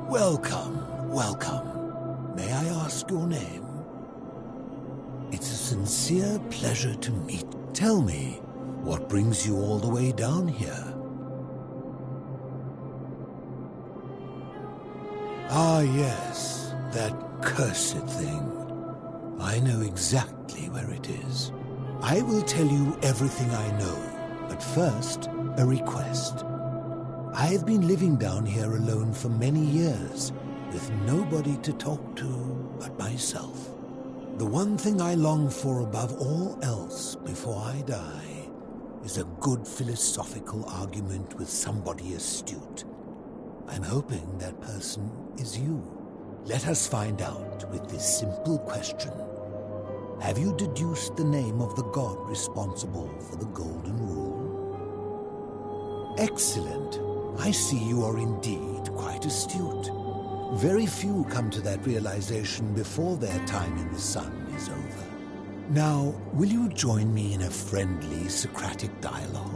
Welcome, welcome. May I ask your name? It's a sincere pleasure to meet. Tell me, what brings you all the way down here? Ah, yes, that cursed thing. I know exactly where it is. I will tell you everything I know, but first, a request. I have been living down here alone for many years, with nobody to talk to but myself. The one thing I long for above all else before I die is a good philosophical argument with somebody astute. I'm hoping that person is you. Let us find out with this simple question. Have you deduced the name of the god responsible for the Golden Rule? Excellent. I see you are indeed quite astute. Very few come to that realization before their time in the sun is over. Now, will you join me in a friendly Socratic dialogue?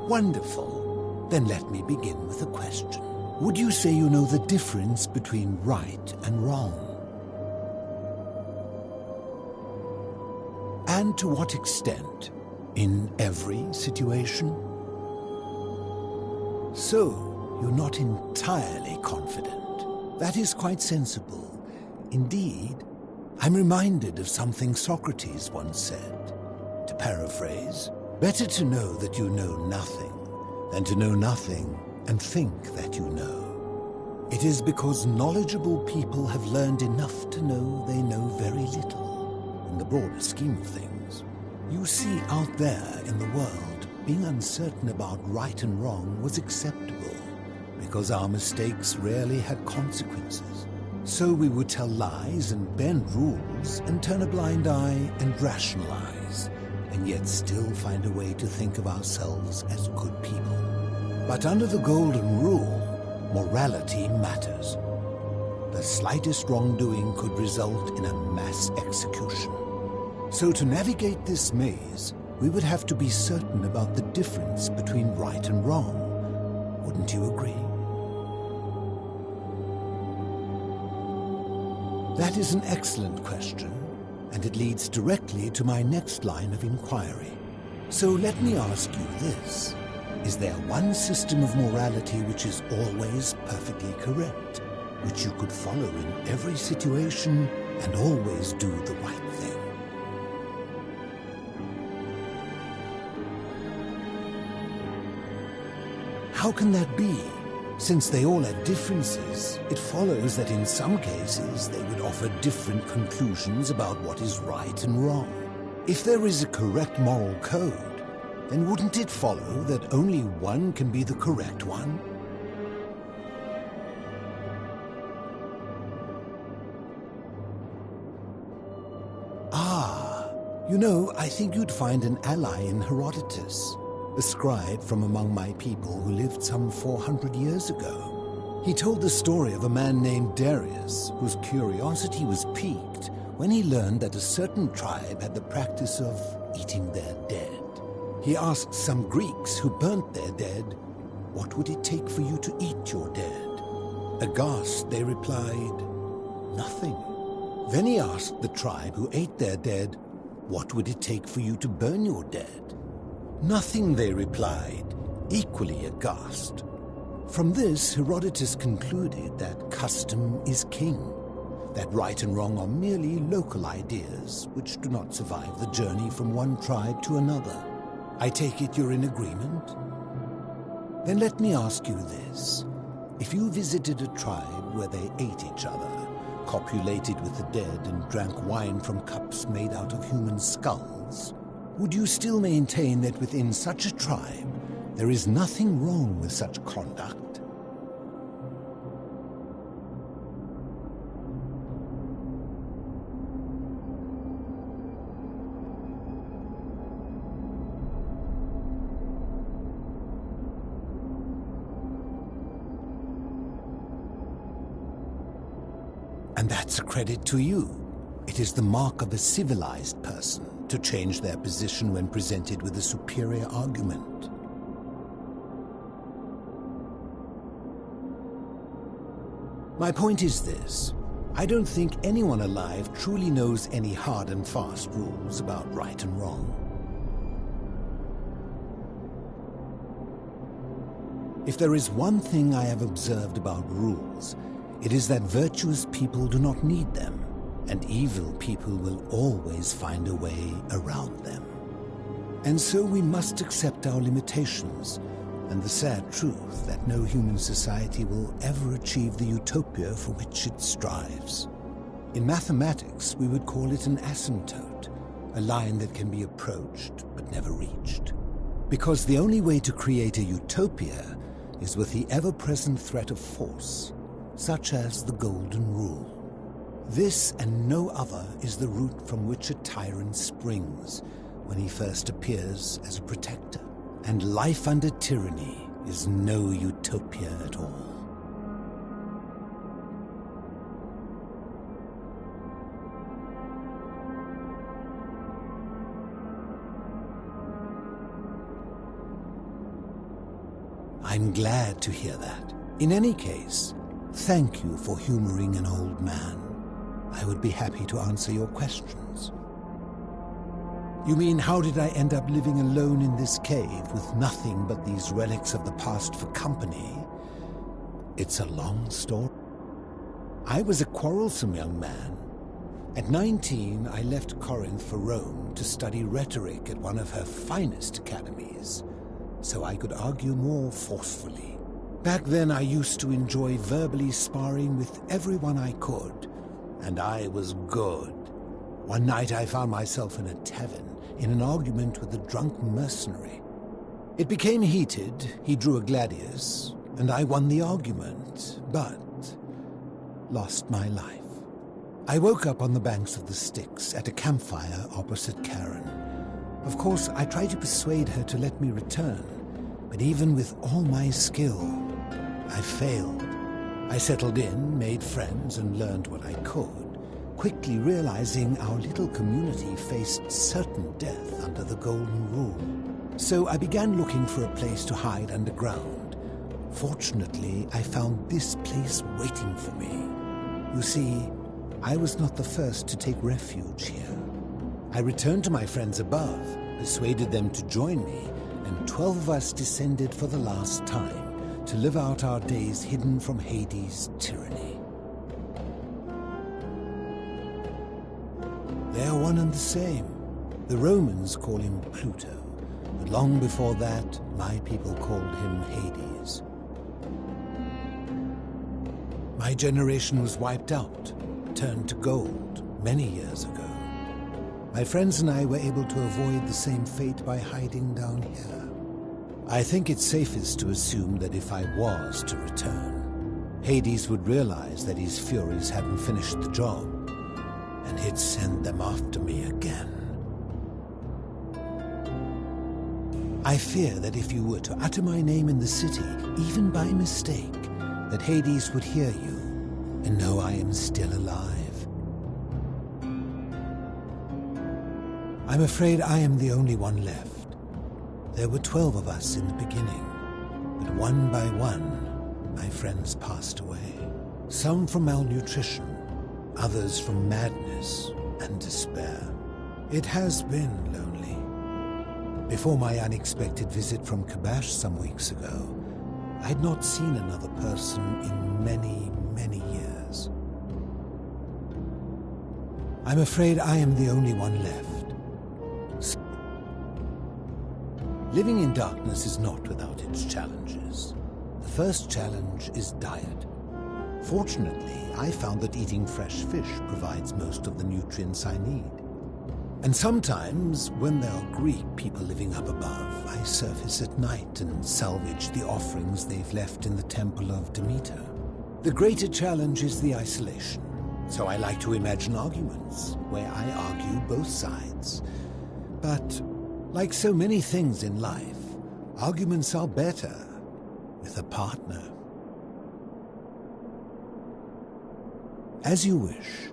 Wonderful. Then let me begin with a question. Would you say you know the difference between right and wrong? And to what extent? In every situation? So, you're not entirely confident. That is quite sensible. Indeed, I'm reminded of something Socrates once said. To paraphrase, better to know that you know nothing than to know nothing and think that you know. It is because knowledgeable people have learned enough to know they know very little, in the broader scheme of things. You see, out there in the world, being uncertain about right and wrong was acceptable, because our mistakes rarely had consequences. So we would tell lies and bend rules and turn a blind eye and rationalize, and yet still find a way to think of ourselves as good people. But under the Golden Rule, morality matters. The slightest wrongdoing could result in a mass execution. So to navigate this maze, we would have to be certain about the difference between right and wrong. Wouldn't you agree? That is an excellent question, and it leads directly to my next line of inquiry. So let me ask you this. Is there one system of morality which is always perfectly correct, which you could follow in every situation and always do the right thing? How can that be? Since they all have differences, it follows that in some cases they would offer different conclusions about what is right and wrong. If there is a correct moral code, then wouldn't it follow that only one can be the correct one? Ah, you know, I think you'd find an ally in Herodotus. a scribe from among my people who lived some 400 years ago. He told the story of a man named Darius, whose curiosity was piqued when he learned that a certain tribe had the practice of eating their dead. He asked some Greeks who burnt their dead, "What would it take for you to eat your dead?" Aghast, they replied, "Nothing." Then he asked the tribe who ate their dead, "What would it take for you to burn your dead?" "Nothing," they replied, equally aghast. From this, Herodotus concluded that custom is king, that right and wrong are merely local ideas which do not survive the journey from one tribe to another. I take it you're in agreement? Then let me ask you this. If you visited a tribe where they ate each other, copulated with the dead, and drank wine from cups made out of human skulls, would you still maintain that within such a tribe there is nothing wrong with such conduct? And that's a credit to you. It is the mark of a civilized person to change their position when presented with a superior argument. My point is this. I don't think anyone alive truly knows any hard and fast rules about right and wrong. If there is one thing I have observed about rules, it is that virtuous people do not need them, and evil people will always find a way around them. And so we must accept our limitations, and the sad truth that no human society will ever achieve the utopia for which it strives. In mathematics, we would call it an asymptote, a line that can be approached but never reached. Because the only way to create a utopia is with the ever-present threat of force, such as the Golden Rule. This and no other is the root from which a tyrant springs when he first appears as a protector. And life under tyranny is no utopia at all. I'm glad to hear that. In any case, thank you for humoring an old man. I would be happy to answer your questions. You mean, how did I end up living alone in this cave with nothing but these relics of the past for company? It's a long story. I was a quarrelsome young man. At 19, I left Corinth for Rome to study rhetoric at one of her finest academies, so I could argue more forcefully. Back then, I used to enjoy verbally sparring with everyone I could, and I was good. One night I found myself in a tavern, in an argument with a drunk mercenary. It became heated, he drew a gladius, and I won the argument, but lost my life. I woke up on the banks of the Styx at a campfire opposite Karen. Of course, I tried to persuade her to let me return, but even with all my skill, I failed. I settled in, made friends, and learned what I could, quickly realizing our little community faced certain death under the Golden Rule. So I began looking for a place to hide underground. Fortunately, I found this place waiting for me. You see, I was not the first to take refuge here. I returned to my friends above, persuaded them to join me, and 12 of us descended for the last time to live out our days hidden from Hades' tyranny. They are one and the same. The Romans call him Pluto, but long before that, my people called him Hades. My generation was wiped out, turned to gold, many years ago. My friends and I were able to avoid the same fate by hiding down here. I think it's safest to assume that if I was to return, Hades would realize that his furies hadn't finished the job, and he'd send them after me again. I fear that if you were to utter my name in the city, even by mistake, that Hades would hear you and know I am still alive. I'm afraid I am the only one left. There were 12 of us in the beginning, but one by one, my friends passed away. Some from malnutrition, others from madness and despair. It has been lonely. Before my unexpected visit from Kabash some weeks ago, I had not seen another person in many, many years. I'm afraid I am the only one left. Living in darkness is not without its challenges. The first challenge is diet. Fortunately, I found that eating fresh fish provides most of the nutrients I need. And sometimes, when there are Greek people living up above, I surface at night and salvage the offerings they've left in the temple of Demeter. The greater challenge is the isolation, so I like to imagine arguments, where I argue both sides. But, like so many things in life, arguments are better with a partner. As you wish.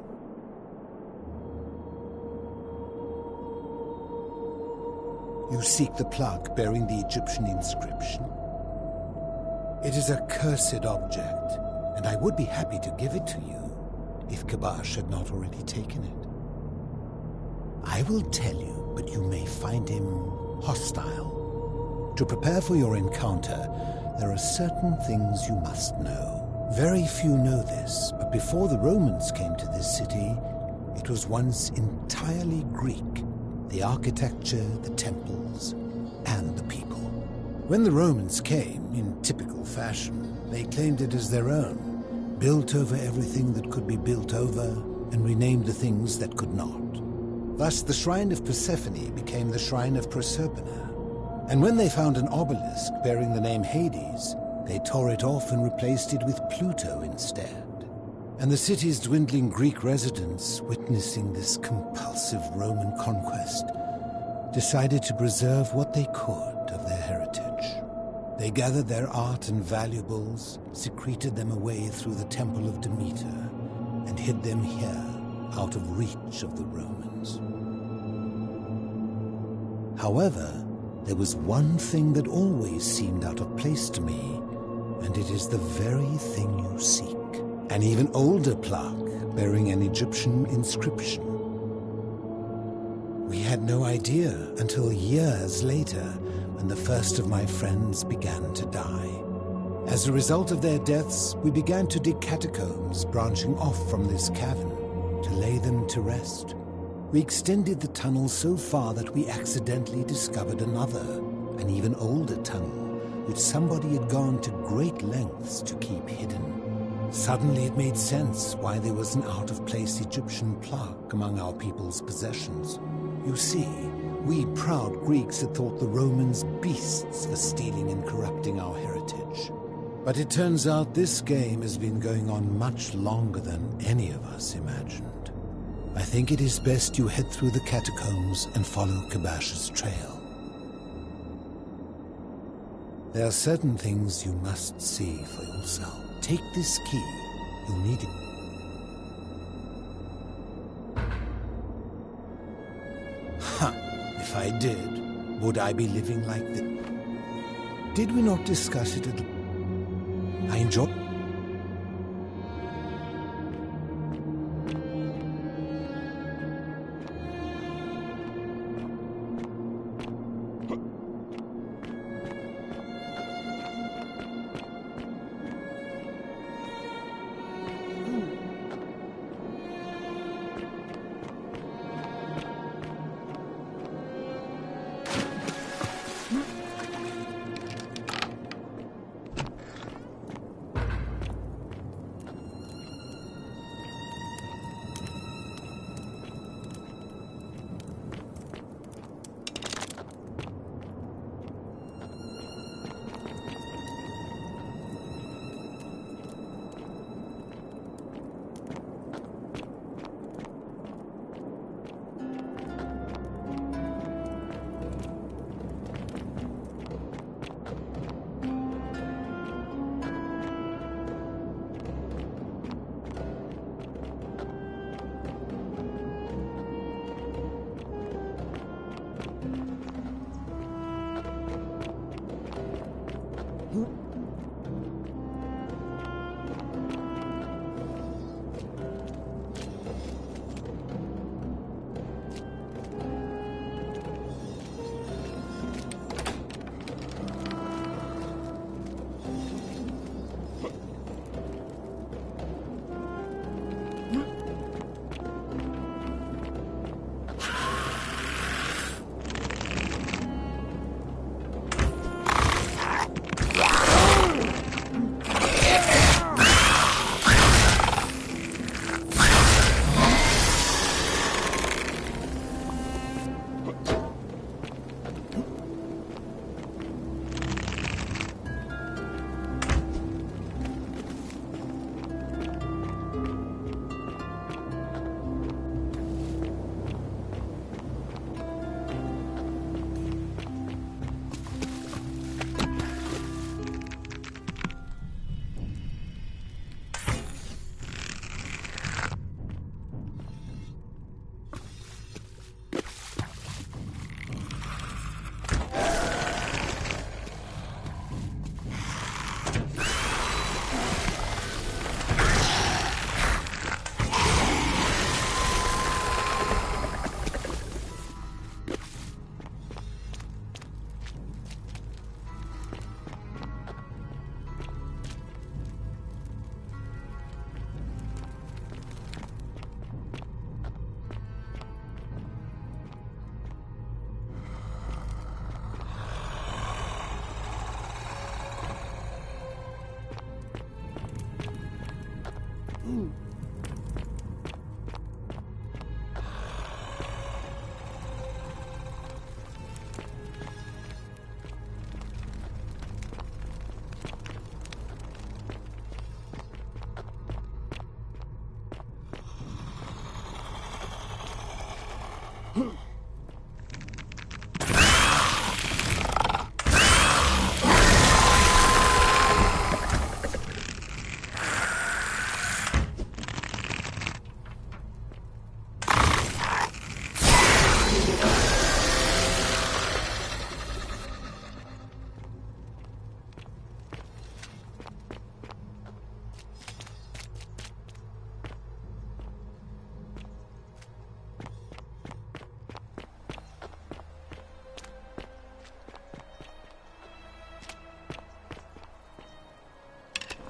You seek the plaque bearing the Egyptian inscription. It is a cursed object, and I would be happy to give it to you if Kabash had not already taken it. I will tell you, but you may find him hostile. To prepare for your encounter, there are certain things you must know. Very few know this, but before the Romans came to this city, it was once entirely Greek. The architecture, the temples, and the people. When the Romans came, in typical fashion, they claimed it as their own, built over everything that could be built over, and renamed the things that could not. Thus, the Shrine of Persephone became the Shrine of Proserpina. And when they found an obelisk bearing the name Hades, they tore it off and replaced it with Pluto instead. And the city's dwindling Greek residents, witnessing this compulsive Roman conquest, decided to preserve what they could of their heritage. They gathered their art and valuables, secreted them away through the Temple of Demeter, and hid them here, out of reach of the Romans. However, there was one thing that always seemed out of place to me, and it is the very thing you seek. An even older plaque bearing an Egyptian inscription. We had no idea until years later when the first of my friends began to die. As a result of their deaths, we began to dig catacombs branching off from this cavern to lay them to rest. We extended the tunnel so far that we accidentally discovered another, an even older tunnel, which somebody had gone to great lengths to keep hidden. Suddenly it made sense why there was an out-of-place Egyptian plaque among our people's possessions. You see, we proud Greeks had thought the Romans beasts for stealing and corrupting our heritage. But it turns out this game has been going on much longer than any of us imagined. I think it is best you head through the catacombs and follow Kabash's trail. There are certain things you must see for yourself. Take this key. You'll need it. Ha! If I did, would I be living like this? Did we not discuss it at all? I enjoy...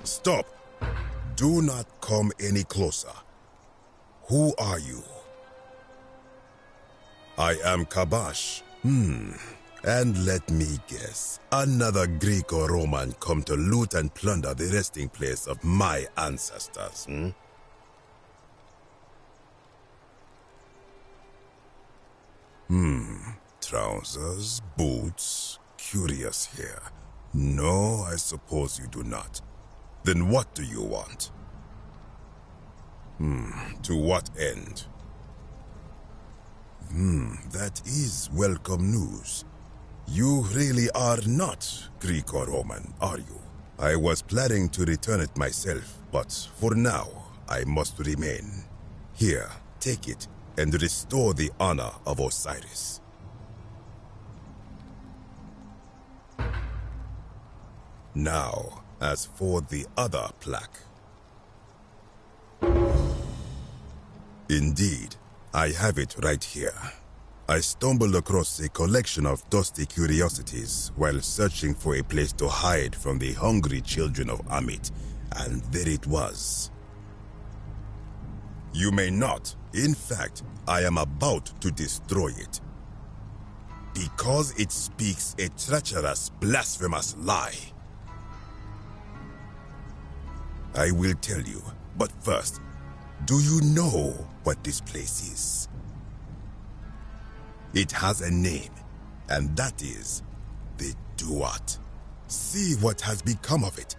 Stop! Do not come any closer. Who are you? I am Kabash. And let me guess, another Greek or Roman come to loot and plunder the resting place of my ancestors, Trousers, boots, curious here. No, I suppose you do not. Then what do you want? To what end? That is welcome news. You really are not Greek or Roman, are you? I was planning to return it myself, but for now, I must remain. Here, take it, and restore the honor of Osiris. Now, as for the other plaque. Indeed, I have it right here. I stumbled across a collection of dusty curiosities while searching for a place to hide from the hungry children of Amit, and there it was. You may not. In fact, I am about to destroy it. Because it speaks a treacherous, blasphemous lie. I will tell you, but first, do you know what this place is? It has a name, and that is the Duat. See what has become of it.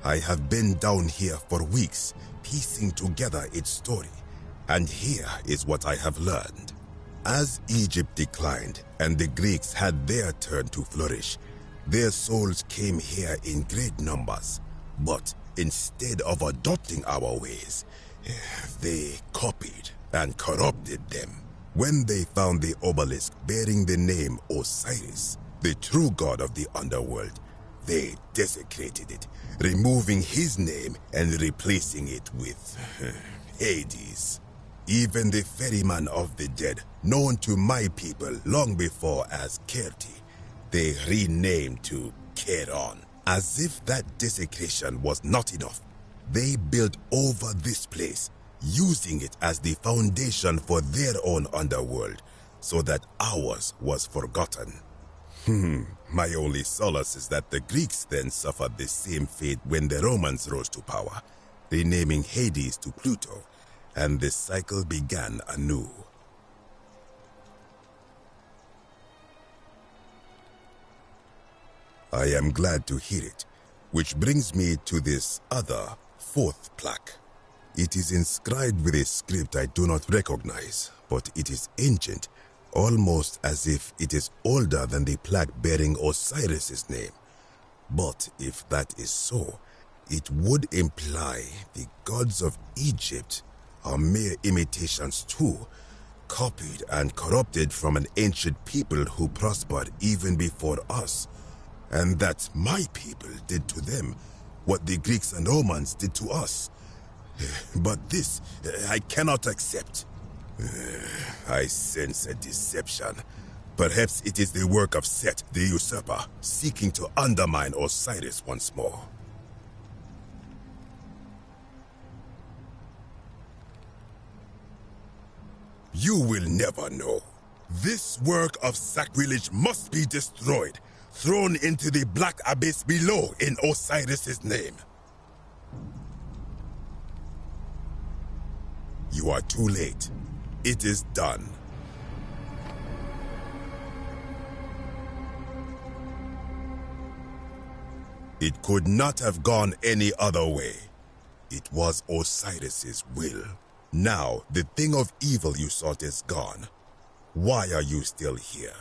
I have been down here for weeks, piecing together its story, and here is what I have learned. As Egypt declined and the Greeks had their turn to flourish, their souls came here in great numbers, but instead of adopting our ways, they copied and corrupted them. When they found the obelisk bearing the name Osiris, the true god of the underworld, they desecrated it, removing his name and replacing it with Hades. Even the ferryman of the dead, known to my people long before as Kerti, they renamed to Keron. As if that desecration was not enough, they built over this place, using it as the foundation for their own underworld, so that ours was forgotten. My only solace is that the Greeks then suffered the same fate when the Romans rose to power, renaming Hades to Pluto, and the cycle began anew. I am glad to hear it, which brings me to this other, fourth plaque. It is inscribed with a script I do not recognize, but it is ancient, almost as if it is older than the plaque bearing Osiris's name. But if that is so, it would imply the gods of Egypt are mere imitations too, copied and corrupted from an ancient people who prospered even before us, and that my people did to them what the Greeks and Romans did to us. But this, I cannot accept. I sense a deception. Perhaps it is the work of Set, the usurper, seeking to undermine Osiris once more. You will never know. This work of sacrilege must be destroyed, thrown into the black abyss below in Osiris's name. You are too late. It is done. It could not have gone any other way. It was Osiris's will. Now, the thing of evil you sought is gone. Why are you still here?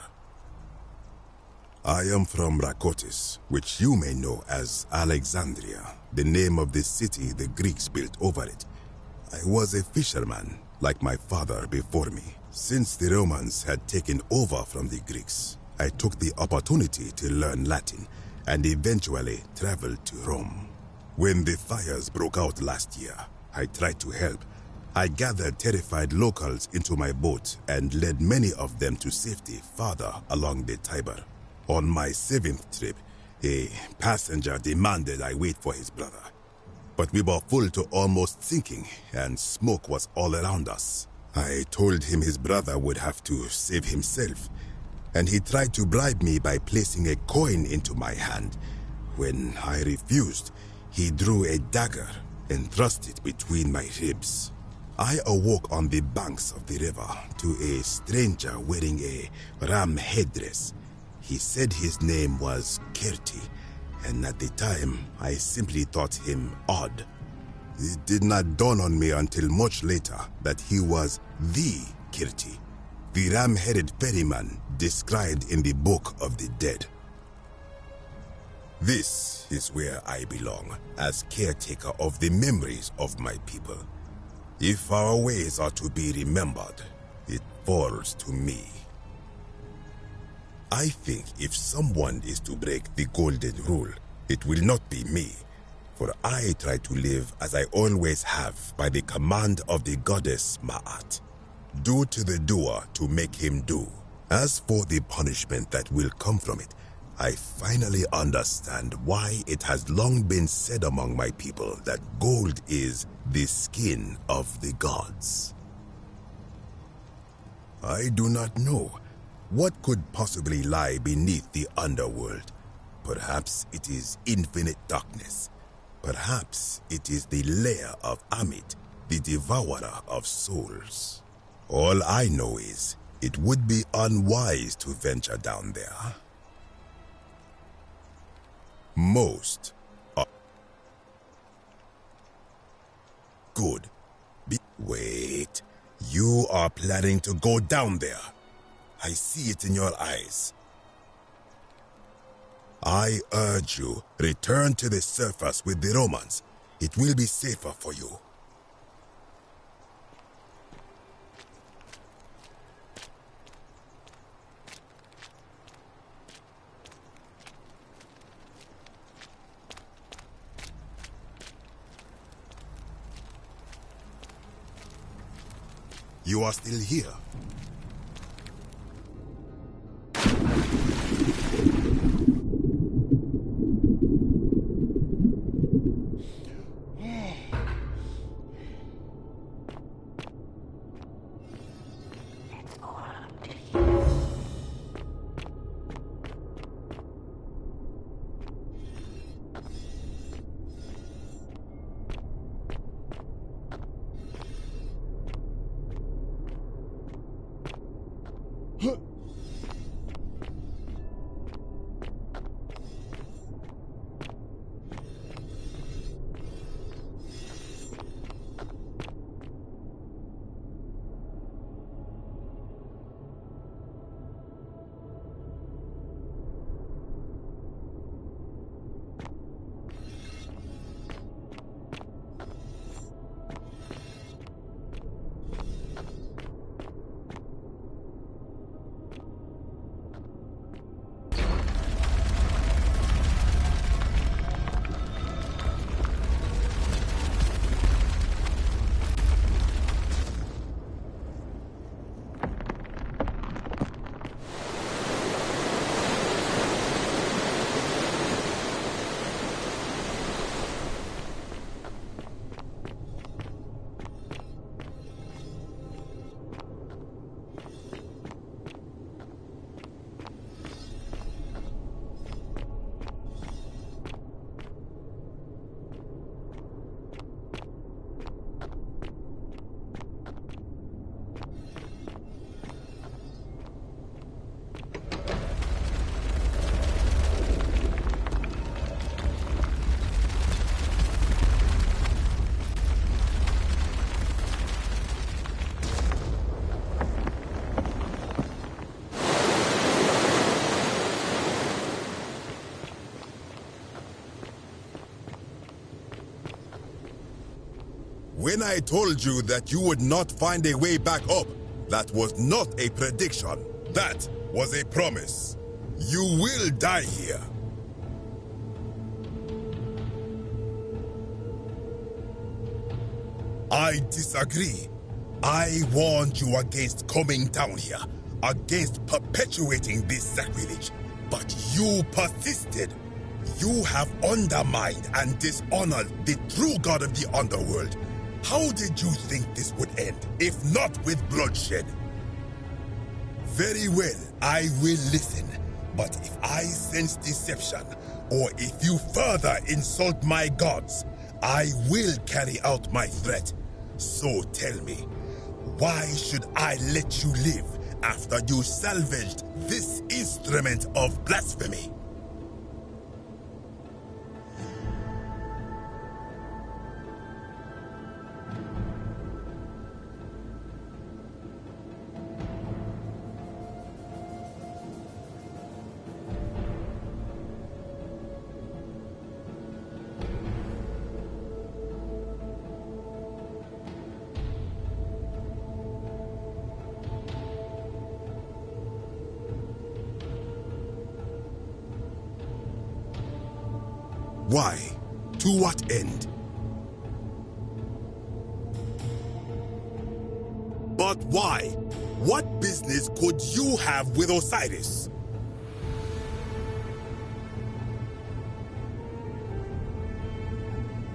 I am from Rakotis, which you may know as Alexandria, the name of the city the Greeks built over it. I was a fisherman, like my father before me. Since the Romans had taken over from the Greeks, I took the opportunity to learn Latin and eventually traveled to Rome. When the fires broke out last year, I tried to help. I gathered terrified locals into my boat and led many of them to safety farther along the Tiber. On my 7th trip, a passenger demanded I wait for his brother. But we were full to almost sinking, and smoke was all around us. I told him his brother would have to save himself, and he tried to bribe me by placing a coin into my hand. When I refused, he drew a dagger and thrust it between my ribs. I awoke on the banks of the river to a stranger wearing a ram headdress. He said his name was Kirti, and at the time, I simply thought him odd. It did not dawn on me until much later that he was the Kirti, the ram-headed ferryman described in the Book of the Dead. This is where I belong, as caretaker of the memories of my people. If our ways are to be remembered, it falls to me. I think if someone is to break the golden rule, it will not be me, for I try to live as I always have by the command of the goddess Ma'at. Do to the doer to make him do. As for the punishment that will come from it, I finally understand why it has long been said among my people that gold is the skin of the gods. I do not know. What could possibly lie beneath the underworld? Perhaps it is infinite darkness. Perhaps it is the lair of Amit, the devourer of souls. All I know is, it would be unwise to venture down there. Most are good. Wait, you are planning to go down there. I see it in your eyes. I urge you, return to the surface with the Romans. It will be safer for you. You are still here. When I told you that you would not find a way back up, that was not a prediction. That was a promise. You will die here. I disagree. I warned you against coming down here, against perpetuating this sacrilege, but you persisted. You have undermined and dishonored the true god of the underworld. How did you think this would end, if not with bloodshed? Very well, I will listen, but if I sense deception, or if you further insult my gods, I will carry out my threat. So tell me, why should I let you live after you salvaged this instrument of blasphemy? Why? To what end? But why? What business could you have with Osiris?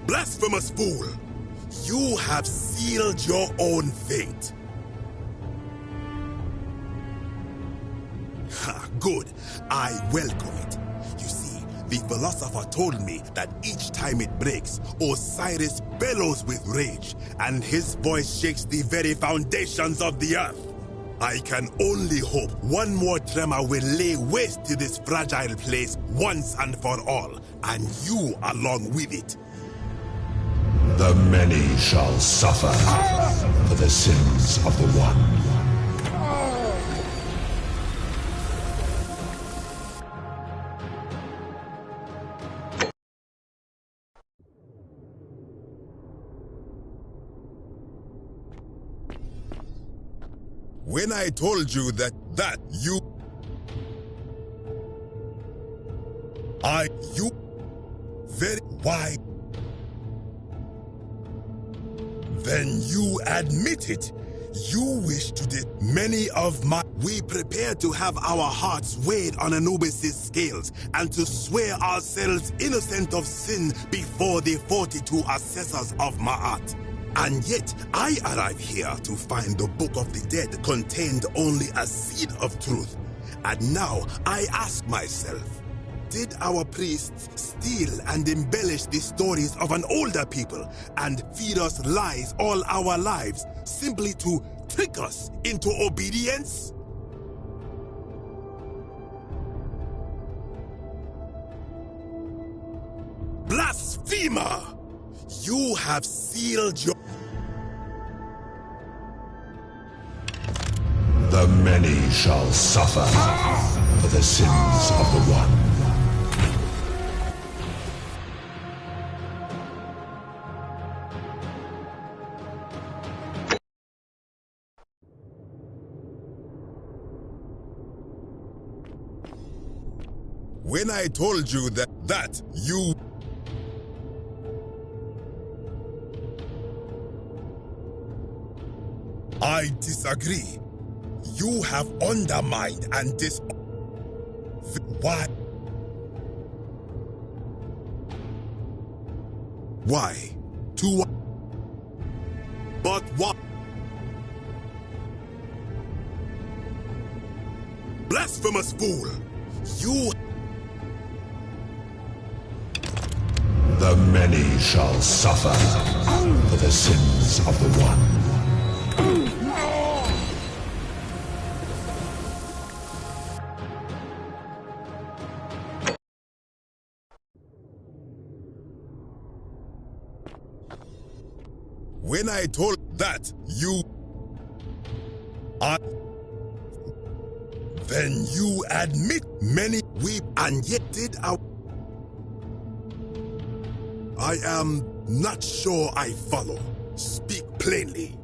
Blasphemous fool! You have sealed your own fate. Ha, good. I welcome it. You see, the philosopher told me that each time it breaks, Osiris bellows with rage, and his voice shakes the very foundations of the earth. I can only hope one more tremor will lay waste to this fragile place once and for all, and you along with it. The many shall suffer for the sins of the one. When I told you that you very why? Then you admit it. You wish to many of my... We prepare to have our hearts weighed on Anubis' scales and to swear ourselves innocent of sin before the 42 assessors of Ma'at. And yet, I arrive here to find the Book of the Dead contained only a seed of truth. And now, I ask myself, did our priests steal and embellish the stories of an older people and feed us lies all our lives simply to trick us into obedience? Blasphemer! You have sealed your... The many shall suffer for the sins of the one. When I told you that you... I disagree. You have undermined and Why? Why? To what? But what? Blasphemous fool! You... The many shall suffer for the sins of the one. When I told that you... Then you admit many weep and yet did our... I am not sure I follow. Speak plainly.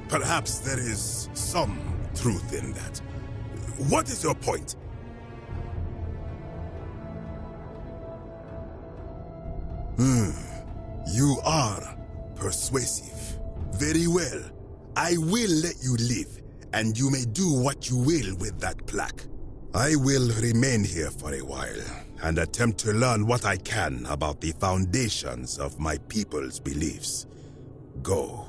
Perhaps there is some truth in that. What is your point? You are persuasive. Very well. I will let you live, and you may do what you will with that plaque. I will remain here for a while, and attempt to learn what I can about the foundations of my people's beliefs. Go.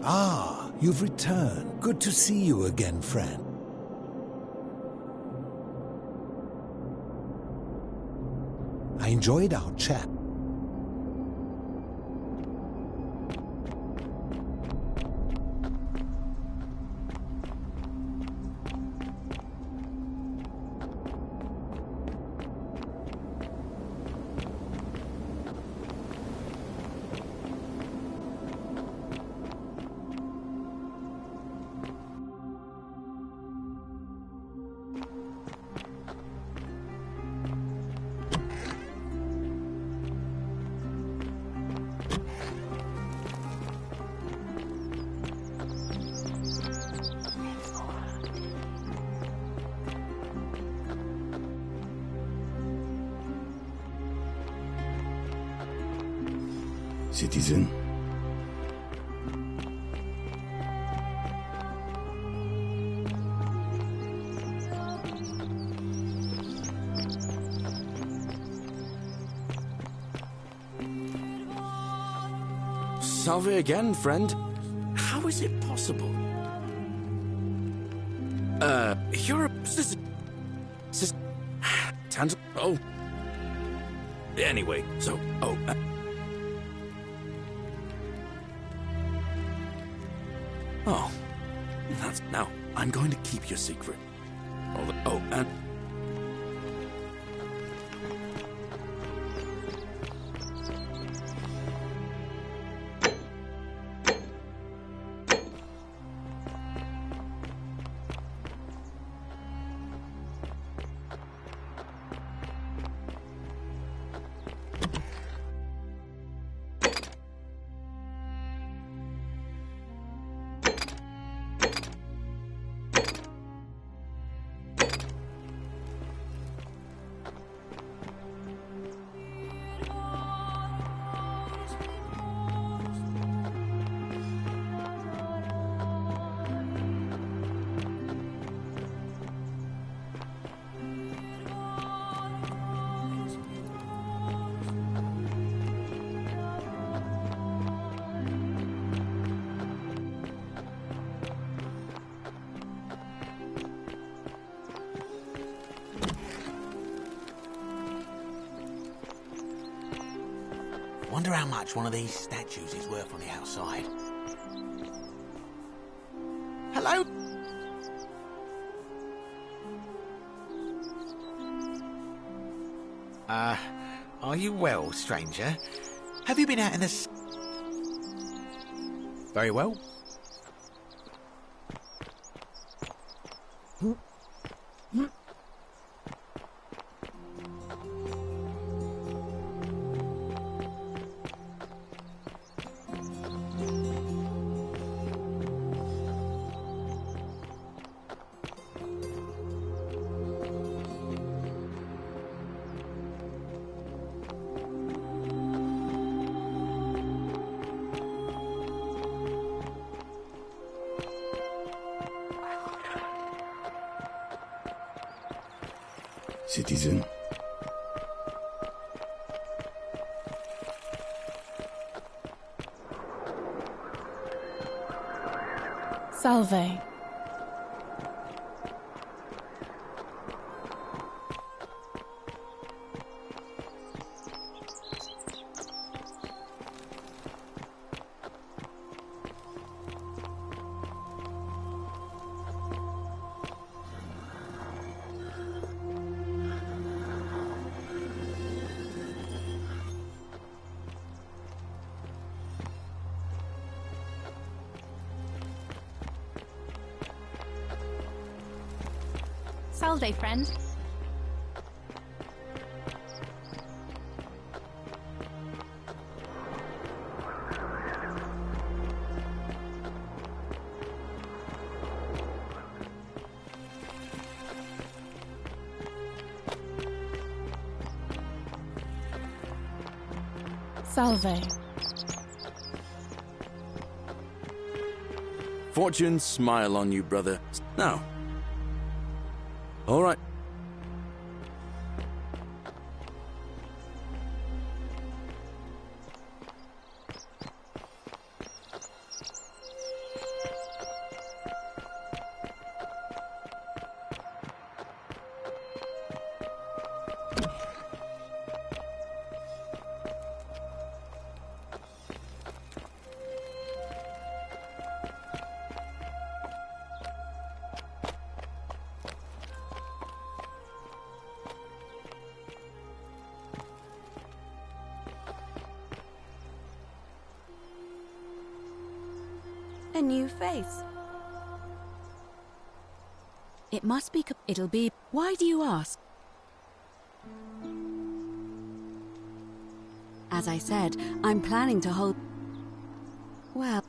Ah, you've returned. Good to see you again, friend. I enjoyed our chat. Citizen. Salve again, friend. How is it possible? You're a... Tandem... Oh. Anyway, so... Oh, Oh, that's... Now, I'm going to keep your secret. Oh, and... Wonder how much one of these statues is worth on the outside. Hello? Are you well, stranger? Have you been out in the... Very well. citizen. Salve. Salve, friend. Salve. Fortune smile on you, brother. Now. All right. A new face. It must be... It'll be... Why do you ask? As I said, I'm planning to hold... Well...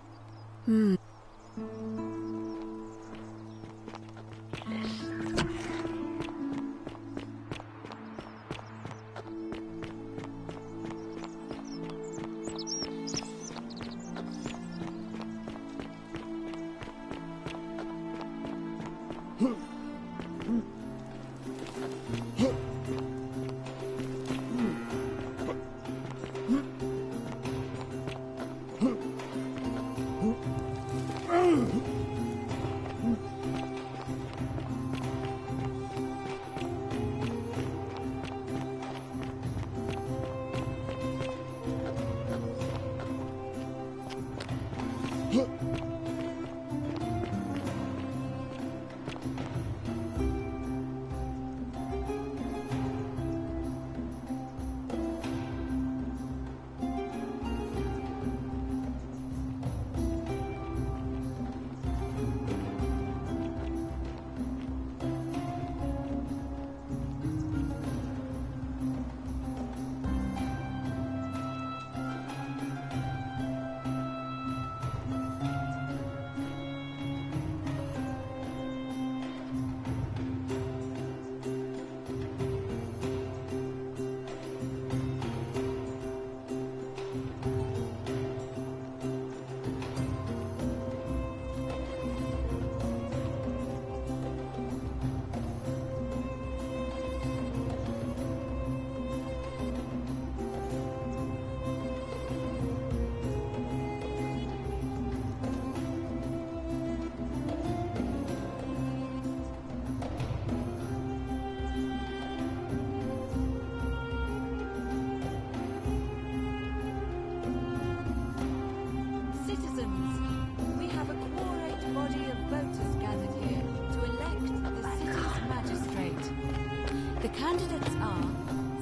candidates are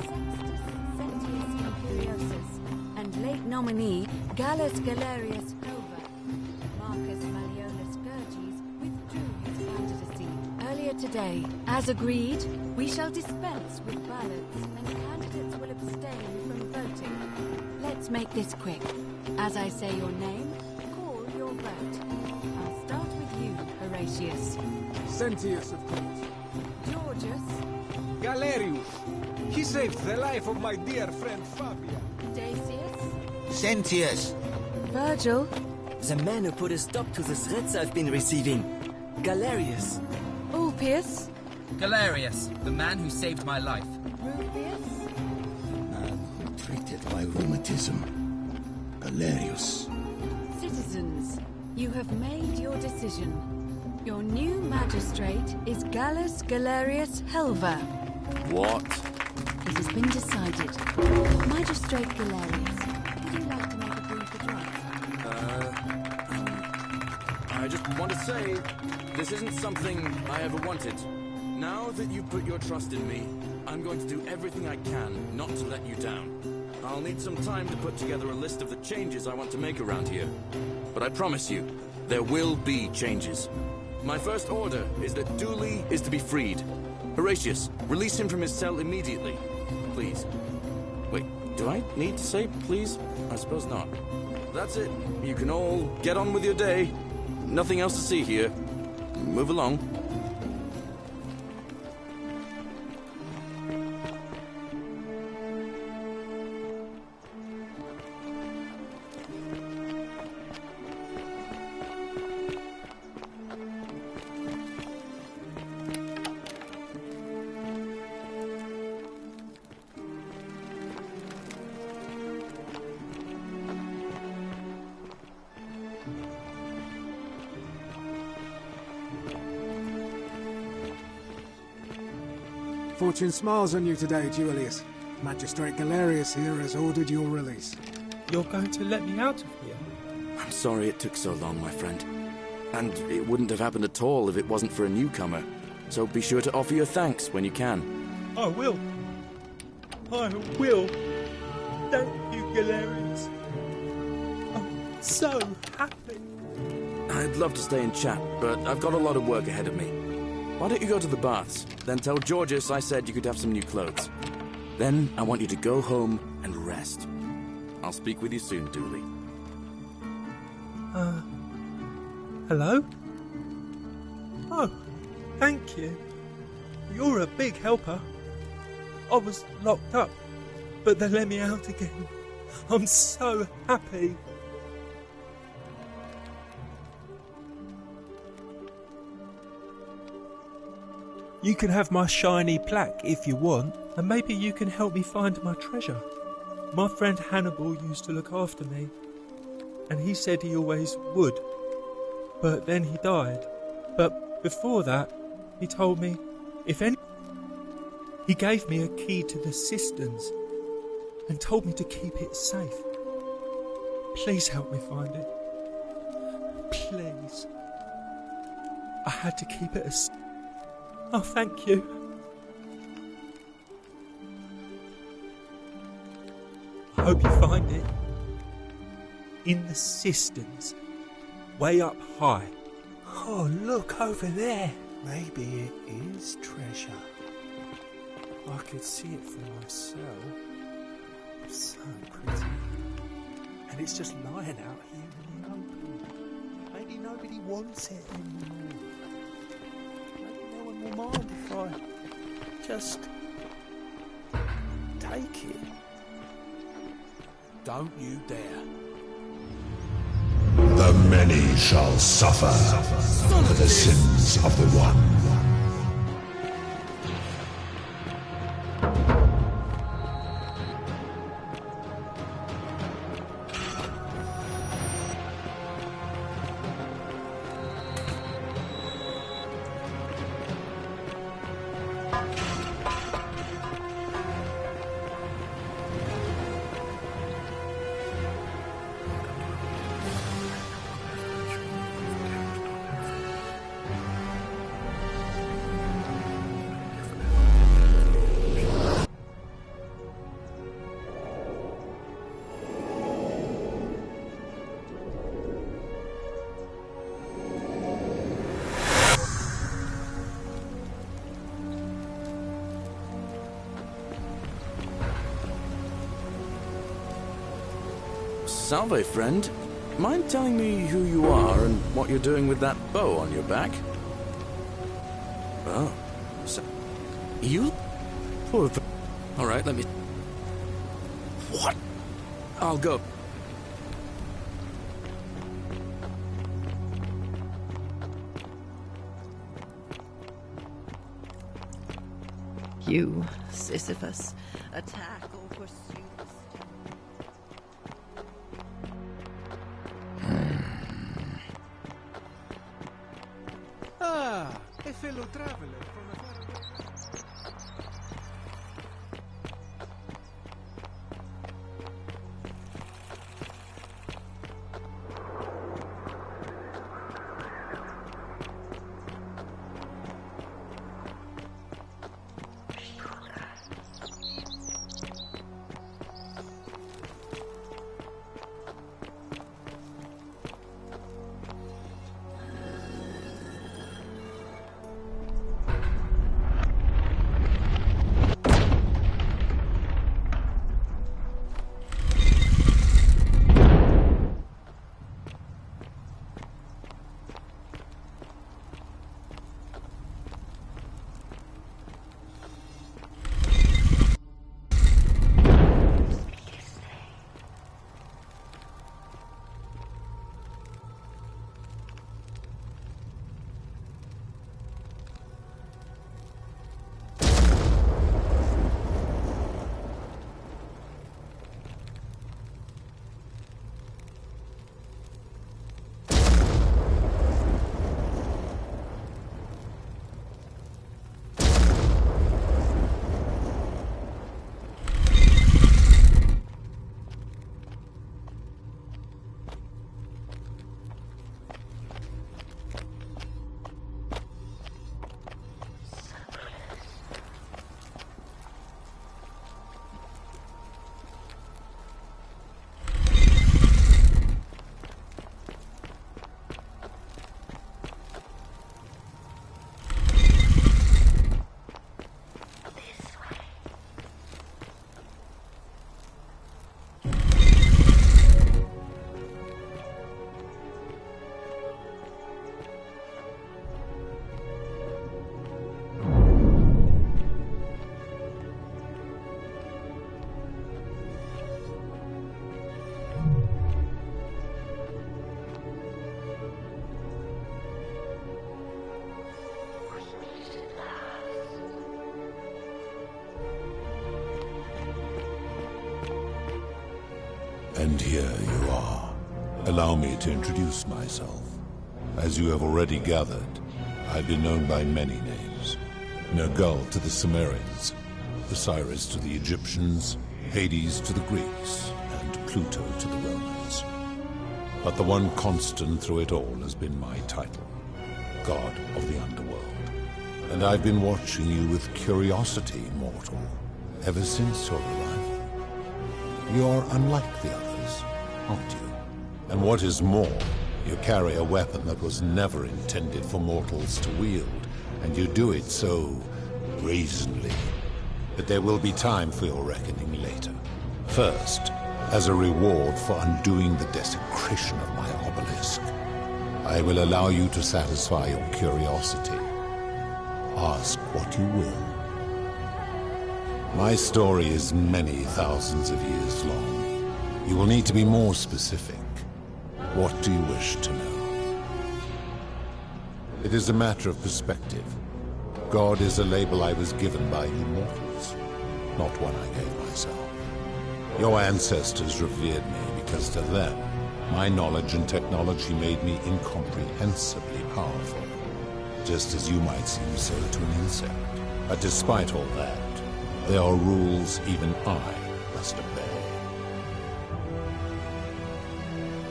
Sextus Sentius Imperiosus and late nominee Gallus Galerius Clover. Marcus Malleolus Gurges withdrew his candidacy earlier today. As agreed, we shall dispense with ballots and candidates will abstain from voting. Let's make this quick. As I say your name, call your vote. I'll start with you, Horatius. Sentius, of course. Georgius. Galerius. He saved the life of my dear friend Fabia. Dacius. Sentius. Virgil. The man who put a stop to the threats I've been receiving. Galerius. Ulpius. Galerius, the man who saved my life. Treated by rheumatism. Galerius. Citizens, you have made your decision. Your new magistrate is Gallus Galerius Helver. What? It has been decided. Magistrate Galerius, would you like to make a brief address? I just want to say, this isn't something I ever wanted. Now that you put your trust in me, I'm going to do everything I can not to let you down. I'll need some time to put together a list of the changes I want to make around here. But I promise you, there will be changes. My first order is that Dooley is to be freed. Horatius, release him from his cell immediately. Please. Wait, do I need to say please? I suppose not. That's it. You can all get on with your day. Nothing else to see here. Move along. Fortune smiles on you today, Julius. Magistrate Galerius here has ordered your release. You're going to let me out of here? I'm sorry it took so long, my friend. And it wouldn't have happened at all if it wasn't for a newcomer. So be sure to offer your thanks when you can. I will. I will. Thank you, Galerius. I'm so happy. I'd love to stay and chat, but I've got a lot of work ahead of me. Why don't you go to the baths? Then tell Georgius I said you could have some new clothes. Then I want you to go home and rest. I'll speak with you soon, Dooley. Hello? Oh, thank you. You're a big helper. I was locked up, but they let me out again. I'm so happy. You can have my shiny plaque if you want, and maybe you can help me find my treasure. My friend Hannibal used to look after me, and he said he always would. But then he died. But before that, he told me, he gave me a key to the cisterns, and told me to keep it safe. Please help me find it. Please. I had to keep it a Oh, thank you. I hope you find it. In the cisterns. Way up high. Oh, look over there. Maybe it is treasure. I could see it for myself. So pretty. And it's just lying out here in the open. Maybe nobody wants it anymore. Mind if I just take it? Don't you dare. The many shall suffer for the sins of the one. Salve, friend. Mind telling me who you are and what you're doing with that bow on your back? Oh. So, you? Alright, let me... What? I'll go. you, Sisyphus. Attack or pursue. Ah, a fellow traveler from a far away. And here you are. Allow me to introduce myself. As you have already gathered, I've been known by many names. Nergal to the Sumerians, Osiris to the Egyptians, Hades to the Greeks, and Pluto to the Romans. But the one constant through it all has been my title, God of the Underworld. And I've been watching you with curiosity, mortal, ever since your arrival. You're unlike the others, aren't you? And what is more, you carry a weapon that was never intended for mortals to wield, and you do it so brazenly. But there will be time for your reckoning later. First, as a reward for undoing the desecration of my obelisk, I will allow you to satisfy your curiosity. Ask what you will. My story is many thousands of years long. You will need to be more specific. What do you wish to know? It is a matter of perspective. God is a label I was given by you mortals, not one I gave myself. Your ancestors revered me because to them, my knowledge and technology made me incomprehensibly powerful, just as you might seem so to an insect. But despite all that, there are rules even I must obey.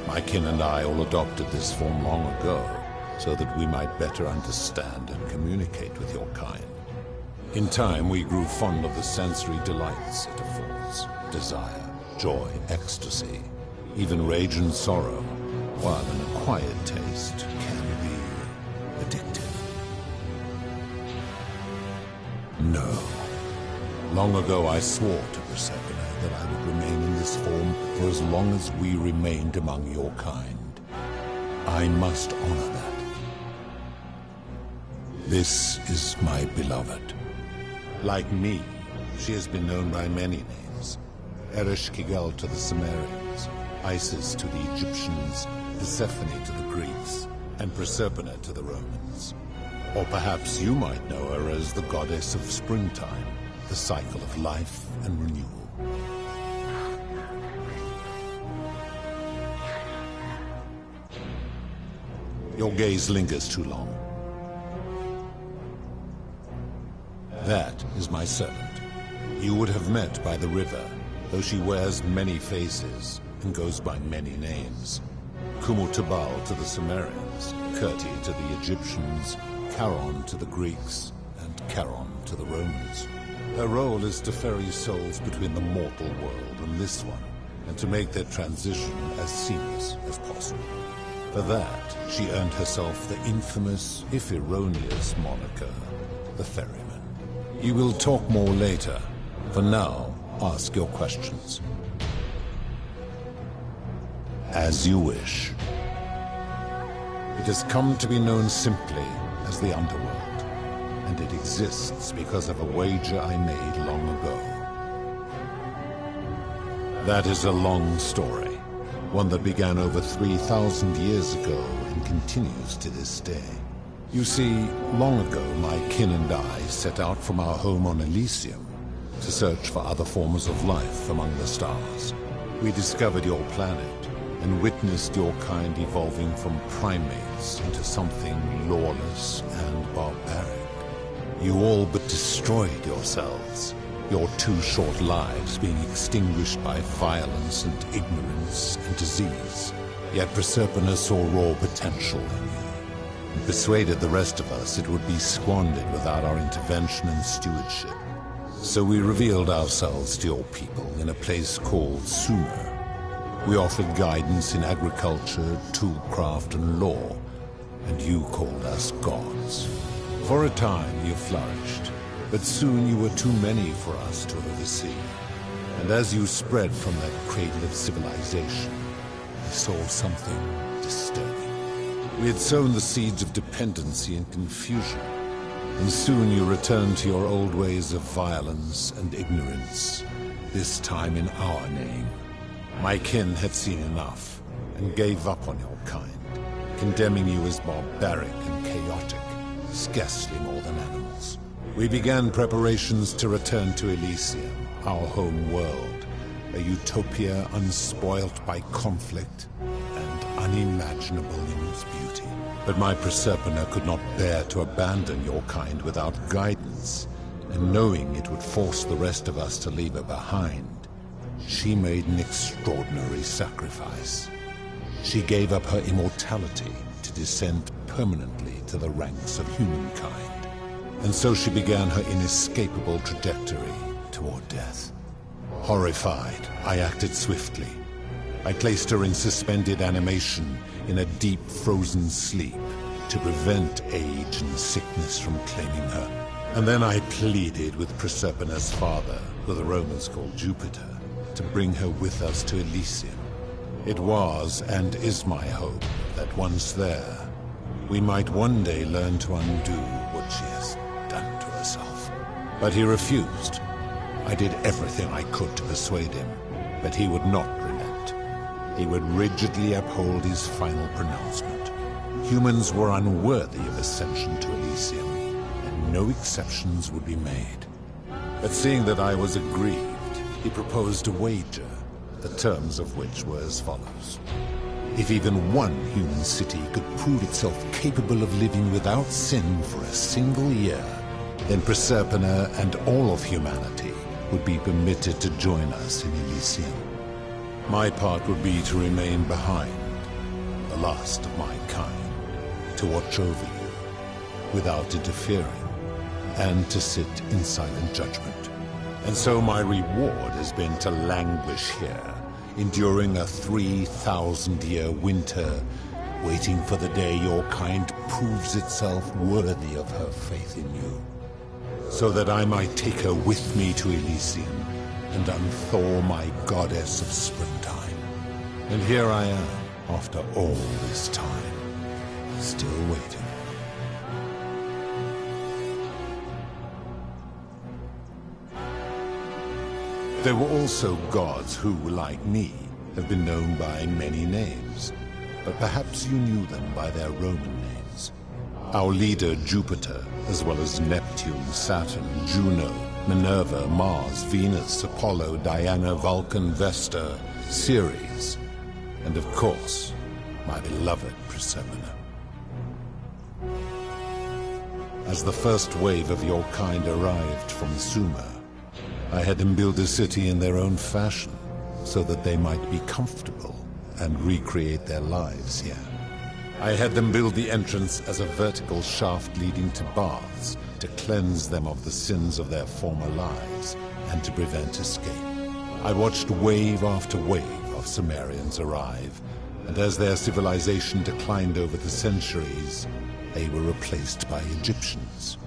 My kin and I all adopted this form long ago, so that we might better understand and communicate with your kind. In time, we grew fond of the sensory delights it affords: desire, joy, ecstasy, even rage and sorrow, while an acquired taste can be addictive. No. Long ago, I swore to Persephone that I would remain in this form for as long as we remained among your kind. I must honor that. This is my beloved. Like me, she has been known by many names. Ereshkigal to the Sumerians, Isis to the Egyptians, Persephone to the Greeks, and Proserpina to the Romans. Or perhaps you might know her as the goddess of springtime, the cycle of life and renewal. Your gaze lingers too long. That is my servant. You would have met by the river, though she wears many faces and goes by many names. Kumu-Tibal to the Sumerians, Kirti to the Egyptians, Charon to the Greeks, and Charon to the Romans. Her role is to ferry souls between the mortal world and this one, and to make their transition as seamless as possible. For that, she earned herself the infamous, if erroneous, moniker, the Ferryman. You will talk more later. For now, ask your questions. As you wish. It has come to be known simply as the Underworld, and it exists because of a wager I made long ago. That is a long story. One that began over 3,000 years ago and continues to this day. You see, long ago my kin and I set out from our home on Elysium to search for other forms of life among the stars. We discovered your planet and witnessed your kind evolving from primates into something lawless and barbaric. You all but destroyed yourselves. Your 2 short lives being extinguished by violence and ignorance and disease. Yet Proserpina saw raw potential in you, and persuaded the rest of us it would be squandered without our intervention and stewardship. So we revealed ourselves to your people in a place called Sumer. We offered guidance in agriculture, toolcraft, and law, and you called us gods. For a time you flourished. But soon you were too many for us to oversee. And as you spread from that cradle of civilization, I saw something disturbing. We had sown the seeds of dependency and confusion, and soon you returned to your old ways of violence and ignorance, this time in our name. My kin had seen enough, and gave up on your kind, condemning you as barbaric and chaotic, scarcely more than animals. We began preparations to return to Elysium, our home world, a utopia unspoilt by conflict and unimaginable in its beauty. But my Proserpina could not bear to abandon your kind without guidance, and knowing it would force the rest of us to leave her behind, she made an extraordinary sacrifice. She gave up her immortality to descend permanently to the ranks of humankind. And so she began her inescapable trajectory toward death. Horrified, I acted swiftly. I placed her in suspended animation in a deep frozen sleep to prevent age and sickness from claiming her. And then I pleaded with Proserpina's father, who the Romans called Jupiter, to bring her with us to Elysium. It was and is my hope that once there, we might one day learn to undo what she has done to herself. But he refused. I did everything I could to persuade him, but he would not relent. He would rigidly uphold his final pronouncement. Humans were unworthy of ascension to Elysium, and no exceptions would be made. But seeing that I was aggrieved, he proposed a wager, the terms of which were as follows. If even one human city could prove itself capable of living without sin for a single year, then Proserpina and all of humanity would be permitted to join us in Elysium. My part would be to remain behind, the last of my kind, to watch over you, without interfering, and to sit in silent judgment. And so my reward has been to languish here, enduring a 3,000-year winter, waiting for the day your kind proves itself worthy of her faith in you, so that I might take her with me to Elysium and unthaw my goddess of springtime. And here I am, after all this time, still waiting. There were also gods who, like me, have been known by many names, but perhaps you knew them by their Roman names. Our leader, Jupiter, as well as Neptune, Saturn, Juno, Minerva, Mars, Venus, Apollo, Diana, Vulcan, Vesta, Ceres, and of course, my beloved Persephone. As the first wave of your kind arrived from Sumer, I had them build a city in their own fashion, so that they might be comfortable and recreate their lives here. I had them build the entrance as a vertical shaft leading to baths, to cleanse them of the sins of their former lives, and to prevent escape. I watched wave after wave of Sumerians arrive, and as their civilization declined over the centuries, they were replaced by Egyptians.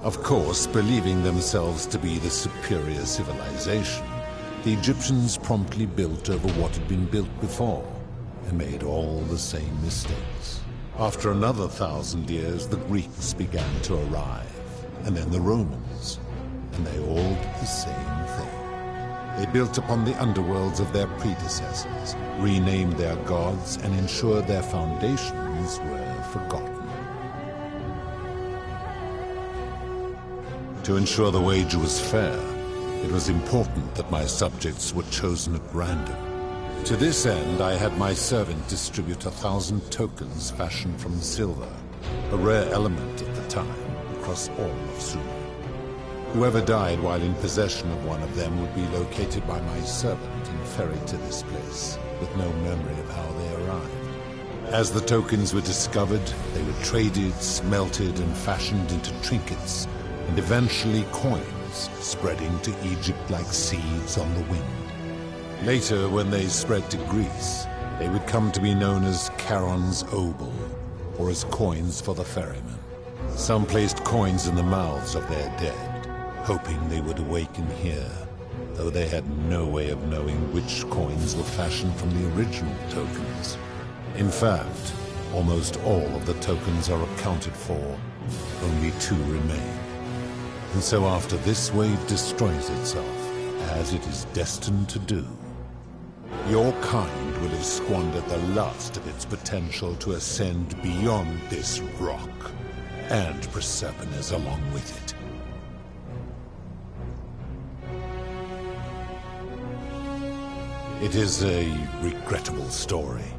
Of course, believing themselves to be the superior civilization, the Egyptians promptly built over what had been built before, and made all the same mistakes. After another 1,000 years, the Greeks began to arrive, and then the Romans, and they all did the same thing. They built upon the underworlds of their predecessors, renamed their gods, and ensured their foundations were forgotten. To ensure the wager was fair, it was important that my subjects were chosen at random. To this end, I had my servant distribute 1,000 tokens fashioned from silver, a rare element at the time, across all of Sumer. Whoever died while in possession of one of them would be located by my servant and ferried to this place, with no memory of how they arrived. As the tokens were discovered, they were traded, smelted, and fashioned into trinkets, and eventually coins, spreading to Egypt like seeds on the wind. Later, when they spread to Greece, they would come to be known as Charon's obol, or as coins for the ferryman. Some placed coins in the mouths of their dead, hoping they would awaken here, though they had no way of knowing which coins were fashioned from the original tokens. In fact, almost all of the tokens are accounted for, only 2 remain. And so after this wave destroys itself, as it is destined to do, your kind will have squandered the last of its potential to ascend beyond this rock, and Persephone's along with it. It is a regrettable story.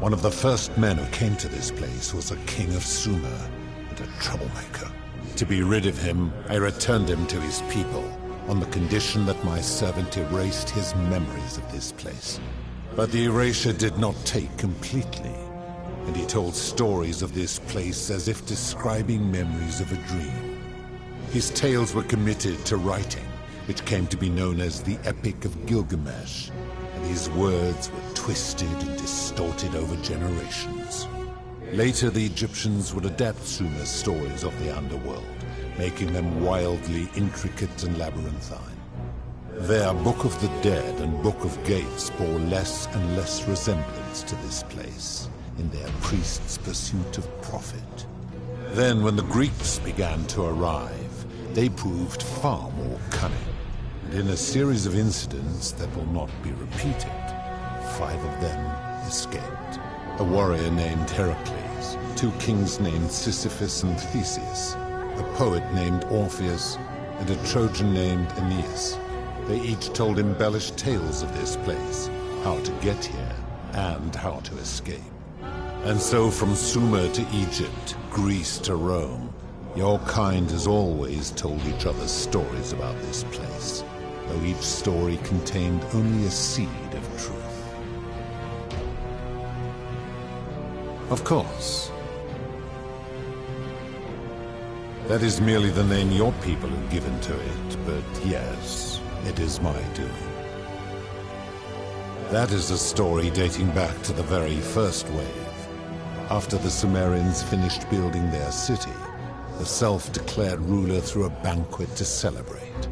One of the first men who came to this place was a king of Sumer and a troublemaker. To be rid of him, I returned him to his people, on the condition that my servant erased his memories of this place. But the erasure did not take completely, and he told stories of this place as if describing memories of a dream. His tales were committed to writing, which came to be known as the Epic of Gilgamesh, and his words were twisted and distorted over generations. Later, the Egyptians would adapt Sumer's stories of the underworld, making them wildly intricate and labyrinthine. Their Book of the Dead and Book of Gates bore less and less resemblance to this place, in their priests' pursuit of profit. Then, when the Greeks began to arrive, they proved far more cunning, and in a series of incidents that will not be repeated, 5 of them escaped. A warrior named Heracles, 2 kings named Sisyphus and Theseus, a poet named Orpheus, and a Trojan named Aeneas. They each told embellished tales of this place, how to get here, and how to escape. And so from Sumer to Egypt, Greece to Rome, your kind has always told each other stories about this place, though each story contained only a seed of truth. Of course. That is merely the name your people have given to it, but yes, it is my doing. That is a story dating back to the very first wave. After the Sumerians finished building their city, the self-declared ruler threw a banquet to celebrate.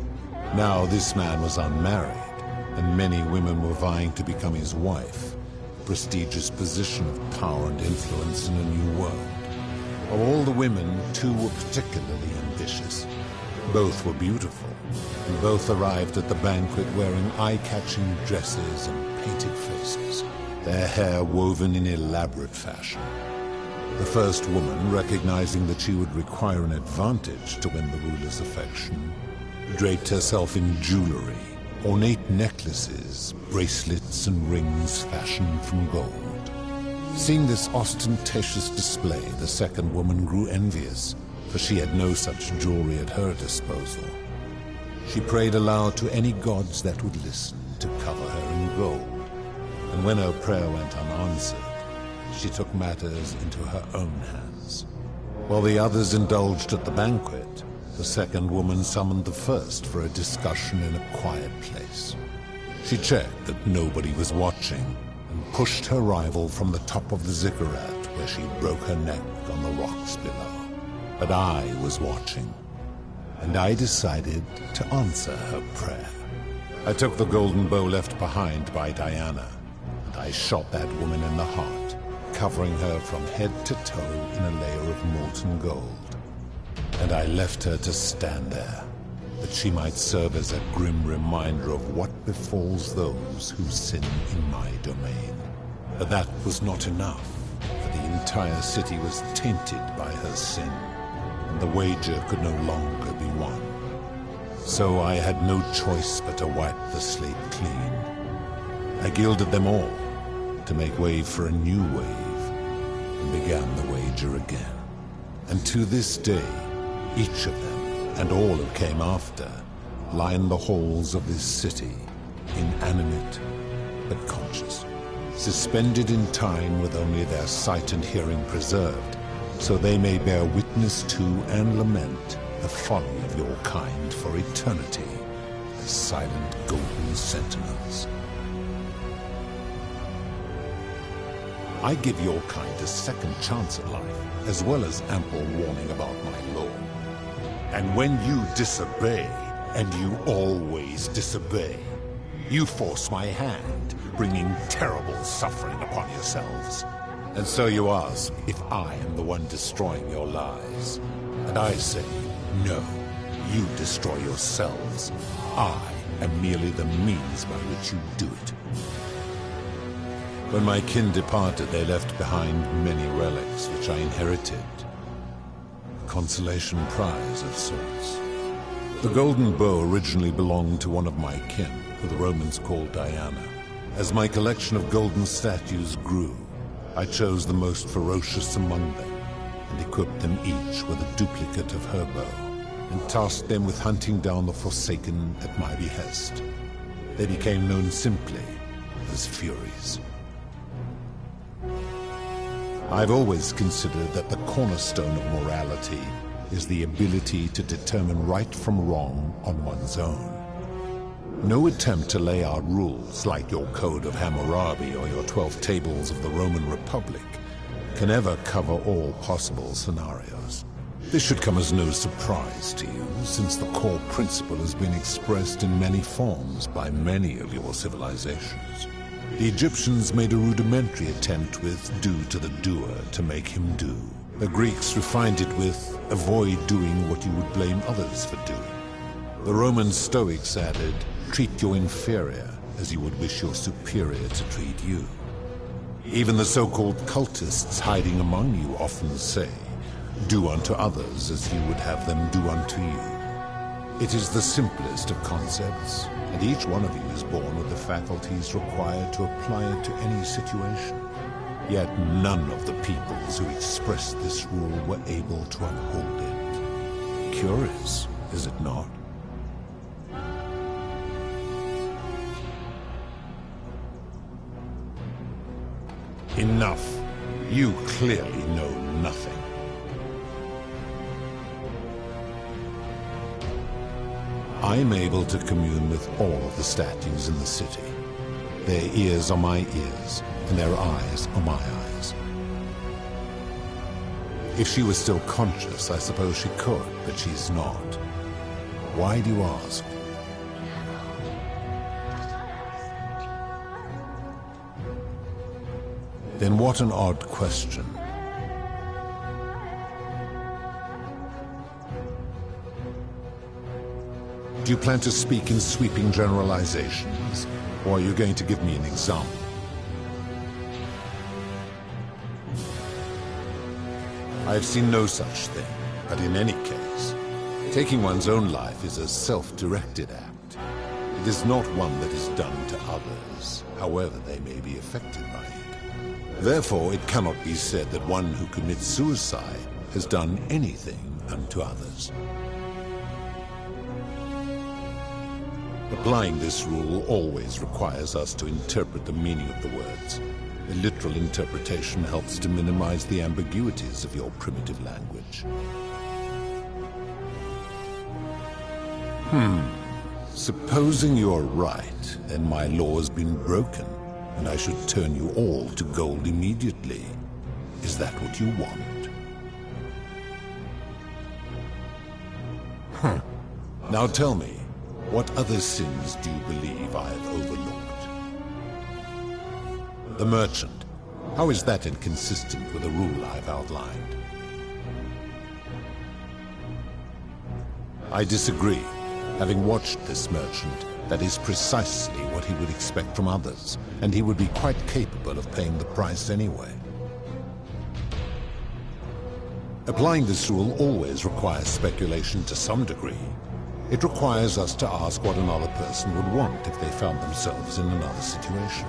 Now this man was unmarried, and many women were vying to become his wife, a prestigious position of power and influence in a new world. Of all the women, 2 were particularly ambitious. Both were beautiful, and both arrived at the banquet wearing eye-catching dresses and painted faces, their hair woven in elaborate fashion. The first woman, recognizing that she would require an advantage to win the ruler's affection, draped herself in jewelry, ornate necklaces, bracelets and rings fashioned from gold. Seeing this ostentatious display, the second woman grew envious, for she had no such jewelry at her disposal. She prayed aloud to any gods that would listen to cover her in gold, and when her prayer went unanswered, she took matters into her own hands. While the others indulged at the banquet, the second woman summoned the first for a discussion in a quiet place. She checked that nobody was watching and pushed her rival from the top of the ziggurat, where she broke her neck on the rocks below. But I was watching, and I decided to answer her prayer. I took the golden bow left behind by Diana, and I shot that woman in the heart, covering her from head to toe in a layer of molten gold. And I left her to stand there, that she might serve as a grim reminder of what befalls those who sin in my domain. But that was not enough, for the entire city was tainted by her sin, and the wager could no longer be won. So I had no choice but to wipe the slate clean. I gilded them all, to make way for a new wave, and began the wager again. And to this day, each of them, and all who came after, line the halls of this city, inanimate but conscious, suspended in time with only their sight and hearing preserved, so they may bear witness to and lament the folly of your kind for eternity, as silent golden sentinels. I give your kind a second chance at life, as well as ample warning about my law. And when you disobey, and you always disobey, you force my hand, bringing terrible suffering upon yourselves. And so you ask if I am the one destroying your lives. And I say, no, you destroy yourselves. I am merely the means by which you do it. When my kin departed, they left behind many relics which I inherited. A consolation prize of sorts. The golden bow originally belonged to one of my kin, who the Romans called Diana. As my collection of golden statues grew, I chose the most ferocious among them, and equipped them each with a duplicate of her bow, and tasked them with hunting down the Forsaken at my behest. They became known simply as Furies. I've always considered that the cornerstone of morality is the ability to determine right from wrong on one's own. No attempt to lay out rules like your Code of Hammurabi or your 12 Tables of the Roman Republic can ever cover all possible scenarios. This should come as no surprise to you, since the core principle has been expressed in many forms by many of your civilizations. The Egyptians made a rudimentary attempt with do to the doer to make him do. The Greeks refined it with avoid doing what you would blame others for doing. The Roman Stoics added, treat your inferior as you would wish your superior to treat you. Even the so-called cultists hiding among you often say, do unto others as you would have them do unto you. It is the simplest of concepts, and each one of you is born with the faculties required to apply it to any situation. Yet none of the peoples who expressed this rule were able to uphold it. Curious, is it not? Enough. You clearly know nothing. I am able to commune with all of the statues in the city. Their ears are my ears, and their eyes are my eyes. If she was still conscious, I suppose she could, but she's not. Why do you ask? Then what an odd question. Do you plan to speak in sweeping generalizations, or are you going to give me an example? I have seen no such thing, but in any case, it Taking one's own life is a self-directed act. It is not one that is done to others, however they may be affected by it. Therefore, it cannot be said that one who commits suicide has done anything unto others. Applying this rule always requires us to interpret the meaning of the words. A literal interpretation helps to minimize the ambiguities of your primitive language. Supposing you're right, and my law has been broken, and I should turn you all to gold immediately. Is that what you want? Now tell me, what other sins do you believe I have overlooked? The merchant. How is that inconsistent with the rule I've outlined? I disagree. Having watched this merchant, that is precisely what he would expect from others, and he would be quite capable of paying the price anyway. Applying this rule always requires speculation to some degree. It requires us to ask what another person would want if they found themselves in another situation.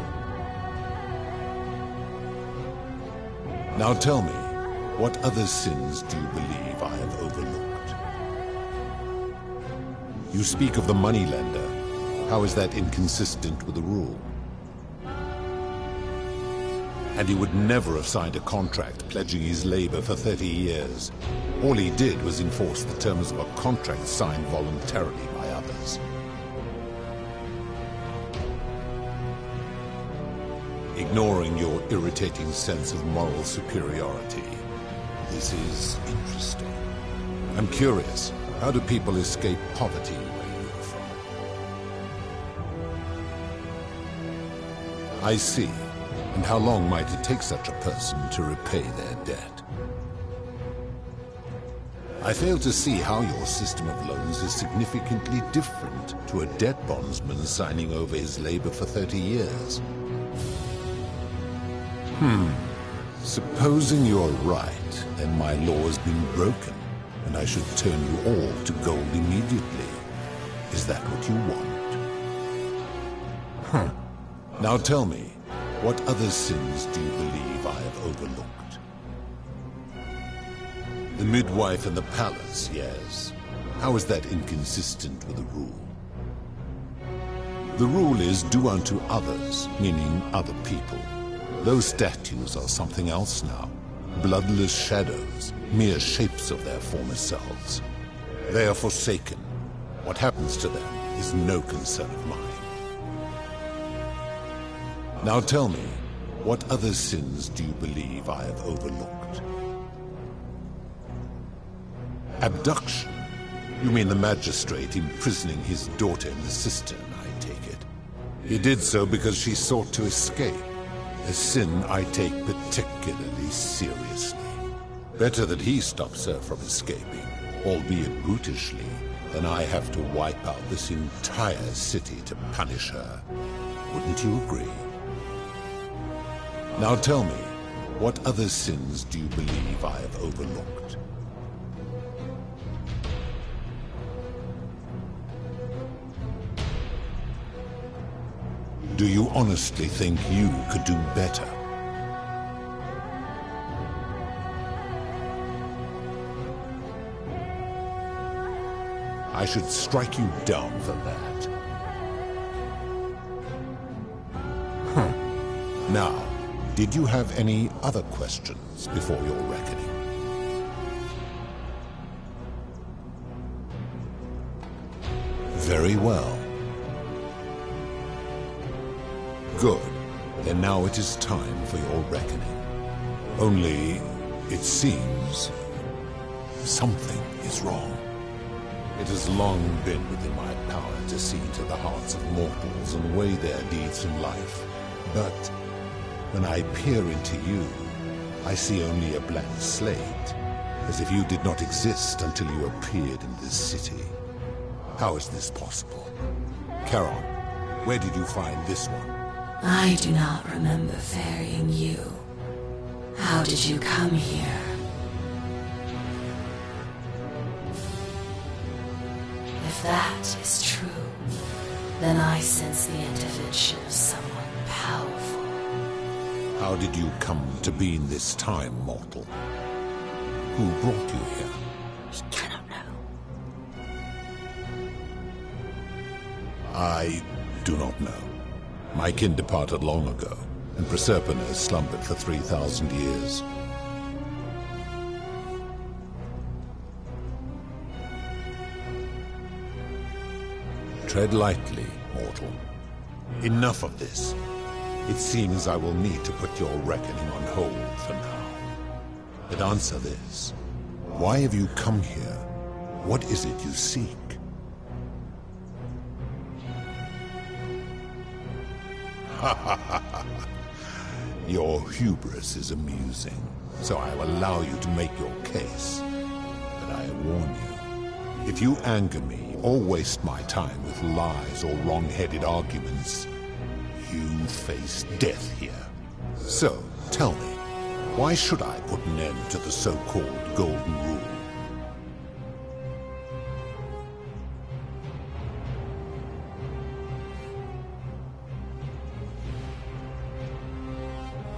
Now tell me, what other sins do you believe I have overlooked? You speak of the moneylender. How is that inconsistent with the rule? And he would never have signed a contract pledging his labor for 30 years. All he did was enforce the terms of a contract signed voluntarily by others. Ignoring your irritating sense of moral superiority, this is interesting. I'm curious, how do people escape poverty where you're from? I see. And how long might it take such a person to repay their debt? I fail to see how your system of loans is significantly different to a debt bondsman signing over his labor for 30 years. Supposing you're right, and my law has been broken, and I should turn you all to gold immediately. Is that what you want? Now tell me, what other sins do you believe I have overlooked? The midwife and the palace, yes. How is that inconsistent with the rule? The rule is do unto others, meaning other people. Those statues are something else now. Bloodless shadows, mere shapes of their former selves. They are forsaken. What happens to them is no concern of mine. Now tell me, what other sins do you believe I have overlooked? Abduction? You mean the magistrate imprisoning his daughter in the cistern, I take it. He did so because she sought to escape, a sin I take particularly seriously. Better that he stops her from escaping, albeit brutishly, than I have to wipe out this entire city to punish her. Wouldn't you agree? Now tell me, what other sins do you believe I have overlooked? Do you honestly think you could do better? I should strike you down for that. Now, did you have any other questions before your reckoning? Very well. Good. Then now it is time for your reckoning. Only, it seems, something is wrong. It has long been within my power to see into the hearts of mortals and weigh their deeds in life. But when I peer into you, I see only a blank slate, as if you did not exist until you appeared in this city. How is this possible? Charon, where did you find this one? I do not remember ferrying you. How did you come here? If that is true, then I sense the intervention of someone powerful. How did you come to be in this time, mortal? Who brought you here? He cannot know. I do not know. My kin departed long ago, and Proserpina has slumbered for 3,000 years. Tread lightly, mortal. Enough of this. It seems I will need to put your reckoning on hold for now. But answer this. Why have you come here? What is it you seek? Ha ha ha ha. Your hubris is amusing, so I will allow you to make your case. But I warn you, if you anger me or waste my time with lies or wrong-headed arguments, you face death here. So, tell me, why should I put an end to the so-called Golden Rule?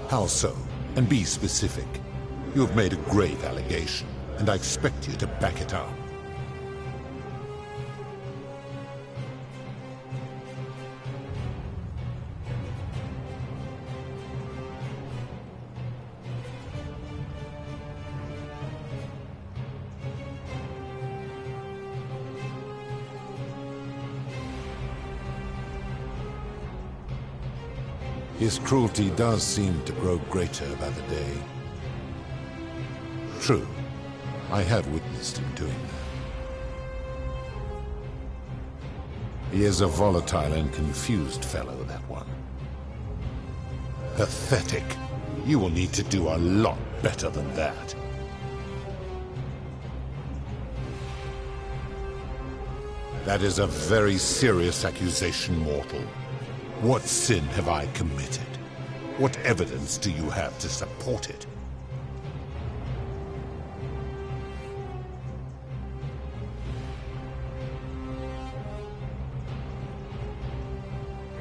How so? And be specific. You have made a grave allegation, and I expect you to back it up. His cruelty does seem to grow greater by the day. True, I have witnessed him doing that. He is a volatile and confused fellow, that one. Pathetic. You will need to do a lot better than that. That is a very serious accusation, mortal. What sin have I committed? What evidence do you have to support it?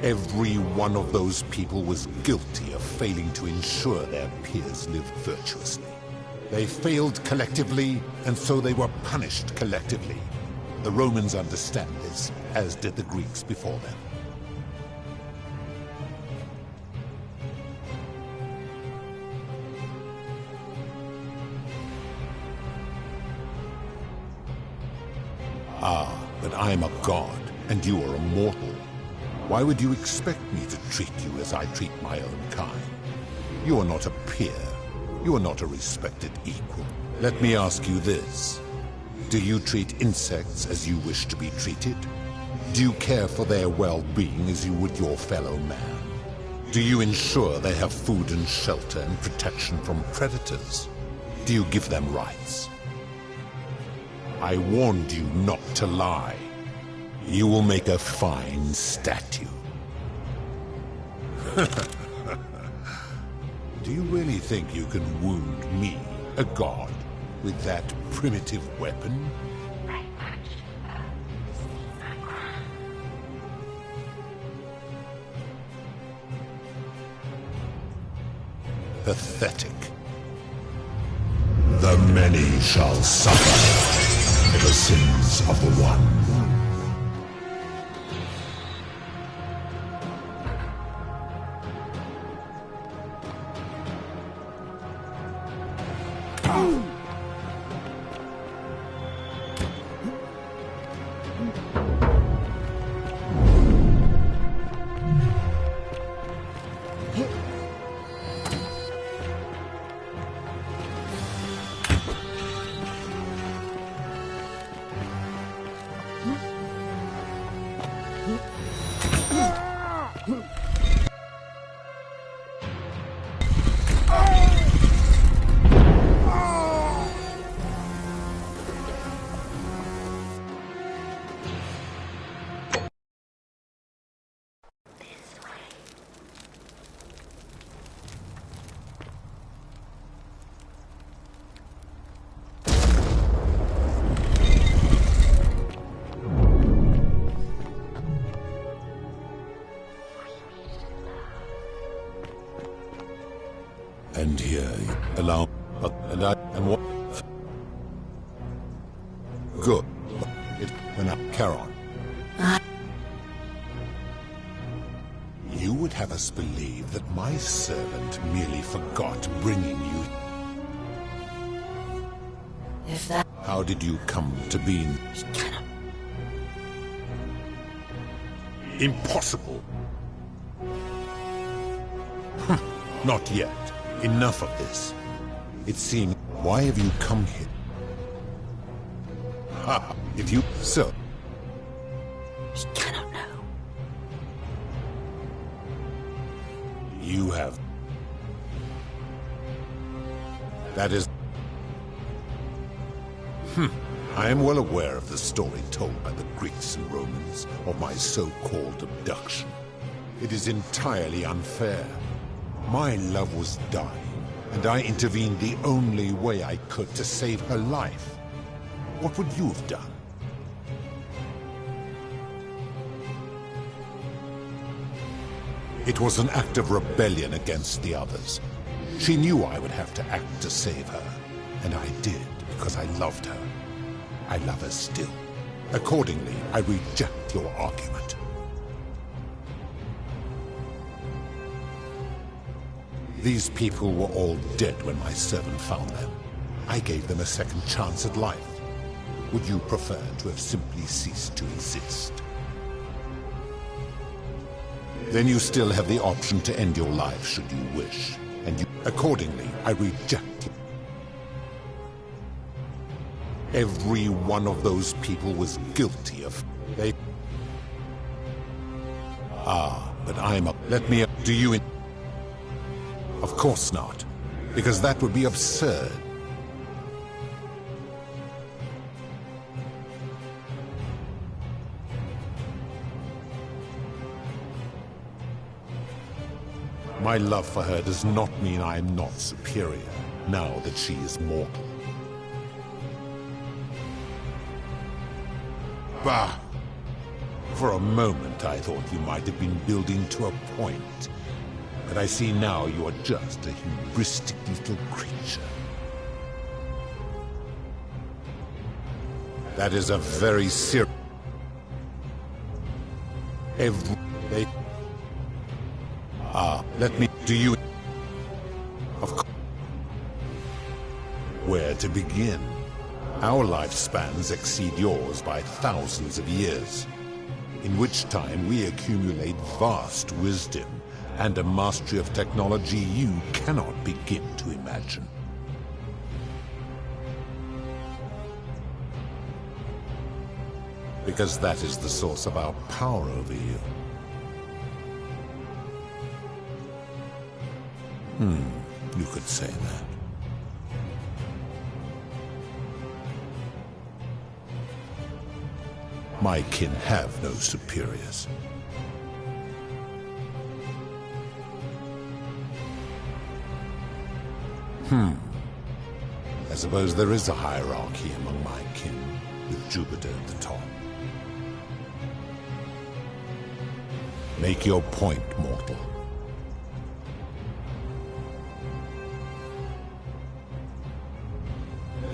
Every one of those people was guilty of failing to ensure their peers lived virtuously. They failed collectively, and so they were punished collectively. The Romans understand this, as did the Greeks before them. Ah, but I am a god, and you are a mortal. Why would you expect me to treat you as I treat my own kind? You are not a peer. You are not a respected equal. Let me ask you this. Do you treat insects as you wish to be treated? Do you care for their well-being as you would your fellow man? Do you ensure they have food and shelter and protection from predators? Do you give them rights? I warned you not to lie. You will make a fine statue. Do you really think you can wound me, a god, with that primitive weapon? Pathetic. The many shall suffer for the sins of the one. And what? Good. It went up, Charon. You would have us believe that my servant merely forgot bringing you. If that... How did you come to be... Impossible. Not yet. Enough of this. It seems... Why have you come here? Ha! If you... So... She cannot know. You have... That is... I am well aware of the story told by the Greeks and Romans of my so-called abduction. It is entirely unfair. My love was dying, and I intervened the only way I could to save her life. What would you have done? It was an act of rebellion against the others. She knew I would have to act to save her, and I did because I loved her. I love her still. Accordingly, I reject your argument. These people were all dead when my servant found them. I gave them a second chance at life. Would you prefer to have simply ceased to exist? Then you still have the option to end your life should you wish, and accordingly, I reject you. Every one of those people was guilty of... They... but I'm a... Let me... Do you... Of course not, because that would be absurd. My love for her does not mean I am not superior, now that she is mortal. Bah! For a moment I thought you might have been building to a point. But I see now you are just a hubristic little creature. That is a very serious... let me... Do you... Of course... Where to begin? Our lifespans exceed yours by thousands of years, in which time we accumulate vast wisdom and a mastery of technology you cannot begin to imagine. Because that is the source of our power over you. You could say that. My kin have no superiors. I suppose there is a hierarchy among my kin, with Jupiter at the top. Make your point, mortal.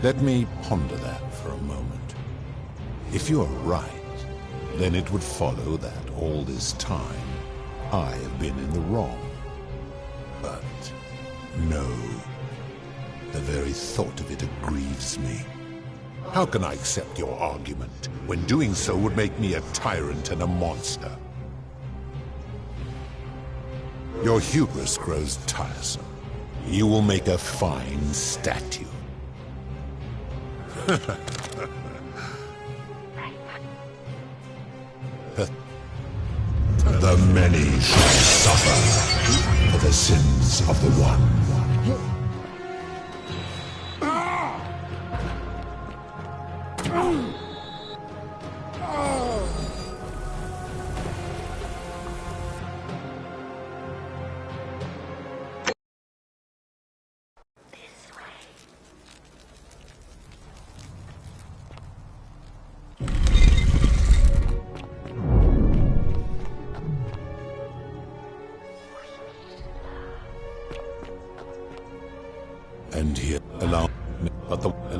Let me ponder that for a moment. If you are right, then it would follow that all this time I have been in the wrong. But no. The very thought of it grieves me. How can I accept your argument when doing so would make me a tyrant and a monster? Your hubris grows tiresome. You will make a fine statue. The many shall suffer for the sins of the one.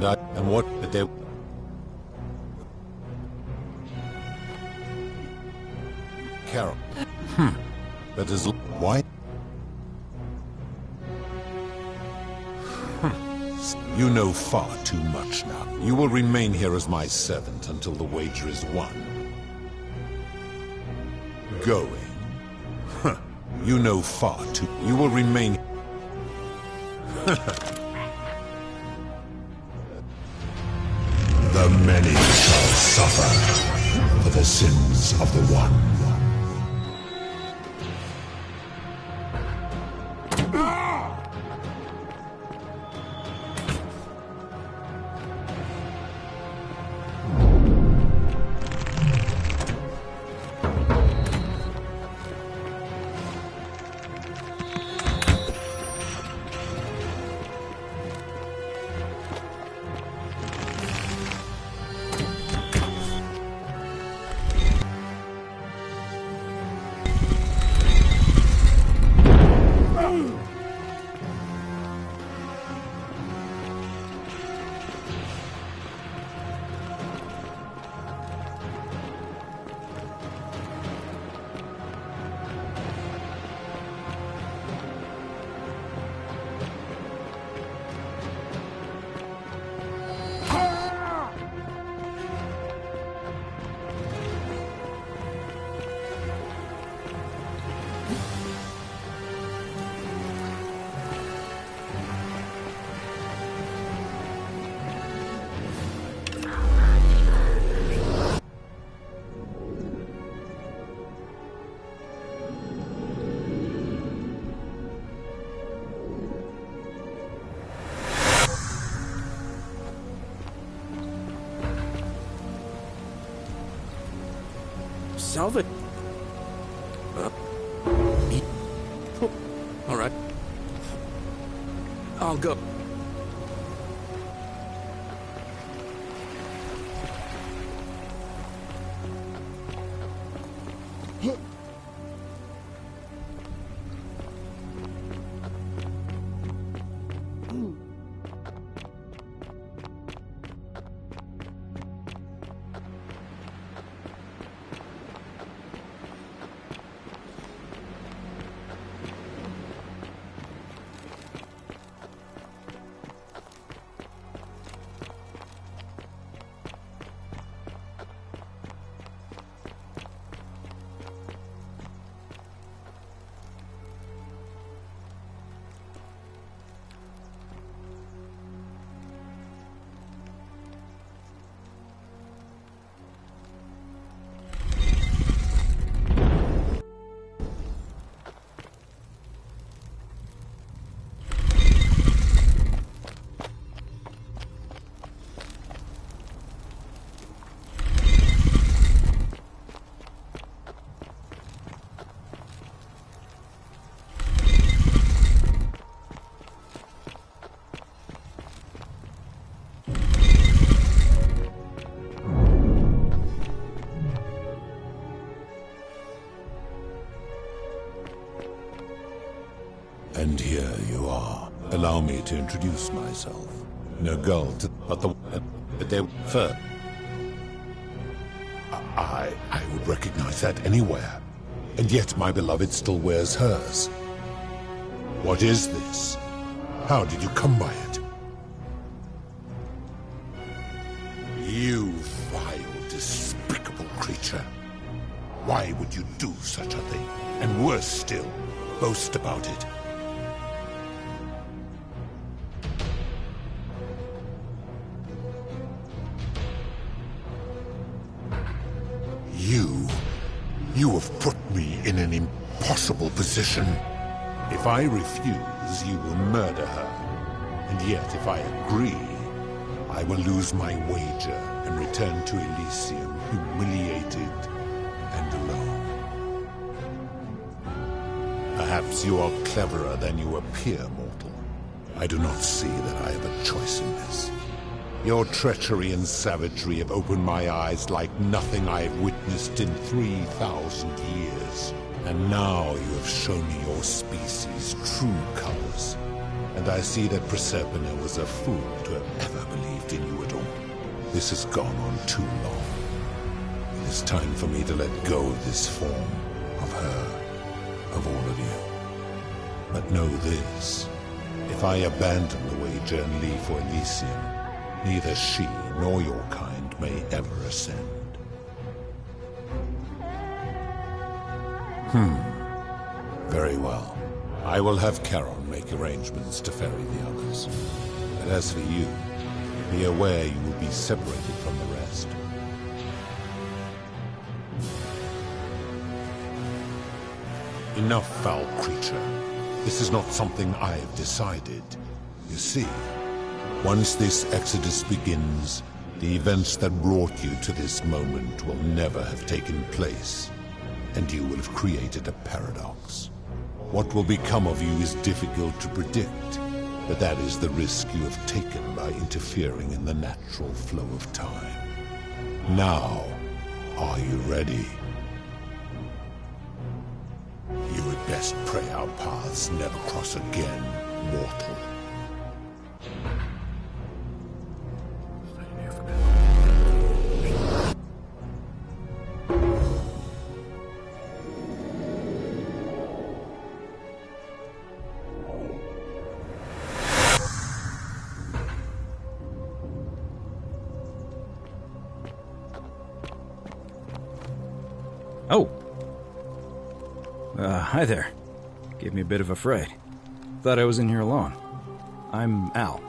And what did they... Carol. That is... Why? You know far too much now. You will remain here as my servant until the wager is won. Going. You know far too... You will remain... The many shall suffer for the sins of the one. Salve. All right. I'll go. And here you are. Allow me to introduce myself. Nergal to... But they... First. I would recognize that anywhere. And yet my beloved still wears hers. What is this? How did you come by it? You vile, despicable creature. Why would you do such a thing? And worse still, boast about it. You have put me in an impossible position. If I refuse, you will murder her. And yet, if I agree, I will lose my wager and return to Elysium humiliated and alone. Perhaps you are cleverer than you appear, mortal. I do not see that I have a choice in this. Your treachery and savagery have opened my eyes like nothing I have witnessed in 3,000 years. And now you have shown me your species' true colors. and I see that Proserpina was a fool to have ever believed in you at all. This has gone on too long. It is time for me to let go of this form, of her, of all of you. But know this, if I abandon the wager and leave for Elysium, neither she nor your kind may ever ascend. Very well. I will have Charon make arrangements to ferry the others. But as for you, be aware you will be separated from the rest. Enough, foul creature. This is not something I have decided. You see, once this exodus begins, the events that brought you to this moment will never have taken place, and you will have created a paradox. What will become of you is difficult to predict, but that is the risk you have taken by interfering in the natural flow of time. Now, are you ready? You had best pray our paths never cross again, mortal. Oh! Hi there. Gave me a bit of a fright. Thought I was in here alone. I'm Al.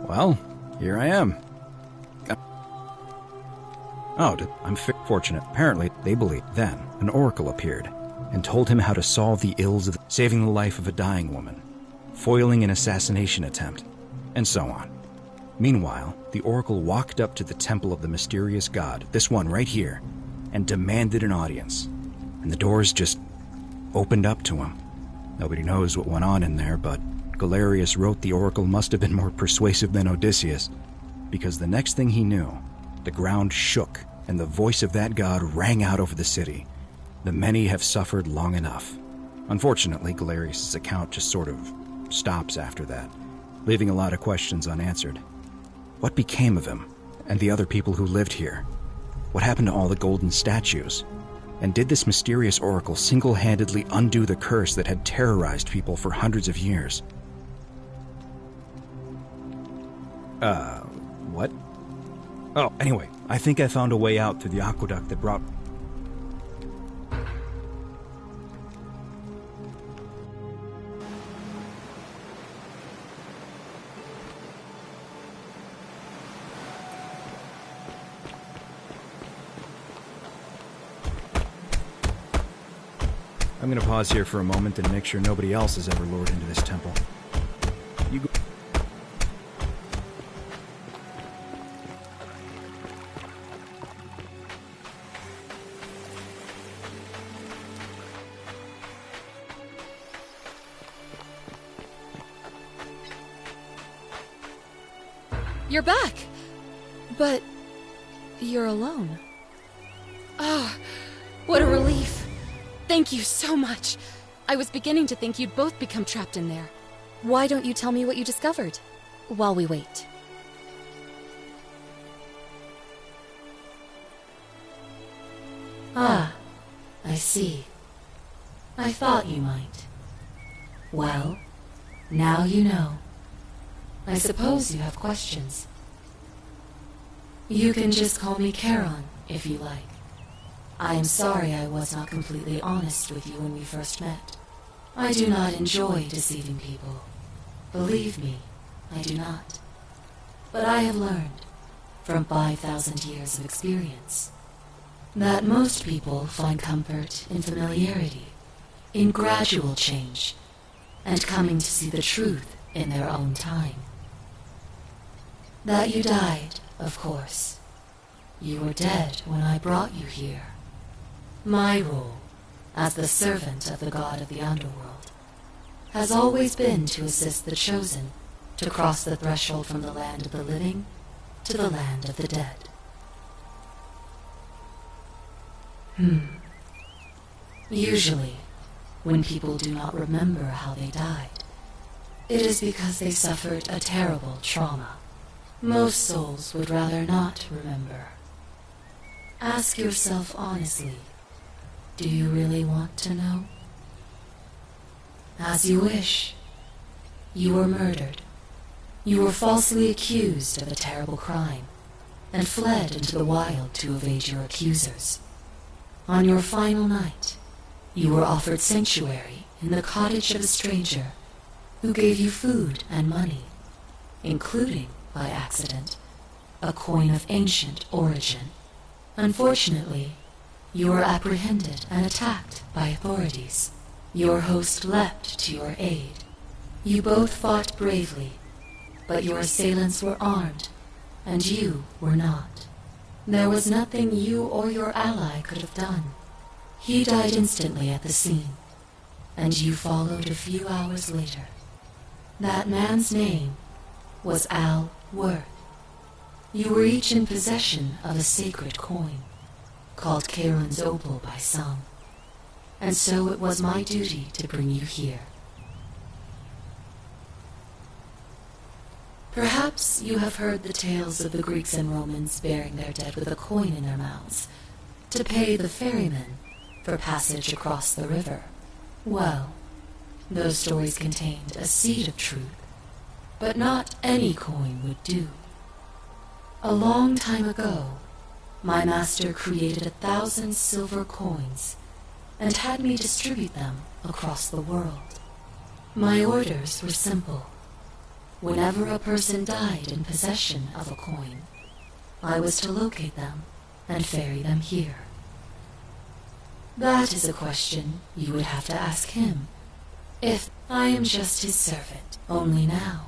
Well, here I am. Oh, I'm fortunate. Apparently, they believe then an oracle appeared and told him how to solve the ills of saving the life of a dying woman, foiling an assassination attempt, and so on. Meanwhile, the oracle walked up to the temple of the mysterious god, this one right here, and demanded an audience. And the doors just opened up to him. Nobody knows what went on in there, but Galerius wrote the oracle must have been more persuasive than Odysseus, because the next thing he knew, the ground shook, and the voice of that god rang out over the city. The many have suffered long enough. Unfortunately, Galerius' account just sort of stops after that, leaving a lot of questions unanswered. What became of him, and the other people who lived here? What happened to all the golden statues? And did this mysterious oracle single-handedly undo the curse that had terrorized people for hundreds of years? What? Oh, anyway, I think I found a way out through the aqueduct that brought... I'm gonna pause here for a moment and make sure nobody else has ever lured into this temple. You go. You're back! But you're alone. Ah, what a relief. Thank you so much. I was beginning to think you'd both become trapped in there. Why don't you tell me what you discovered, while we wait? Ah, I see. I thought you might. Well, now you know. I suppose you have questions. You can just call me Charon, if you like. I am sorry I was not completely honest with you when we first met. I do not enjoy deceiving people. Believe me, I do not. But I have learned, from 5,000 years of experience, that most people find comfort in familiarity, in gradual change, and coming to see the truth in their own time. That you died, of course. You were dead when I brought you here. My role, as the servant of the god of the underworld, has always been to assist the chosen to cross the threshold from the land of the living to the land of the dead. Usually, when people do not remember how they died, it is because they suffered a terrible trauma. Most souls would rather not remember. Ask yourself honestly, do you really want to know? As you wish. You were murdered. You were falsely accused of a terrible crime, and fled into the wild to evade your accusers. On your final night, you were offered sanctuary in the cottage of a stranger who gave you food and money, including, by accident, a coin of ancient origin. Unfortunately, you were apprehended and attacked by authorities. Your host leapt to your aid. You both fought bravely, but your assailants were armed, and you were not. There was nothing you or your ally could have done. He died instantly at the scene, and you followed a few hours later. That man's name was Al Worth. You were each in possession of a sacred coin, called Charon's Opal by some, and so it was my duty to bring you here. Perhaps you have heard the tales of the Greeks and Romans burying their dead with a coin in their mouths to pay the ferryman for passage across the river. Well, those stories contained a seed of truth, but not any coin would do. A long time ago, my master created 1,000 silver coins and had me distribute them across the world. My orders were simple. Whenever a person died in possession of a coin, I was to locate them and ferry them here. That is a question you would have to ask him, if I am just his servant. Only now,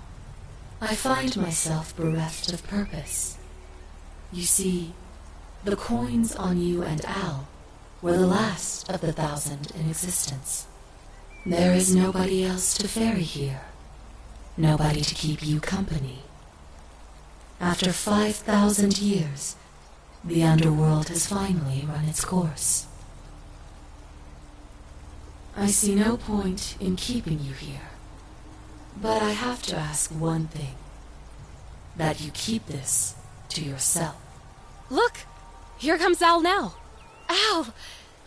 I find myself bereft of purpose. You see, the coins on you and Al were the last of the 1,000 in existence. There is nobody else to ferry here. Nobody to keep you company. After 5,000 years, the underworld has finally run its course. I see no point in keeping you here, but I have to ask one thing. That you keep this to yourself. Look! Here comes Al now! Al!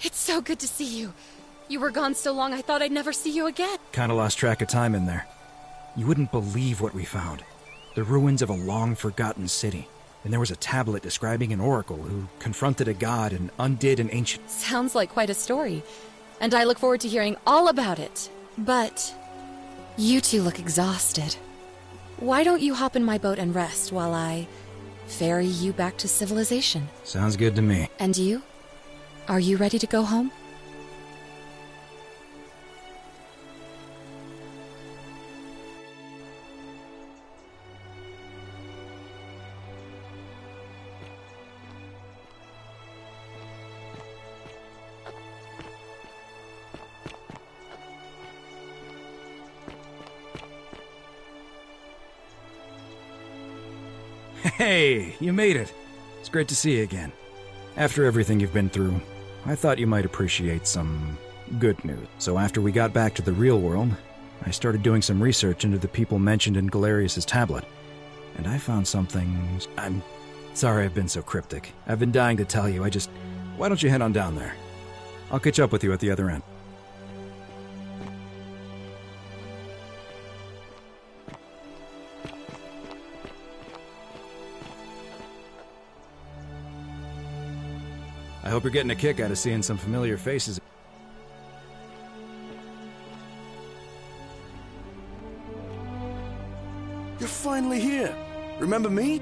It's so good to see you. You were gone so long I thought I'd never see you again. Kinda lost track of time in there. You wouldn't believe what we found. The ruins of a long-forgotten city. And there was a tablet describing an oracle who confronted a god and undid an ancient... Sounds like quite a story. And I look forward to hearing all about it. But you two look exhausted. Why don't you hop in my boat and rest while I ferry you back to civilization? Sounds good to me. And you? Are you ready to go home? Hey, you made it. It's great to see you again. After everything you've been through, I thought you might appreciate some good news. So after we got back to the real world, I started doing some research into the people mentioned in Galerius' tablet. And I found something... I'm sorry I've been so cryptic. I've been dying to tell you, why don't you head on down there? I'll catch up with you at the other end. I hope you're getting a kick out of seeing some familiar faces. You're finally here. Remember me?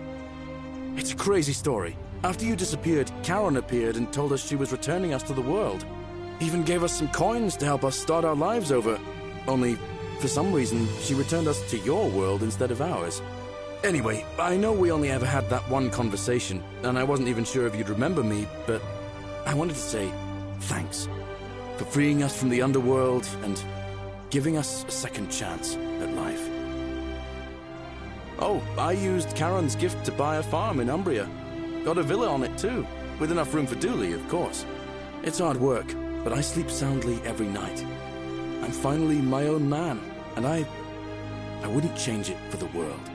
It's a crazy story. After you disappeared, Charon appeared and told us she was returning us to the world. Even gave us some coins to help us start our lives over. Only, for some reason, she returned us to your world instead of ours. Anyway, I know we only ever had that one conversation, and I wasn't even sure if you'd remember me, but I wanted to say thanks for freeing us from the underworld and giving us a second chance at life. Oh, I used Charon's gift to buy a farm in Umbria. Got a villa on it too, with enough room for Dooley, of course. It's hard work, but I sleep soundly every night. I'm finally my own man, and I wouldn't change it for the world.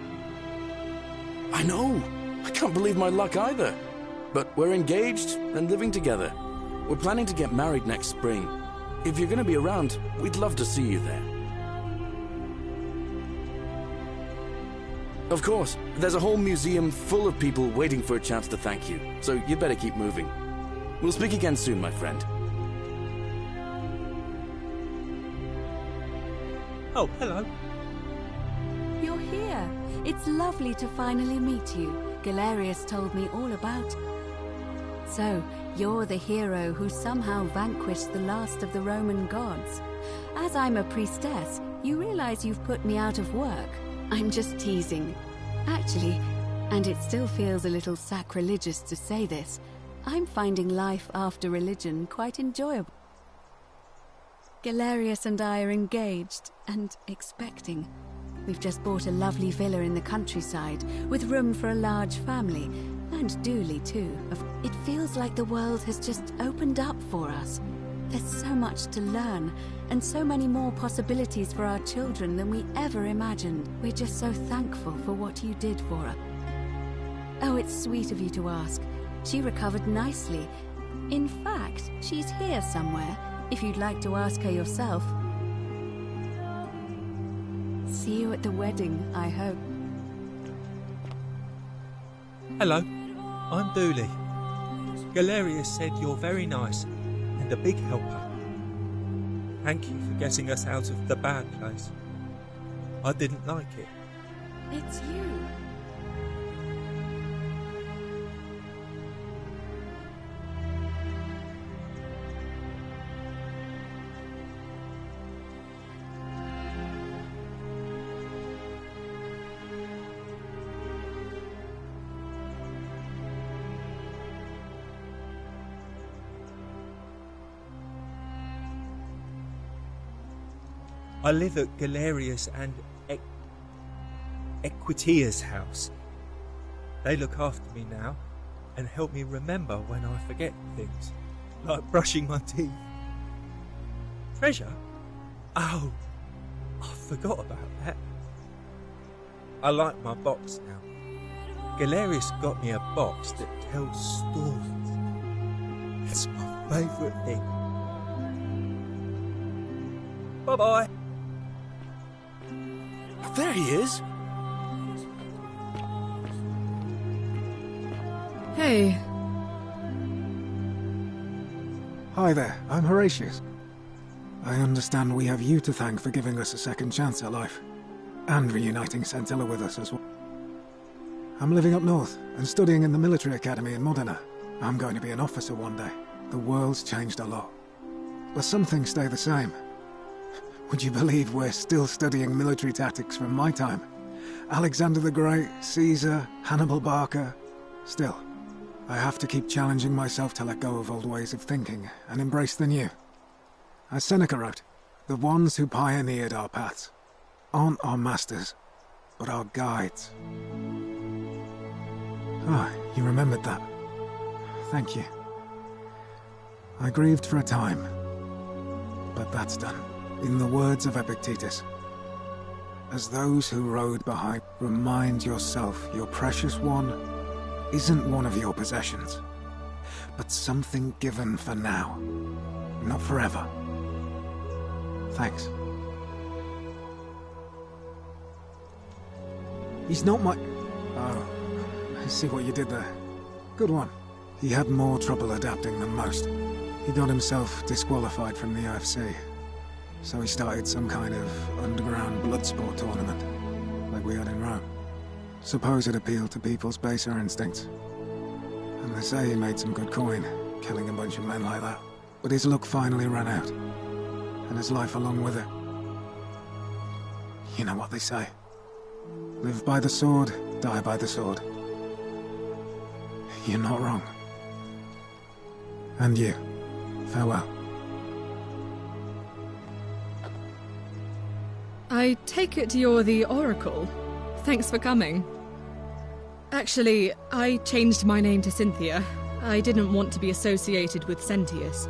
I know! I can't believe my luck either. But we're engaged and living together. We're planning to get married next spring. If you're going to be around, we'd love to see you there. Of course, there's a whole museum full of people waiting for a chance to thank you, so you better keep moving. We'll speak again soon, my friend. Oh, hello. You're here. It's lovely to finally meet you. Galerius told me all about it. So, you're the hero who somehow vanquished the last of the Roman gods. As I'm a priestess, you realize you've put me out of work. I'm just teasing. Actually, and it still feels a little sacrilegious to say this, I'm finding life after religion quite enjoyable. Galerius and I are engaged and expecting. We've just bought a lovely villa in the countryside with room for a large family, and Dooley too. It feels like the world has just opened up for us. There's so much to learn, and so many more possibilities for our children than we ever imagined. We're just so thankful for what you did for us. Oh, it's sweet of you to ask. She recovered nicely. In fact, she's here somewhere, if you'd like to ask her yourself. See you at the wedding, I hope. Hello, I'm Dooley. Galerius said you're very nice and a big helper. Thank you for getting us out of the bad place. I didn't like it. It's you. I live at Galerius and Equitia's house. They look after me now and help me remember when I forget things, like brushing my teeth. Treasure? Oh, I forgot about that. I like my box now. Galerius got me a box that tells stories. It's my favourite thing. Bye-bye. There he is! Hey. Hi there, I'm Horatius. I understand we have you to thank for giving us a second chance at life, and reuniting Centilla with us as well. I'm living up north, and studying in the military academy in Modena. I'm going to be an officer one day. The world's changed a lot. But some things stay the same. Would you believe we're still studying military tactics from my time? Alexander the Great, Caesar, Hannibal Barca. Still, I have to keep challenging myself to let go of old ways of thinking and embrace the new. As Seneca wrote, the ones who pioneered our paths aren't our masters, but our guides. Ah, you remembered that. Thank you. I grieved for a time, but that's done. In the words of Epictetus, as those who rode behind, remind yourself your precious one isn't one of your possessions, but something given for now, not forever. Thanks. He's not my... Oh, I see what you did there. Good one. He had more trouble adapting than most. He got himself disqualified from the UFC. So he started some kind of underground blood sport tournament, like we had in Rome. Suppose it appealed to people's baser instincts. And they say he made some good coin, killing a bunch of men like that. But his luck finally ran out, and his life along with it. You know what they say. Live by the sword, die by the sword. You're not wrong. And you, farewell. I take it you're the Oracle. Thanks for coming. Actually, I changed my name to Cynthia. I didn't want to be associated with Sentius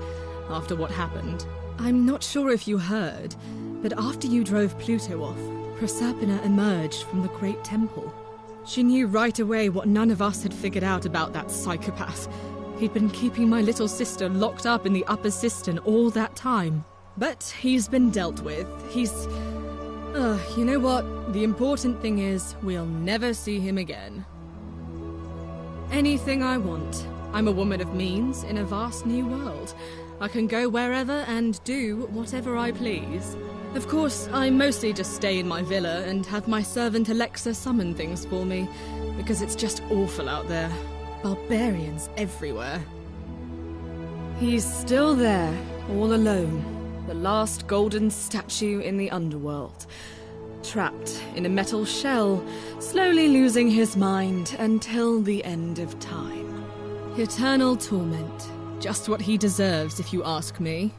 after what happened. I'm not sure if you heard, but after you drove Pluto off, Proserpina emerged from the Great Temple. She knew right away what none of us had figured out about that psychopath. He'd been keeping my little sister locked up in the upper cistern all that time. But he's been dealt with. You know what? The important thing is, we'll never see him again. Anything I want. I'm a woman of means in a vast new world. I can go wherever and do whatever I please. Of course, I mostly just stay in my villa and have my servant Alexa summon things for me, because it's just awful out there. Barbarians everywhere. He's still there, all alone. The last golden statue in the underworld. Trapped in a metal shell, slowly losing his mind until the end of time. Eternal torment. Just what he deserves, if you ask me.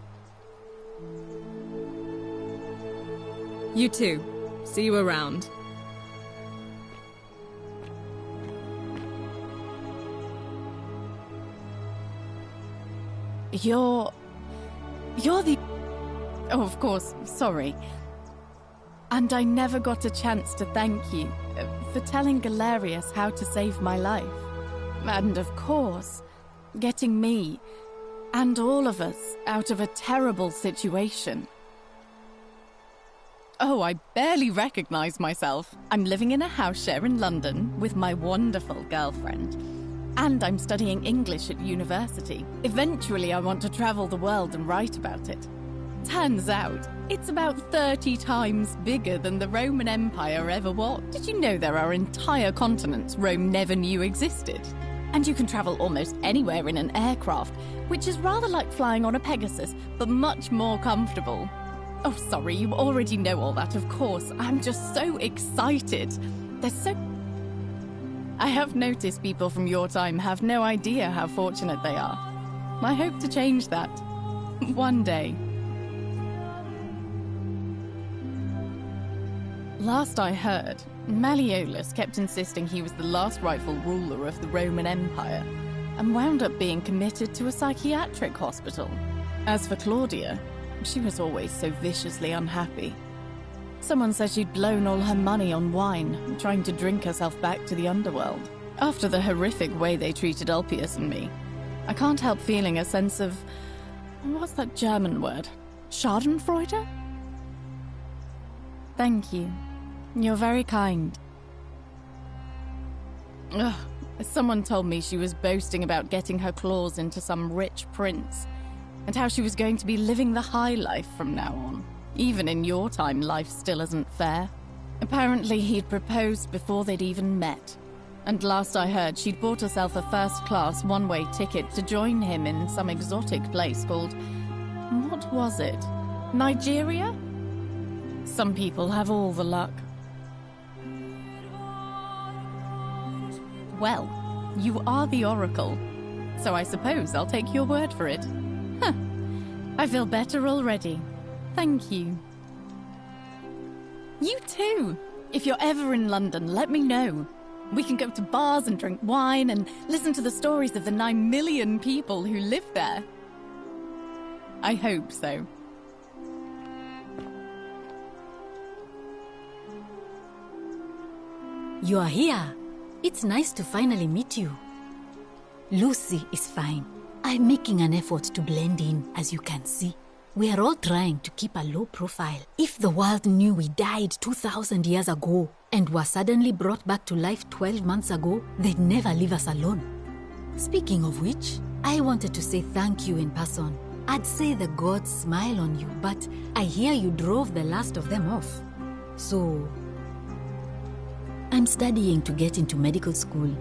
You too. See you around. You're the... Oh, of course, sorry. And I never got a chance to thank you for telling Galerius how to save my life. And of course, getting me, and all of us, out of a terrible situation. Oh, I barely recognize myself. I'm living in a house share in London with my wonderful girlfriend. And I'm studying English at university. Eventually, I want to travel the world and write about it. Turns out, it's about 30 times bigger than the Roman Empire ever was. Did you know there are entire continents Rome never knew existed? And you can travel almost anywhere in an aircraft, which is rather like flying on a Pegasus, but much more comfortable. Oh, sorry, you already know all that, of course. I'm just so excited. I have noticed people from your time have no idea how fortunate they are. I hope to change that. One day. Last I heard, Malleolus kept insisting he was the last rightful ruler of the Roman Empire, and wound up being committed to a psychiatric hospital. As for Claudia, she was always so viciously unhappy. Someone said she'd blown all her money on wine, trying to drink herself back to the underworld. After the horrific way they treated Ulpius and me, I can't help feeling a sense of... what's that German word? Schadenfreude? Thank you. You're very kind. Ugh. Someone told me she was boasting about getting her claws into some rich prince, and how she was going to be living the high life from now on. Even in your time, life still isn't fair. Apparently, he'd proposed before they'd even met. And last I heard, she'd bought herself a first-class one-way ticket to join him in some exotic place called... what was it? Nigeria? Some people have all the luck. Well, you are the Oracle, so I suppose I'll take your word for it. Huh. I feel better already. Thank you. You too! If you're ever in London, let me know. We can go to bars and drink wine and listen to the stories of the 9 million people who live there. I hope so. You are here. It's nice to finally meet you. Lucy is fine. I'm making an effort to blend in, as you can see. We are all trying to keep a low profile. If the world knew we died 2,000 years ago and were suddenly brought back to life 12 months ago, they'd never leave us alone. Speaking of which, I wanted to say thank you in person. I'd say the gods smile on you, but I hear you drove the last of them off. So... I'm studying to get into medical school.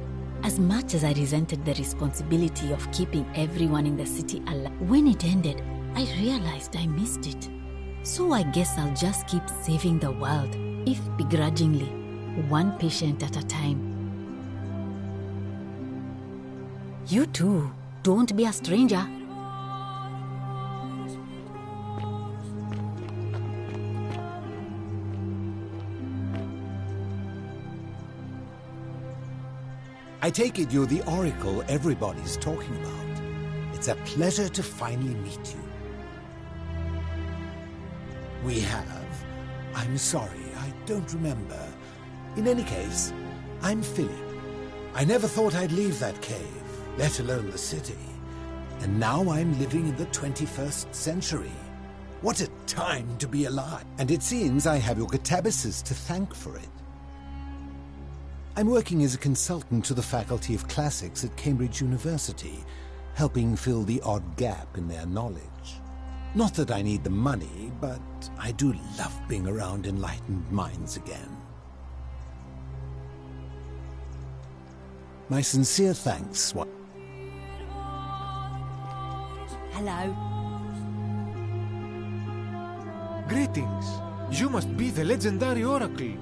As much as I resented the responsibility of keeping everyone in the city alive, when it ended, I realized I missed it. So I guess I'll just keep saving the world, if begrudgingly, one patient at a time. You too, don't be a stranger. I take it you're the Oracle everybody's talking about. It's a pleasure to finally meet you. We have. I'm sorry, I don't remember. In any case, I'm Philip. I never thought I'd leave that cave, let alone the city. And now I'm living in the 21st century. What a time to be alive! And it seems I have your Catabasis to thank for it. I'm working as a consultant to the Faculty of Classics at Cambridge University, helping fill the odd gap in their knowledge. Not that I need the money, but I do love being around enlightened minds again. My sincere thanks. Hello. Greetings. You must be the legendary Oracle.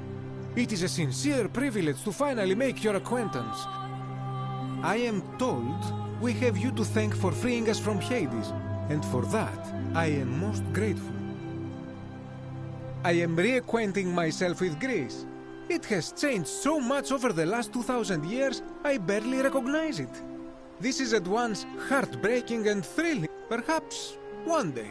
It is a sincere privilege to finally make your acquaintance. I am told we have you to thank for freeing us from Hades, and for that I am most grateful. I am reacquainting myself with Greece. It has changed so much over the last 2,000 years, I barely recognize it. This is at once heartbreaking and thrilling. Perhaps one day,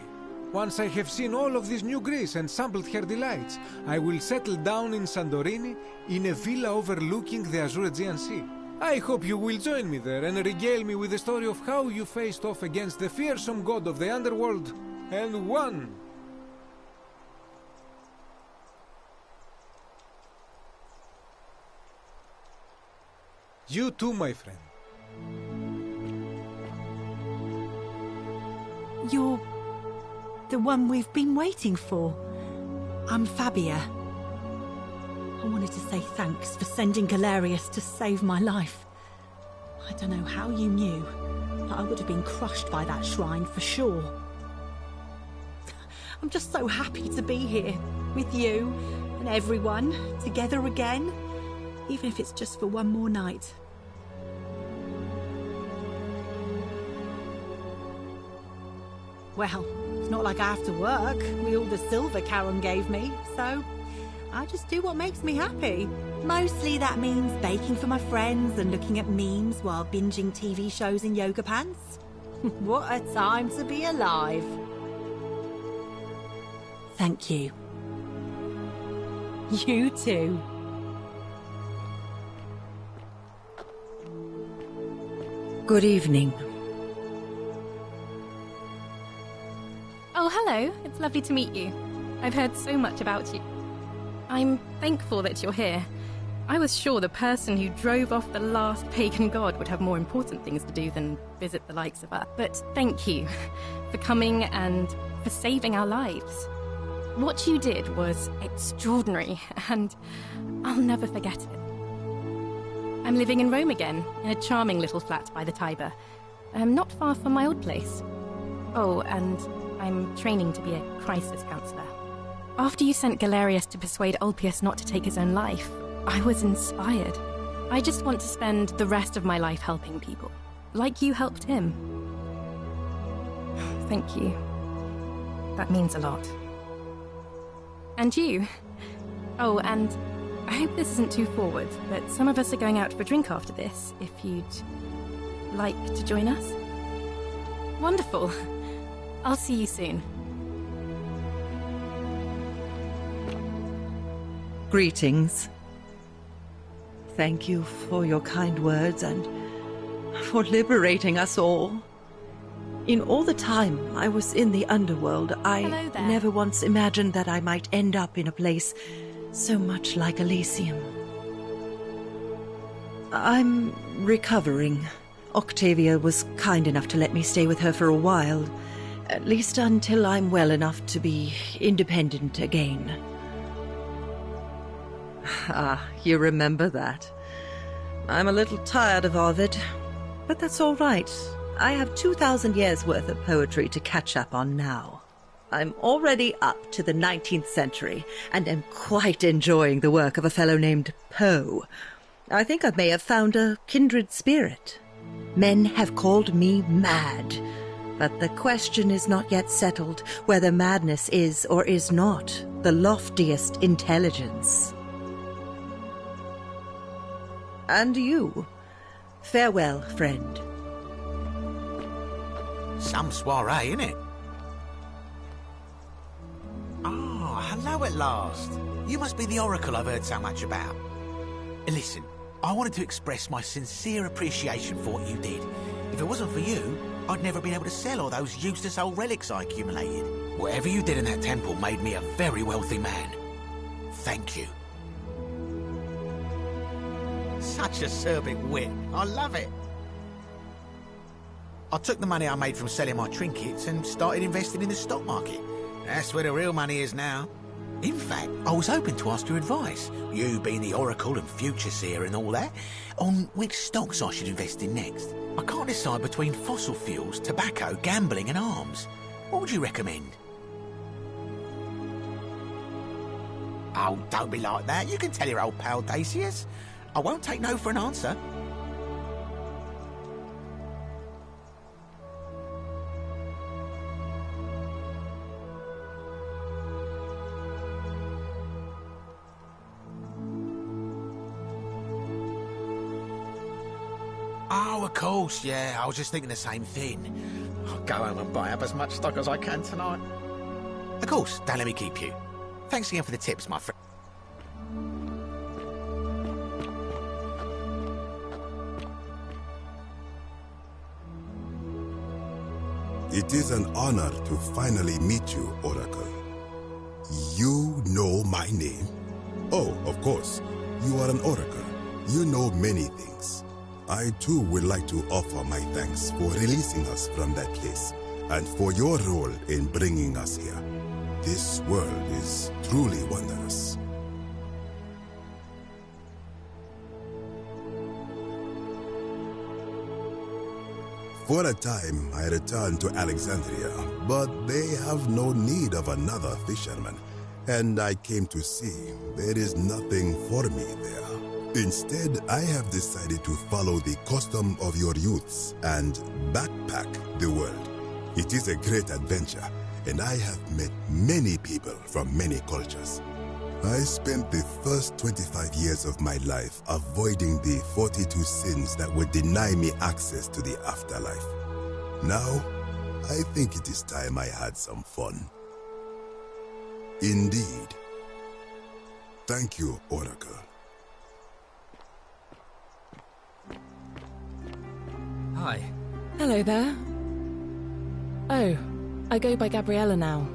once I have seen all of this new Greece and sampled her delights, I will settle down in Santorini in a villa overlooking the Azure Aegean Sea. I hope you will join me there and regale me with the story of how you faced off against the fearsome god of the underworld and won. You too, my friend. You're the one we've been waiting for. I'm Fabia. I wanted to say thanks for sending Galerius to save my life. I don't know how you knew, but I would have been crushed by that shrine for sure. I'm just so happy to be here, with you and everyone, together again, even if it's just for one more night. Well, it's not like I have to work with all the silver Charon gave me, so I just do what makes me happy. Mostly that means baking for my friends and looking at memes while binging TV shows in yoga pants. What a time to be alive. Thank you. You too. Good evening. Oh, hello. It's lovely to meet you. I've heard so much about you. I'm thankful that you're here. I was sure the person who drove off the last pagan god would have more important things to do than visit the likes of us. But thank you for coming and for saving our lives. What you did was extraordinary, and I'll never forget it. I'm living in Rome again, in a charming little flat by the Tiber, not far from my old place. Oh, and I'm training to be a crisis counselor. After you sent Galerius to persuade Ulpius not to take his own life, I was inspired. I just want to spend the rest of my life helping people, like you helped him. Thank you. That means a lot. And you. Oh, and I hope this isn't too forward, but some of us are going out for a drink after this, if you'd like to join us. Wonderful. I'll see you soon. Greetings. Thank you for your kind words and for liberating us all. In all the time I was in the underworld, I never once imagined that I might end up in a place so much like Elysium. I'm recovering. Octavia was kind enough to let me stay with her for a while, at least until I'm well enough to be independent again. Ah, you remember that. I'm a little tired of Ovid, but that's all right. I have 2,000 years' worth of poetry to catch up on now. I'm already up to the 19th century, and am quite enjoying the work of a fellow named Poe. I think I may have found a kindred spirit. Men have called me mad, but the question is not yet settled whether madness is or is not the loftiest intelligence. And you, farewell, friend. Some soiree, innit? Ah, Hello at last. You must be the Oracle I've heard so much about. Listen, I wanted to express my sincere appreciation for what you did. If it wasn't for you, I'd never been able to sell all those useless old relics I accumulated. Whatever you did in that temple made me a very wealthy man. Thank you. Such acerbic wit. I love it. I took the money I made from selling my trinkets and started investing in the stock market. That's where the real money is now. In fact, I was hoping to ask your advice, you being the Oracle and Future Seer and all that, on which stocks I should invest in next. I can't decide between fossil fuels, tobacco, gambling and arms. What would you recommend? Oh, don't be like that. You can tell your old pal Dacius. I won't take no for an answer. Oh, of course, yeah. I was just thinking the same thing. I'll go home and buy up as much stock as I can tonight. Of course, don't let me keep you. Thanks again for the tips, my friend. It is an honor to finally meet you, Oracle. You know my name? Oh, of course. You are an Oracle. You know many things. I too would like to offer my thanks for releasing us from that place, and for your role in bringing us here. This world is truly wondrous. For a time, I returned to Alexandria, but they have no need of another fisherman, and I came to see there is nothing for me there. Instead, I have decided to follow the custom of your youths and backpack the world. It is a great adventure, and I have met many people from many cultures. I spent the first 25 years of my life avoiding the 42 sins that would deny me access to the afterlife. Now, I think it is time I had some fun. Indeed. Thank you, Oracle. Hi. Hello there. Oh, I go by Gabriella now.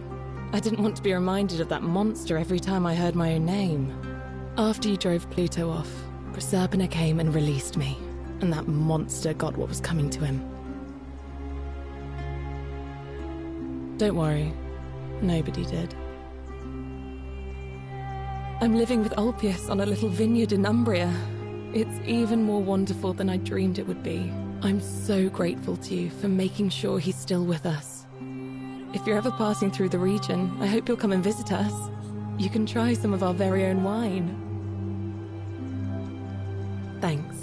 I didn't want to be reminded of that monster every time I heard my own name. After you drove Pluto off, Proserpina came and released me, and that monster got what was coming to him. Don't worry, nobody did. I'm living with Ulpius on a little vineyard in Umbria. It's even more wonderful than I dreamed it would be. I'm so grateful to you for making sure he's still with us. If you're ever passing through the region, I hope you'll come and visit us. You can try some of our very own wine. Thanks.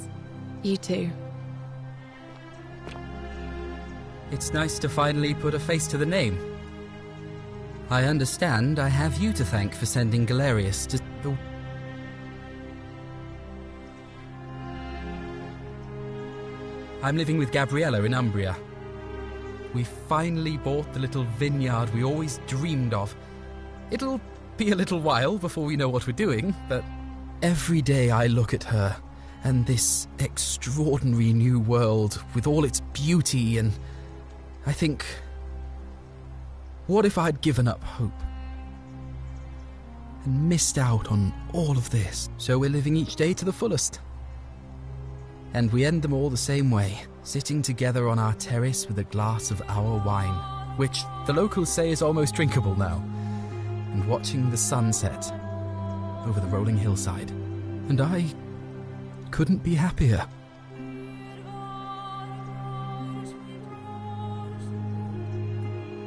You too. It's nice to finally put a face to the name. I understand I have you to thank for sending Galerius to the... I'm living with Gabriella in Umbria. We finally bought the little vineyard we always dreamed of. It'll be a little while before we know what we're doing, but every day I look at her and this extraordinary new world with all its beauty, and I think, what if I'd given up hope and missed out on all of this? So we're living each day to the fullest. And we end them all the same way, sitting together on our terrace with a glass of our wine, which the locals say is almost drinkable now, and watching the sunset over the rolling hillside. And I couldn't be happier.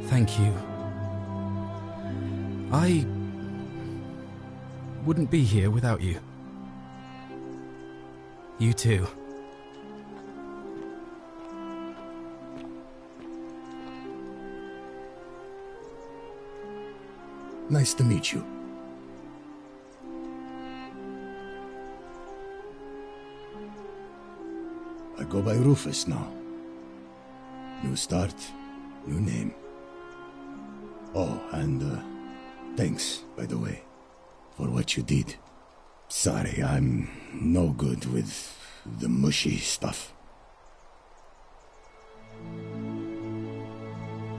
Thank you. I wouldn't be here without you. You too. Nice to meet you. I go by Rufus now. New start, new name. Oh, and Thanks, by the way, for what you did. Sorry, I'm no good with the mushy stuff.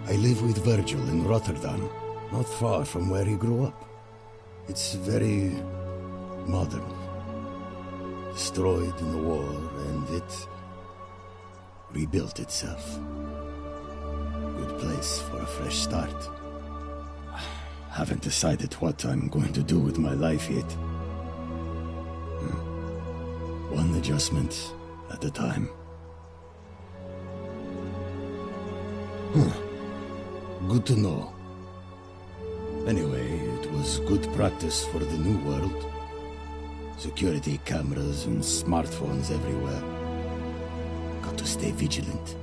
I live with Virgil in Rotterdam, not far from where he grew up. It's very modern. Destroyed in the war, and it rebuilt itself. Good place for a fresh start. Haven't decided what I'm going to do with my life yet. One adjustment at a time. Good to know. Anyway, it was good practice for the new world. Security cameras and smartphones everywhere. Got to stay vigilant.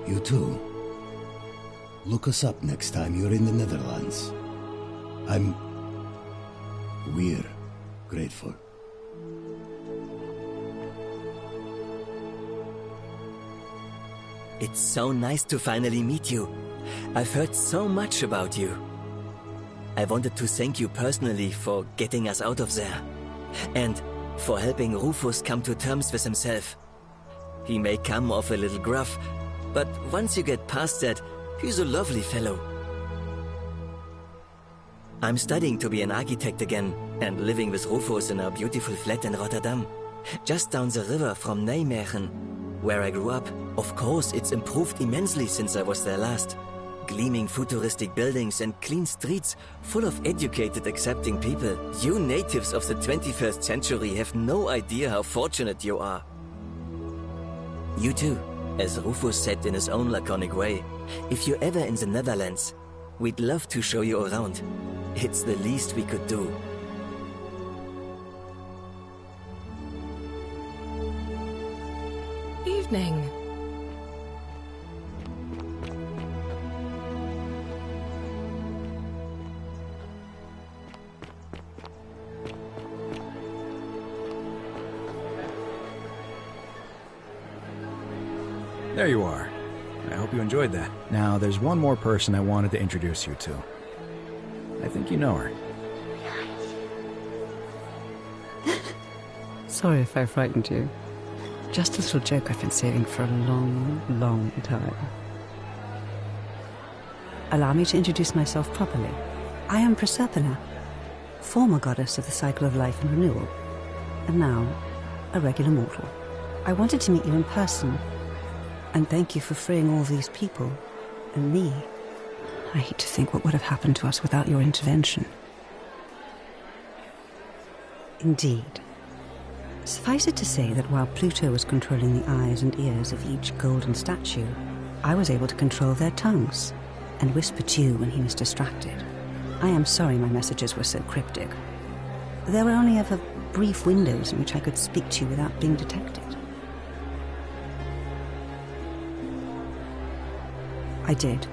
You too. Look us up next time you're in the Netherlands. We're grateful. It's so nice to finally meet you. I've heard so much about you. I wanted to thank you personally for getting us out of there. And for helping Rufus come to terms with himself. He may come off a little gruff, but once you get past that, he's a lovely fellow. I'm studying to be an architect again, and living with Rufus in our beautiful flat in Rotterdam, just down the river from Nijmegen, where I grew up. Of course, it's improved immensely since I was there last. Gleaming futuristic buildings and clean streets full of educated, accepting people. You natives of the 21st century have no idea how fortunate you are. You too, as Rufus said in his own laconic way, if you're ever in the Netherlands, we'd love to show you around. It's the least we could do. Evening. There you are. I hope you enjoyed that. Now, there's one more person I wanted to introduce you to. I think you know her. Sorry if I frightened you. Just a little joke I've been saving for a long, long time. Allow me to introduce myself properly. I am Proserpina, former goddess of the cycle of life and renewal, and now a regular mortal. I wanted to meet you in person, and thank you for freeing all these people, and me. I hate to think what would have happened to us without your intervention. Indeed. Suffice it to say that while Pluto was controlling the eyes and ears of each golden statue, I was able to control their tongues and whisper to you when he was distracted. I am sorry my messages were so cryptic. There were only ever brief windows in which I could speak to you without being detected. I did.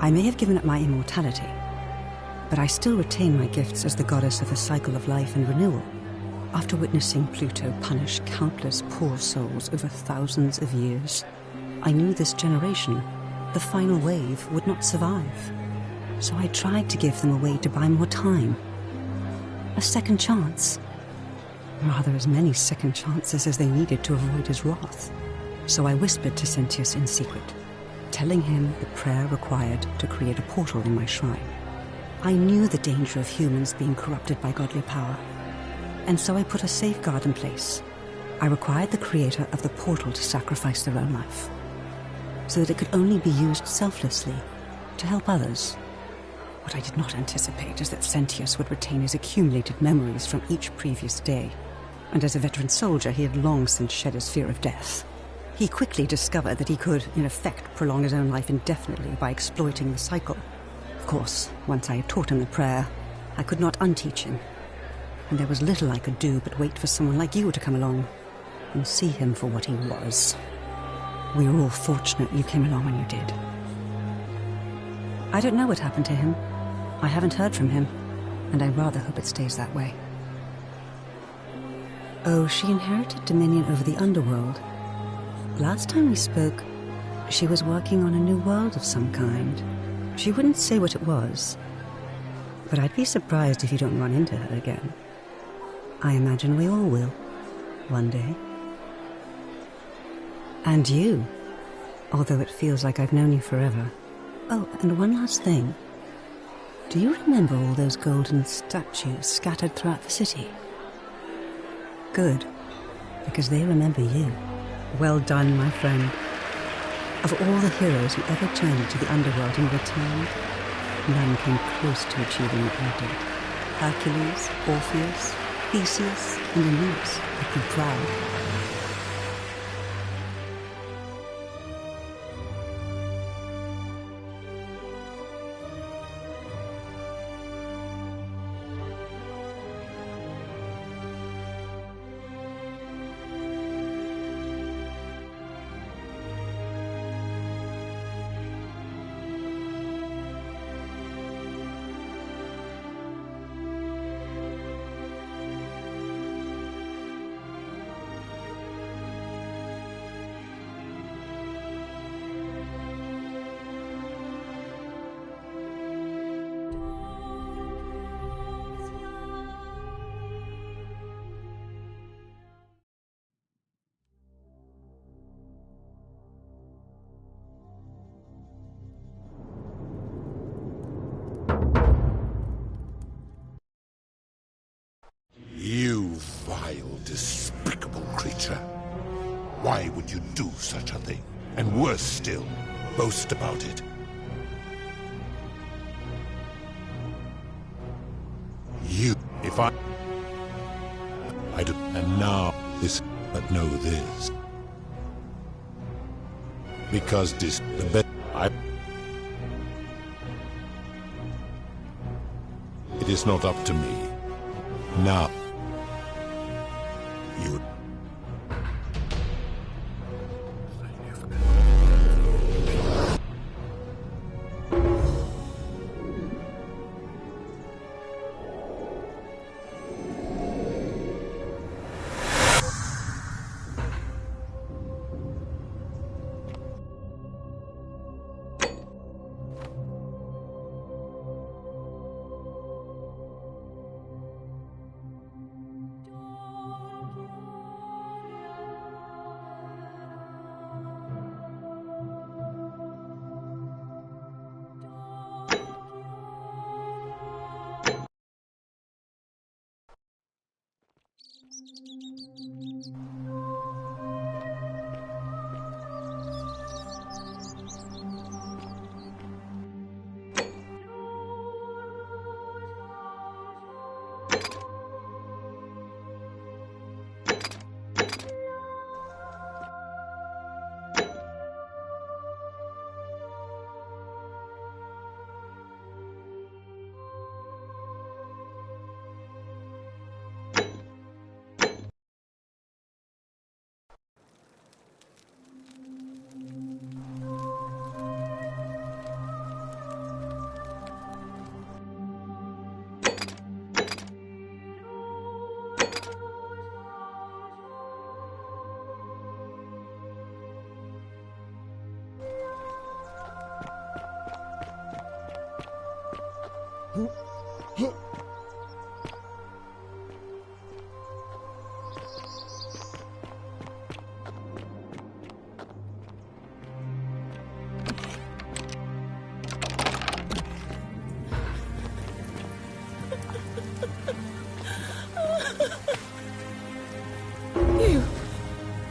I may have given up my immortality, but I still retain my gifts as the goddess of a cycle of life and renewal. After witnessing Pluto punish countless poor souls over thousands of years, I knew this generation, the final wave, would not survive. So I tried to give them a way to buy more time. A second chance. Rather, as many second chances as they needed to avoid his wrath. So I whispered to Sentius in secret, telling him the prayer required to create a portal in my shrine. I knew the danger of humans being corrupted by godly power, and so I put a safeguard in place. I required the creator of the portal to sacrifice their own life, so that it could only be used selflessly to help others. What I did not anticipate is that Sentius would retain his accumulated memories from each previous day, and as a veteran soldier he had long since shed his fear of death. He quickly discovered that he could, in effect, prolong his own life indefinitely by exploiting the cycle. Of course, once I had taught him the prayer, I could not unteach him, and there was little I could do but wait for someone like you to come along and see him for what he was. We were all fortunate you came along when you did. I don't know what happened to him. I haven't heard from him, and I rather hope it stays that way. Oh, she inherited dominion over the underworld. Last time we spoke, She was working on a new world of some kind. She wouldn't say what it was, but I'd be surprised if you don't run into her again. I imagine we all will, one day. And you, although it feels like I've known you forever. Oh, and one last thing. Do you remember all those golden statues scattered throughout the city? Good, because they remember you. Well done, my friend. Of all the heroes who ever turned to the underworld and returned, none came close to achieving what you did. Hercules, Orpheus, Theseus, and Aeneas would be proud. You vile, despicable creature. Why would you do such a thing? And worse still, boast about it. You, if I do, and now this, but know this. Because this, the best, it is not up to me. Now, you...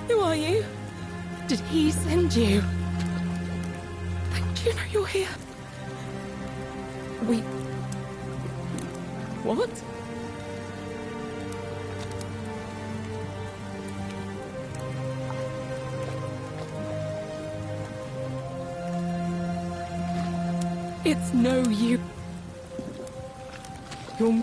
Who are you? Did he send you? Thank you, know you're here. What? It's no you. You're...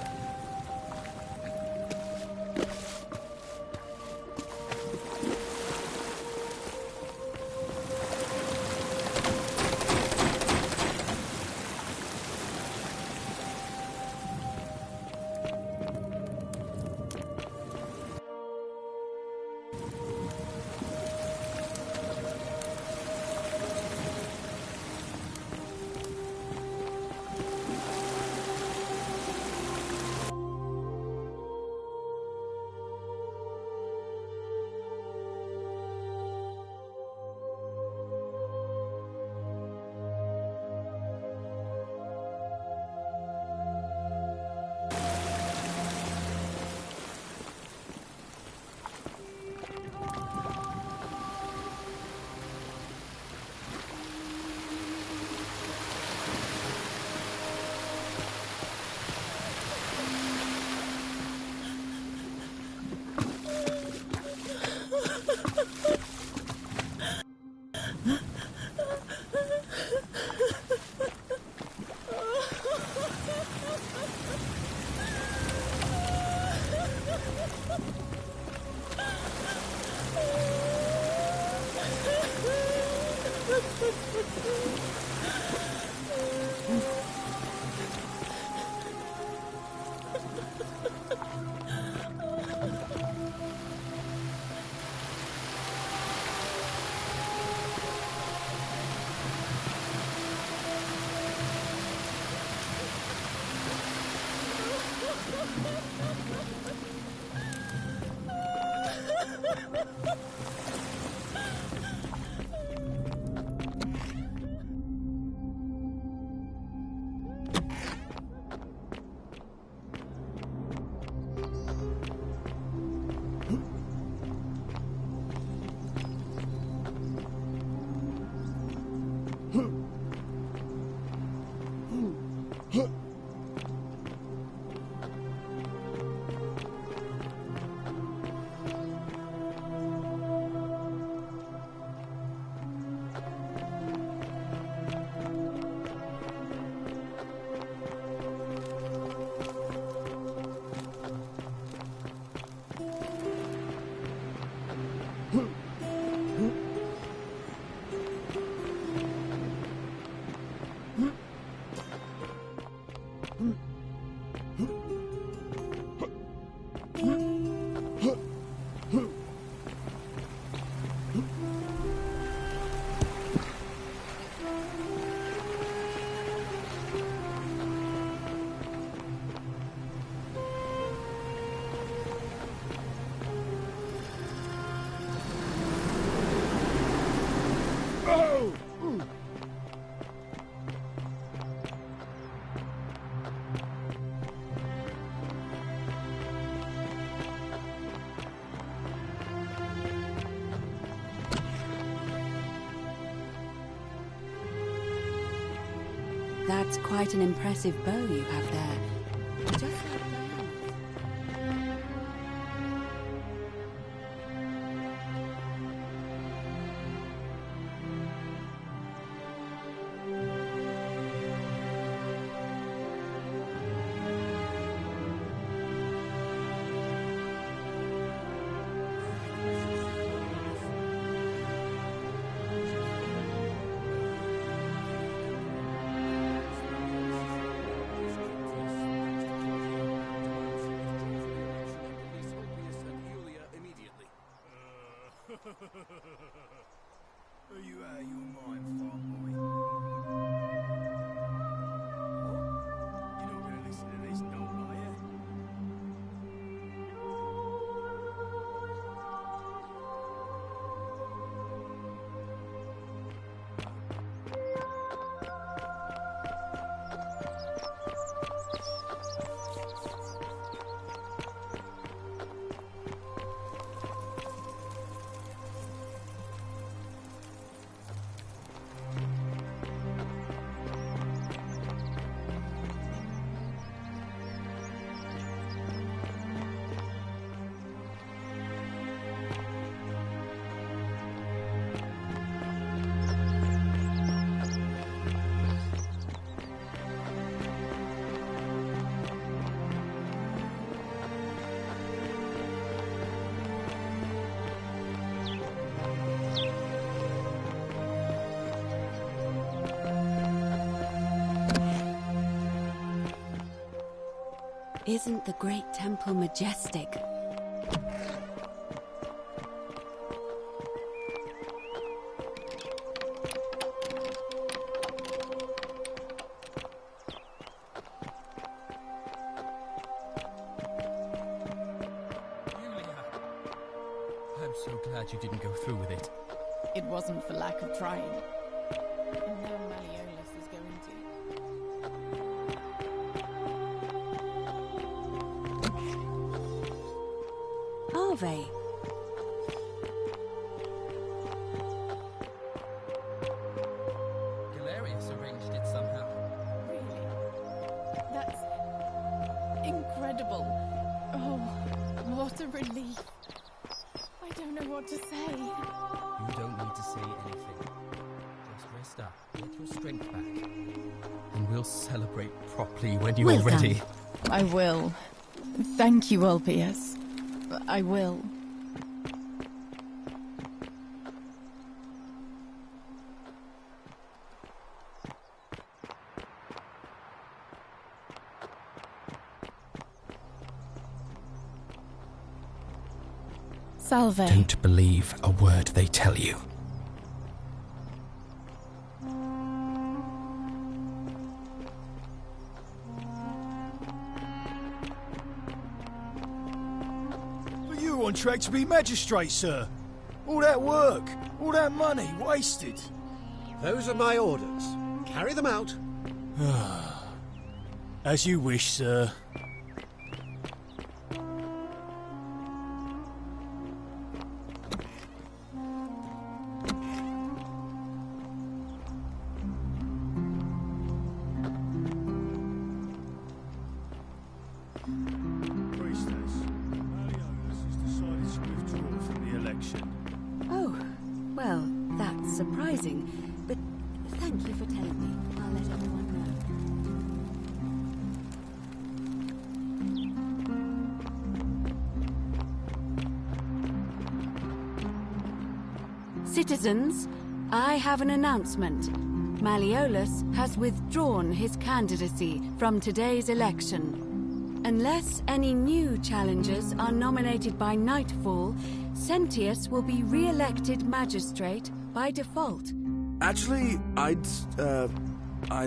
That's quite an impressive bow you have there. Just like Are you out of your mind, farm boy? You're not gonna listen to this dog, are you? Isn't the great temple majestic? I'm so glad you didn't go through with it. It wasn't for lack of trying. And now Malleolus is going to. Are they? Galerius arranged it somehow. Really? That's incredible. Oh, what a relief. I don't know what to say. You don't need to say anything. Just rest up, get your strength back. And we'll celebrate properly when you're ready. I will. Thank you, Ulpius. I will. Salve. Don't believe a word they tell you. Are you on track to be magistrate, sir? All that work, all that money wasted. Those are my orders. Carry them out. As you wish, sir. Oh, well, that's surprising. But thank you for telling me. I'll let everyone know. Citizens, I have an announcement. Malleolus has withdrawn his candidacy from today's election. Unless any new challengers are nominated by nightfall, Sentius will be re-elected magistrate by default. Actually, I'd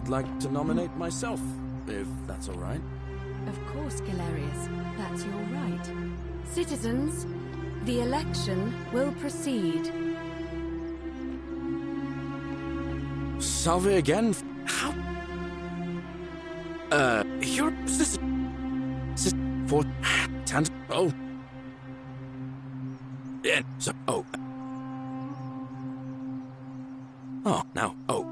like to nominate myself, if that's all right. Of course, Galerius. That's your right. Citizens, the election will proceed. Salve again? How? You're for Tant. Oh. Yeah, so, oh. Oh, now, oh.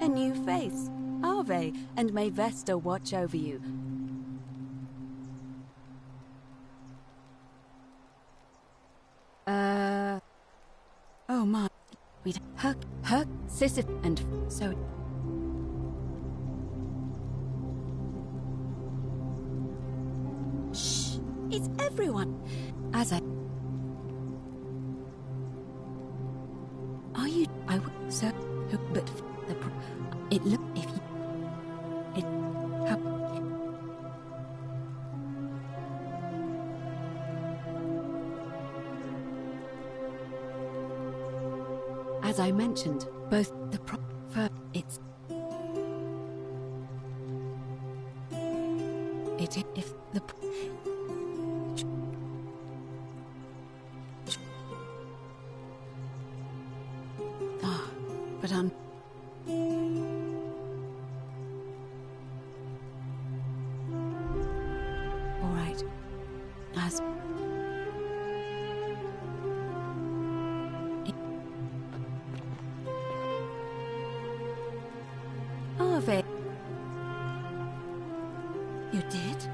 A new face, Ave, and may Vesta watch over you. Oh my. We'd her, sister, and so. Shh! It's everyone. As I. Are you? I would so, but the. It look if you. It. How. As I mentioned, both the it's it if the but all right, as. Ave. You did?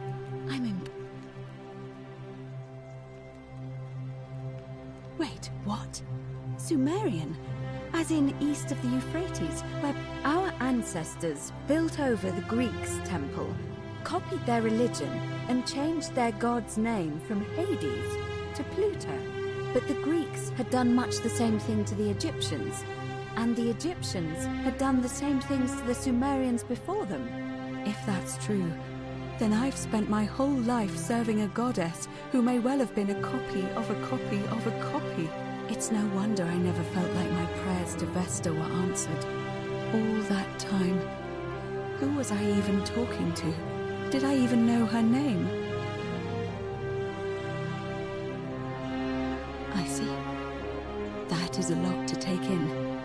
I'm in. Wait, what? Sumerian? As in east of the Euphrates, where our ancestors built over the Greeks' temple, copied their religion, and changed their god's name from Hades to Pluto. But the Greeks had done much the same thing to the Egyptians. And the Egyptians had done the same things to the Sumerians before them. If that's true, then I've spent my whole life serving a goddess who may well have been a copy of a copy of a copy. It's no wonder I never felt like my prayers to Vesta were answered. All that time, who was I even talking to? Did I even know her name? I see. That is a lot to take in.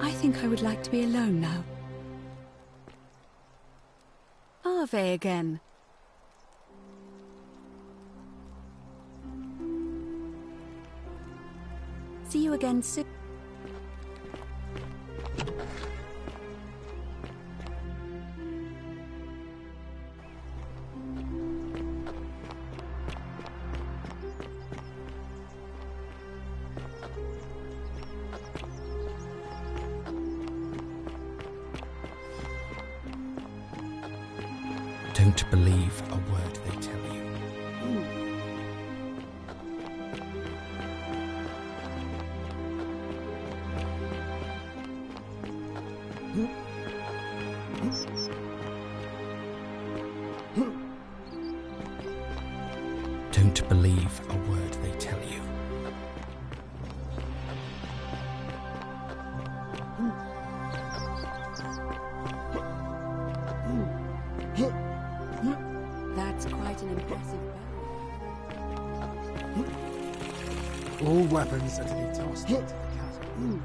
I think I would like to be alone now. Ave again. See you again soon. Don't believe a word they tell you. Don't believe a word they tell you. That's quite an impressive bow. All weapons are to be tossed into the chasm.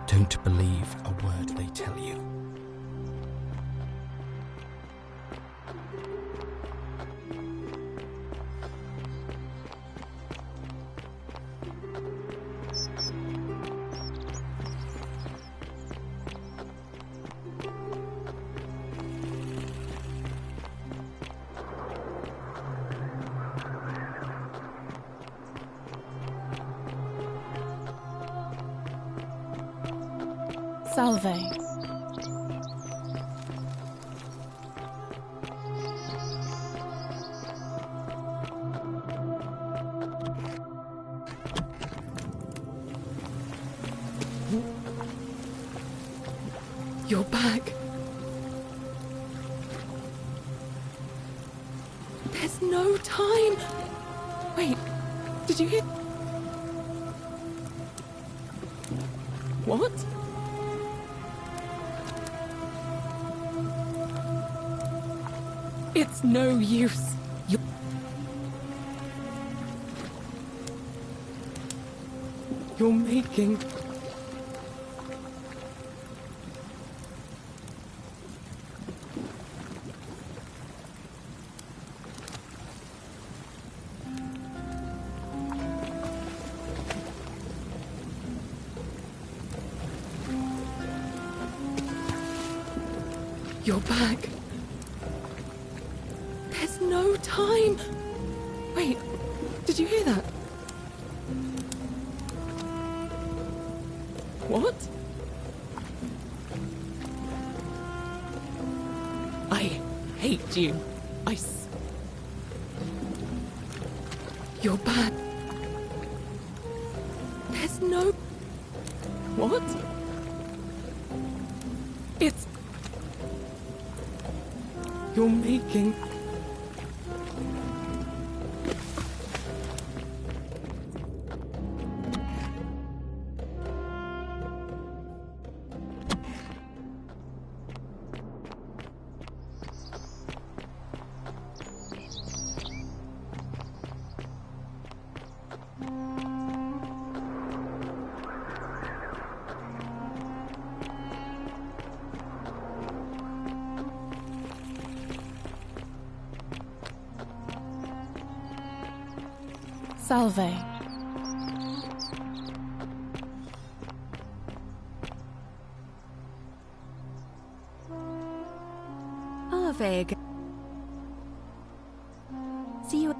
Don't believe a word they tell you. Salve. You're back. There's no time. Wait, did you hear? What? It's no use. You're making... You're back. There's no time. Wait, did you hear that? What? I hate you. You're back. There's no... What? It's... You're making... Salve. Arveg. See you.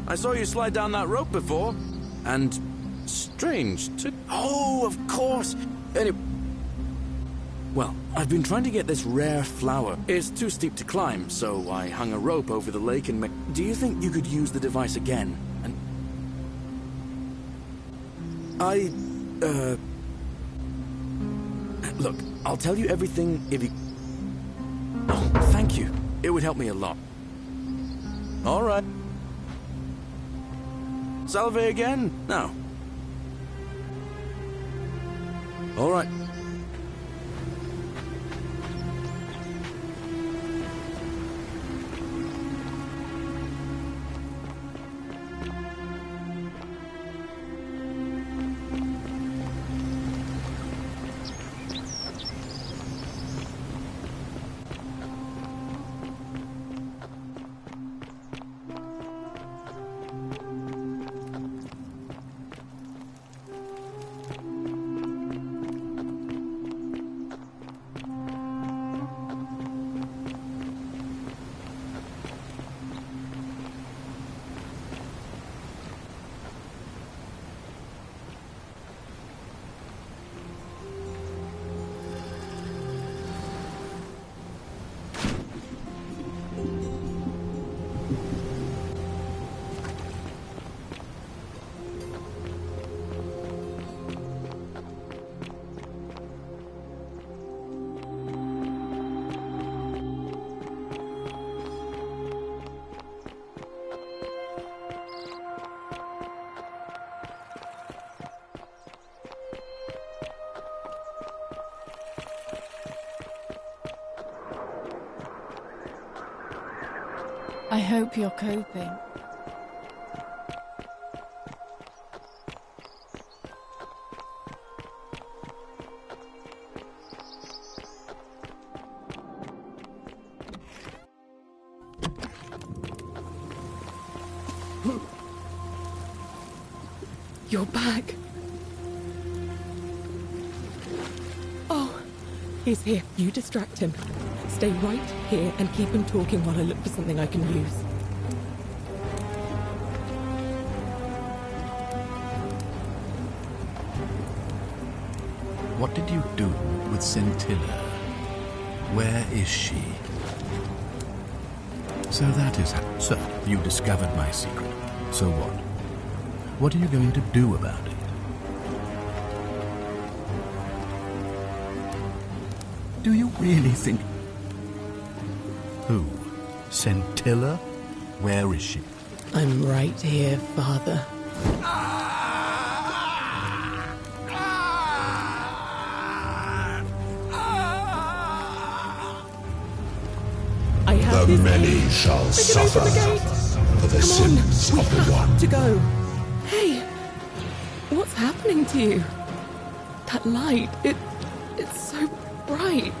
I saw you slide down that rope before. And strange to... Oh, of course. Anyway... Well, I've been trying to get this rare flower. It's too steep to climb, so I hung a rope over the lake and... Do you think you could use the device again? And... Look, I'll tell you everything if you... Oh, thank you. It would help me a lot. All right. Salve again? No. All right. I hope you're coping. You're back. Oh, he's here. You distract him. Stay right here and keep him talking while I look for something I can use. What did you do with Scintilla? Where is she? So that is how... So, you discovered my secret. So what? What are you going to do about it? Do you really think... Who? Scintilla? Where is she? I'm right here, Father. The many shall suffer for the sins of the one. To go. Hey, what's happening to you? That light, it's so bright.